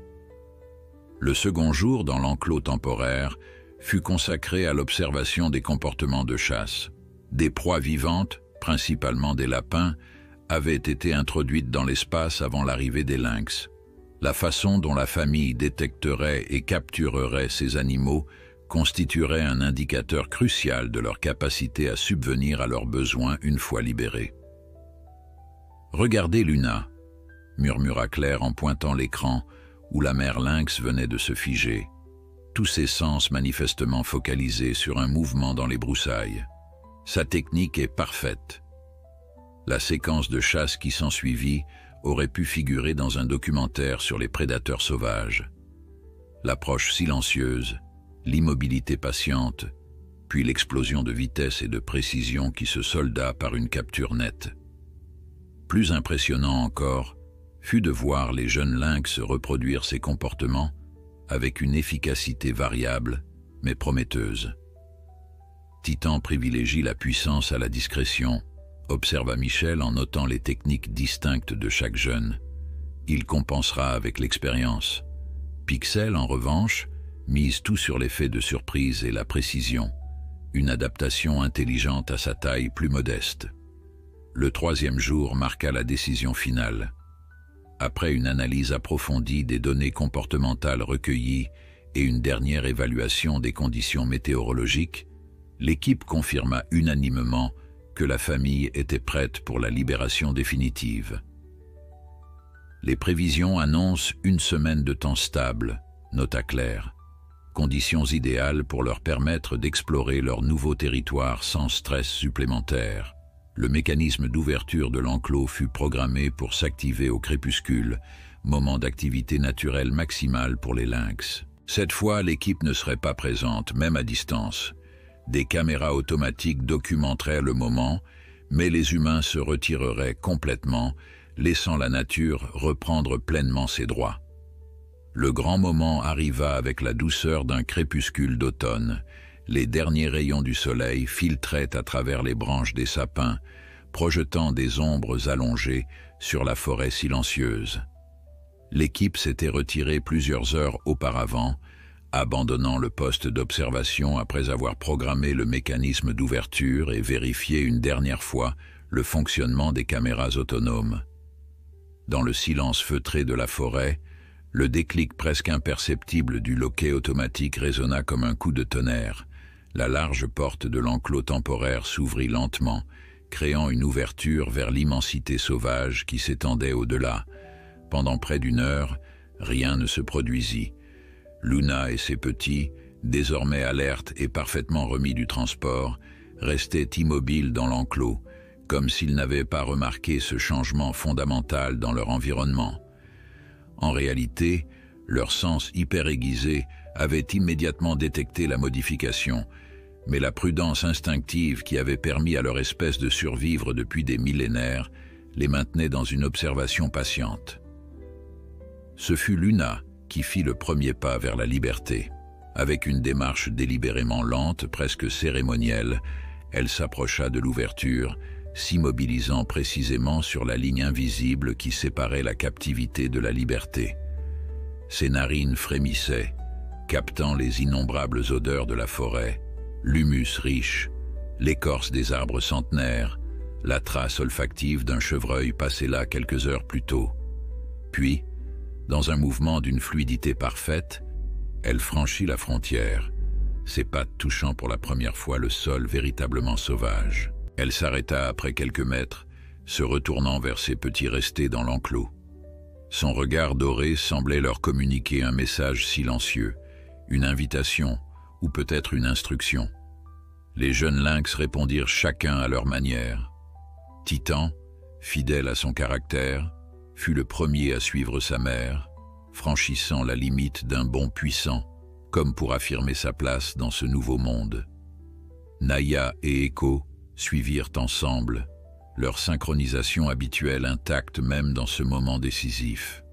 Le second jour dans l'enclos temporaire fut consacré à l'observation des comportements de chasse. Des proies vivantes, principalement des lapins, avaient été introduites dans l'espace avant l'arrivée des lynx. La façon dont la famille détecterait et capturerait ces animaux constituerait un indicateur crucial de leur capacité à subvenir à leurs besoins une fois libérés. « Regardez Luna », murmura Claire en pointant l'écran où la mère lynx venait de se figer, tous ses sens manifestement focalisés sur un mouvement dans les broussailles. Sa technique est parfaite. La séquence de chasse qui s'ensuivit aurait pu figurer dans un documentaire sur les prédateurs sauvages. L'approche silencieuse, l'immobilité patiente, puis l'explosion de vitesse et de précision qui se solda par une capture nette. Plus impressionnant encore fut de voir les jeunes lynx reproduire ces comportements avec une efficacité variable, mais prometteuse. Titan privilégie la puissance à la discrétion, observa Michel en notant les techniques distinctes de chaque jeune. Il compensera avec l'expérience. Pixel, en revanche, mise tout sur l'effet de surprise et la précision, une adaptation intelligente à sa taille plus modeste. Le troisième jour marqua la décision finale. Après une analyse approfondie des données comportementales recueillies et une dernière évaluation des conditions météorologiques, l'équipe confirma unanimement que la famille était prête pour la libération définitive. Les prévisions annoncent une semaine de temps stable, nota Claire, conditions idéales pour leur permettre d'explorer leur nouveau territoire sans stress supplémentaire. Le mécanisme d'ouverture de l'enclos fut programmé pour s'activer au crépuscule, moment d'activité naturelle maximale pour les lynx. Cette fois, l'équipe ne serait pas présente, même à distance. Des caméras automatiques documenteraient le moment, mais les humains se retireraient complètement, laissant la nature reprendre pleinement ses droits. Le grand moment arriva avec la douceur d'un crépuscule d'automne. Les derniers rayons du soleil filtraient à travers les branches des sapins, projetant des ombres allongées sur la forêt silencieuse. L'équipe s'était retirée plusieurs heures auparavant, abandonnant le poste d'observation après avoir programmé le mécanisme d'ouverture et vérifié une dernière fois le fonctionnement des caméras autonomes. Dans le silence feutré de la forêt, le déclic presque imperceptible du loquet automatique résonna comme un coup de tonnerre. La large porte de l'enclos temporaire s'ouvrit lentement, créant une ouverture vers l'immensité sauvage qui s'étendait au-delà, Pendant près d'une heure, rien ne se produisit. Luna et ses petits, désormais alertes et parfaitement remis du transport, restaient immobiles dans l'enclos, comme s'ils n'avaient pas remarqué ce changement fondamental dans leur environnement. En réalité, leur sens hyper-aiguisé avait immédiatement détecté la modification, mais la prudence instinctive qui avait permis à leur espèce de survivre depuis des millénaires les maintenait dans une observation patiente. Ce fut Luna qui fit le premier pas vers la liberté. Avec une démarche délibérément lente, presque cérémonielle, elle s'approcha de l'ouverture, s'immobilisant précisément sur la ligne invisible qui séparait la captivité de la liberté. Ses narines frémissaient, captant les innombrables odeurs de la forêt, l'humus riche, l'écorce des arbres centenaires, la trace olfactive d'un chevreuil passé là quelques heures plus tôt. Puis, dans un mouvement d'une fluidité parfaite, elle franchit la frontière, ses pattes touchant pour la première fois le sol véritablement sauvage. Elle s'arrêta après quelques mètres, se retournant vers ses petits restés dans l'enclos. Son regard doré semblait leur communiquer un message silencieux, une invitation ou peut-être une instruction. Les jeunes lynx répondirent chacun à leur manière. Titan, fidèle à son caractère, fut le premier à suivre sa mère, franchissant la limite d'un bond puissant, comme pour affirmer sa place dans ce nouveau monde. Naya et Echo suivirent ensemble, leur synchronisation habituelle intacte même dans ce moment décisif.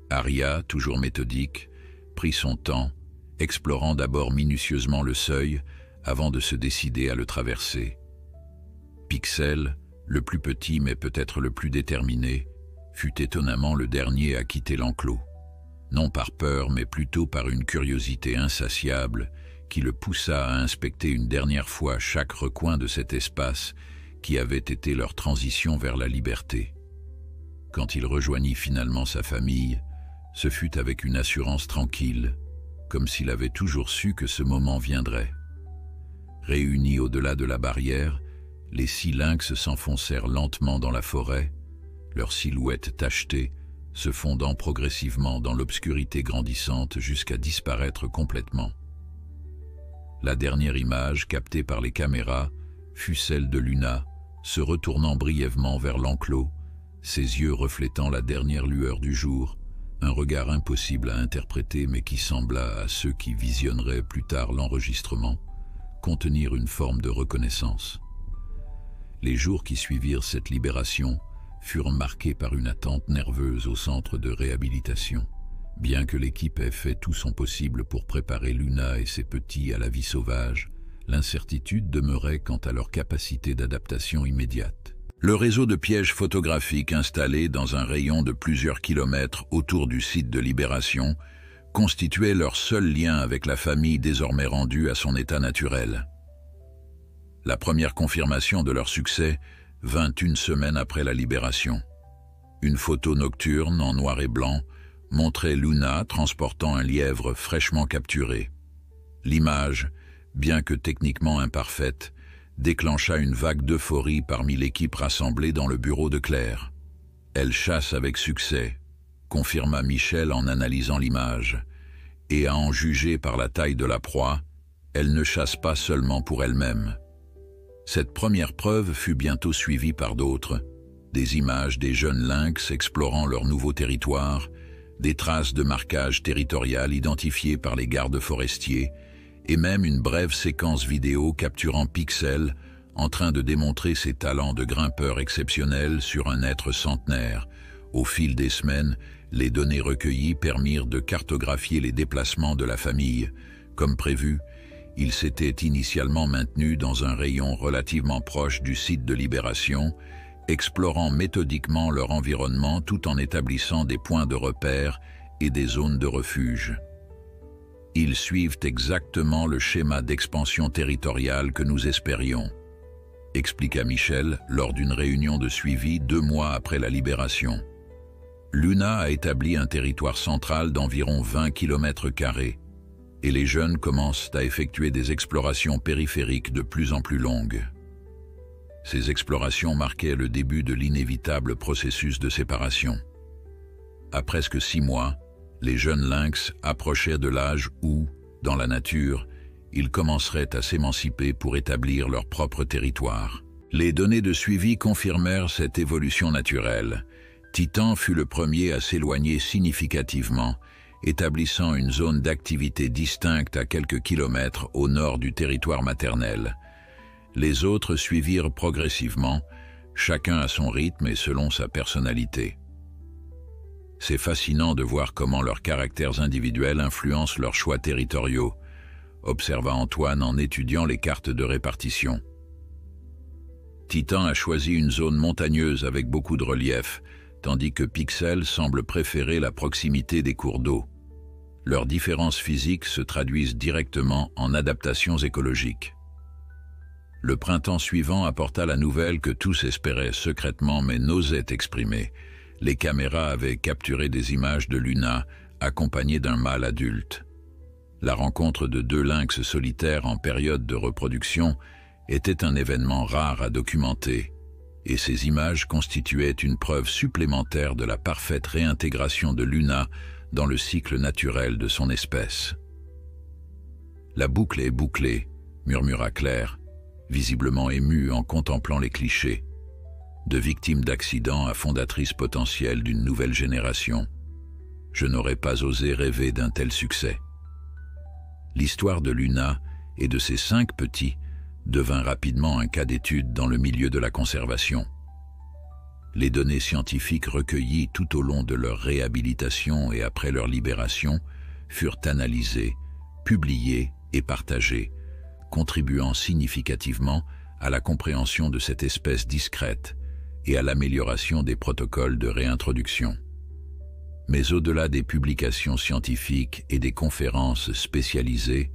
Arya, toujours méthodique, prit son temps, explorant d'abord minutieusement le seuil avant de se décider à le traverser. Pixel, le plus petit mais peut-être le plus déterminé, fut étonnamment le dernier à quitter l'enclos. Non par peur, mais plutôt par une curiosité insatiable qui le poussa à inspecter une dernière fois chaque recoin de cet espace qui avait été leur transition vers la liberté. Quand il rejoignit finalement sa famille, ce fut avec une assurance tranquille, comme s'il avait toujours su que ce moment viendrait. Réunis au-delà de la barrière, les 6 lynx s'enfoncèrent lentement dans la forêt, leurs silhouettes tachetées, se fondant progressivement dans l'obscurité grandissante jusqu'à disparaître complètement. La dernière image captée par les caméras fut celle de Luna, se retournant brièvement vers l'enclos, ses yeux reflétant la dernière lueur du jour, un regard impossible à interpréter mais qui sembla, à ceux qui visionneraient plus tard l'enregistrement, contenir une forme de reconnaissance. Les jours qui suivirent cette libération furent marqués par une attente nerveuse au centre de réhabilitation. Bien que l'équipe ait fait tout son possible pour préparer Luna et ses petits à la vie sauvage, l'incertitude demeurait quant à leur capacité d'adaptation immédiate. Le réseau de pièges photographiques installé dans un rayon de plusieurs kilomètres autour du site de libération constituait leur seul lien avec la famille désormais rendue à son état naturel. La première confirmation de leur succès vint une semaine après la libération. Une photo nocturne en noir et blanc montrait Luna transportant un lièvre fraîchement capturé. L'image, bien que techniquement imparfaite, déclencha une vague d'euphorie parmi l'équipe rassemblée dans le bureau de Claire. « Elle chasse avec succès », confirma Michel en analysant l'image, et à en juger par la taille de la proie, elle ne chasse pas seulement pour elle-même. Cette première preuve fut bientôt suivie par d'autres, des images des jeunes lynx explorant leur nouveau territoire, des traces de marquage territorial identifiées par les gardes forestiers, et même une brève séquence vidéo capturant Pixel en train de démontrer ses talents de grimpeur exceptionnels sur un être centenaire. Au fil des semaines, les données recueillies permirent de cartographier les déplacements de la famille. Comme prévu, ils s'étaient initialement maintenus dans un rayon relativement proche du site de libération, explorant méthodiquement leur environnement tout en établissant des points de repère et des zones de refuge. Ils suivent exactement le schéma d'expansion territoriale que nous espérions, expliqua Michel lors d'une réunion de suivi 2 mois après la libération. Luna a établi un territoire central d'environ 20 km², et les jeunes commencent à effectuer des explorations périphériques de plus en plus longues. Ces explorations marquaient le début de l'inévitable processus de séparation. À presque 6 mois, les jeunes lynx approchaient de l'âge où, dans la nature, ils commenceraient à s'émanciper pour établir leur propre territoire. Les données de suivi confirmèrent cette évolution naturelle. Titan fut le premier à s'éloigner significativement, établissant une zone d'activité distincte à quelques kilomètres au nord du territoire maternel. Les autres suivirent progressivement, chacun à son rythme et selon sa personnalité. C'est fascinant de voir comment leurs caractères individuels influencent leurs choix territoriaux, observa Antoine en étudiant les cartes de répartition. Titan a choisi une zone montagneuse avec beaucoup de relief, tandis que Pixel semble préférer la proximité des cours d'eau. Leurs différences physiques se traduisent directement en adaptations écologiques. Le printemps suivant apporta la nouvelle que tous espéraient secrètement mais n'osaient exprimer. Les caméras avaient capturé des images de Luna accompagnées d'un mâle adulte. La rencontre de 2 lynx solitaires en période de reproduction était un événement rare à documenter, et ces images constituaient une preuve supplémentaire de la parfaite réintégration de Luna dans le cycle naturel de son espèce. « La boucle est bouclée », murmura Claire, visiblement émue en contemplant les clichés. De victime d'accidents à fondatrice potentielle d'une nouvelle génération. Je n'aurais pas osé rêver d'un tel succès. L'histoire de Luna et de ses 5 petits devint rapidement un cas d'étude dans le milieu de la conservation. Les données scientifiques recueillies tout au long de leur réhabilitation et après leur libération furent analysées, publiées et partagées, contribuant significativement à la compréhension de cette espèce discrète et à l'amélioration des protocoles de réintroduction. Mais au-delà des publications scientifiques et des conférences spécialisées,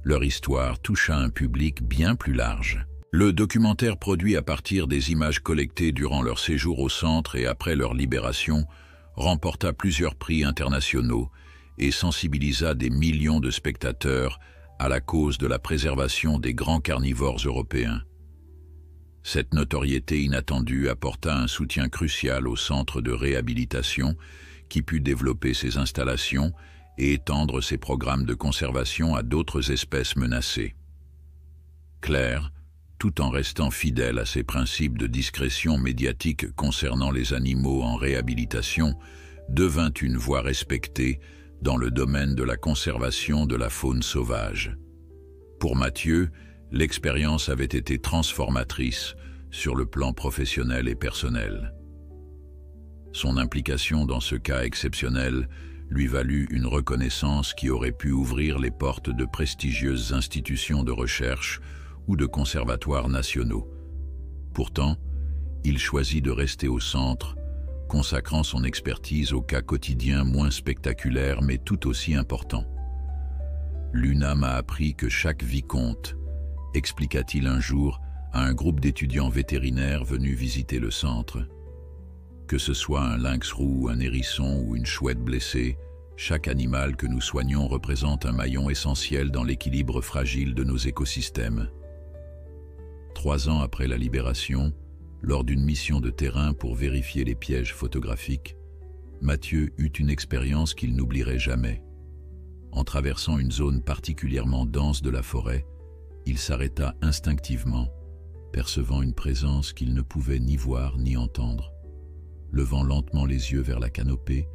leur histoire toucha un public bien plus large. Le documentaire produit à partir des images collectées durant leur séjour au centre et après leur libération remporta plusieurs prix internationaux et sensibilisa des millions de spectateurs à la cause de la préservation des grands carnivores européens. Cette notoriété inattendue apporta un soutien crucial au centre de réhabilitation qui put développer ses installations et étendre ses programmes de conservation à d'autres espèces menacées. Claire, tout en restant fidèle à ses principes de discrétion médiatique concernant les animaux en réhabilitation, devint une voix respectée dans le domaine de la conservation de la faune sauvage. Pour Mathieu, l'expérience avait été transformatrice sur le plan professionnel et personnel. Son implication dans ce cas exceptionnel lui valut une reconnaissance qui aurait pu ouvrir les portes de prestigieuses institutions de recherche ou de conservatoires nationaux. Pourtant, il choisit de rester au centre, consacrant son expertise aux cas quotidiens moins spectaculaires mais tout aussi importants. « Luna m'a appris que chaque vie compte », expliqua-t-il un jour à un groupe d'étudiants vétérinaires venus visiter le centre. Que ce soit un lynx roux, un hérisson ou une chouette blessée, chaque animal que nous soignons représente un maillon essentiel dans l'équilibre fragile de nos écosystèmes. 3 ans après la libération, lors d'une mission de terrain pour vérifier les pièges photographiques, Mathieu eut une expérience qu'il n'oublierait jamais. En traversant une zone particulièrement dense de la forêt, il s'arrêta instinctivement, percevant une présence qu'il ne pouvait ni voir ni entendre. Levant lentement les yeux vers la canopée,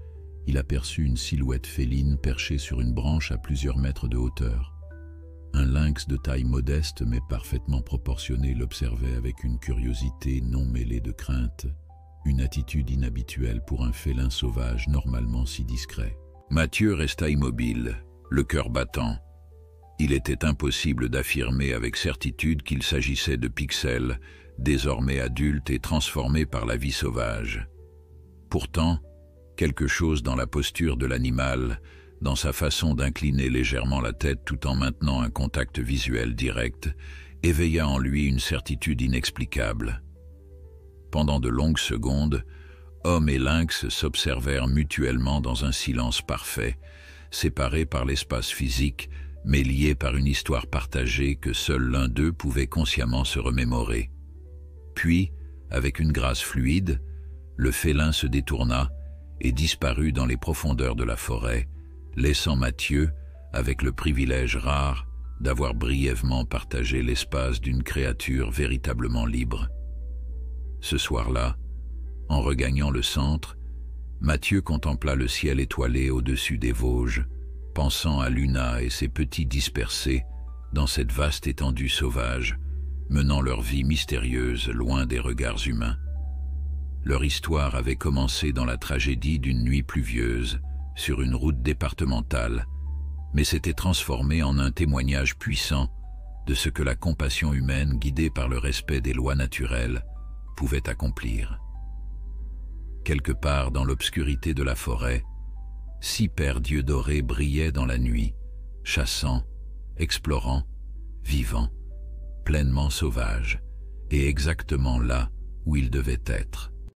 il aperçut une silhouette féline perchée sur une branche à plusieurs mètres de hauteur. Un lynx de taille modeste mais parfaitement proportionnée l'observait avec une curiosité non mêlée de crainte, une attitude inhabituelle pour un félin sauvage normalement si discret. Mathieu resta immobile, le cœur battant. Il était impossible d'affirmer avec certitude qu'il s'agissait de Pixel, désormais adulte et transformé par la vie sauvage. Pourtant, quelque chose dans la posture de l'animal, dans sa façon d'incliner légèrement la tête tout en maintenant un contact visuel direct, éveilla en lui une certitude inexplicable. Pendant de longues secondes, homme et lynx s'observèrent mutuellement dans un silence parfait, séparés par l'espace physique, mais liés par une histoire partagée que seul l'un d'eux pouvait consciemment se remémorer. Puis, avec une grâce fluide, le félin se détourna et disparut dans les profondeurs de la forêt, laissant Mathieu avec le privilège rare d'avoir brièvement partagé l'espace d'une créature véritablement libre. Ce soir-là, en regagnant le centre, Mathieu contempla le ciel étoilé au-dessus des Vosges, pensant à Luna et ses petits dispersés dans cette vaste étendue sauvage, menant leur vie mystérieuse loin des regards humains. Leur histoire avait commencé dans la tragédie d'une nuit pluvieuse, sur une route départementale, mais s'était transformée en un témoignage puissant de ce que la compassion humaine, guidée par le respect des lois naturelles, pouvait accomplir. Quelque part dans l'obscurité de la forêt, 6 paires d'yeux dorés brillaient dans la nuit, chassant, explorant, vivant, pleinement sauvages, et exactement là où ils devaient être.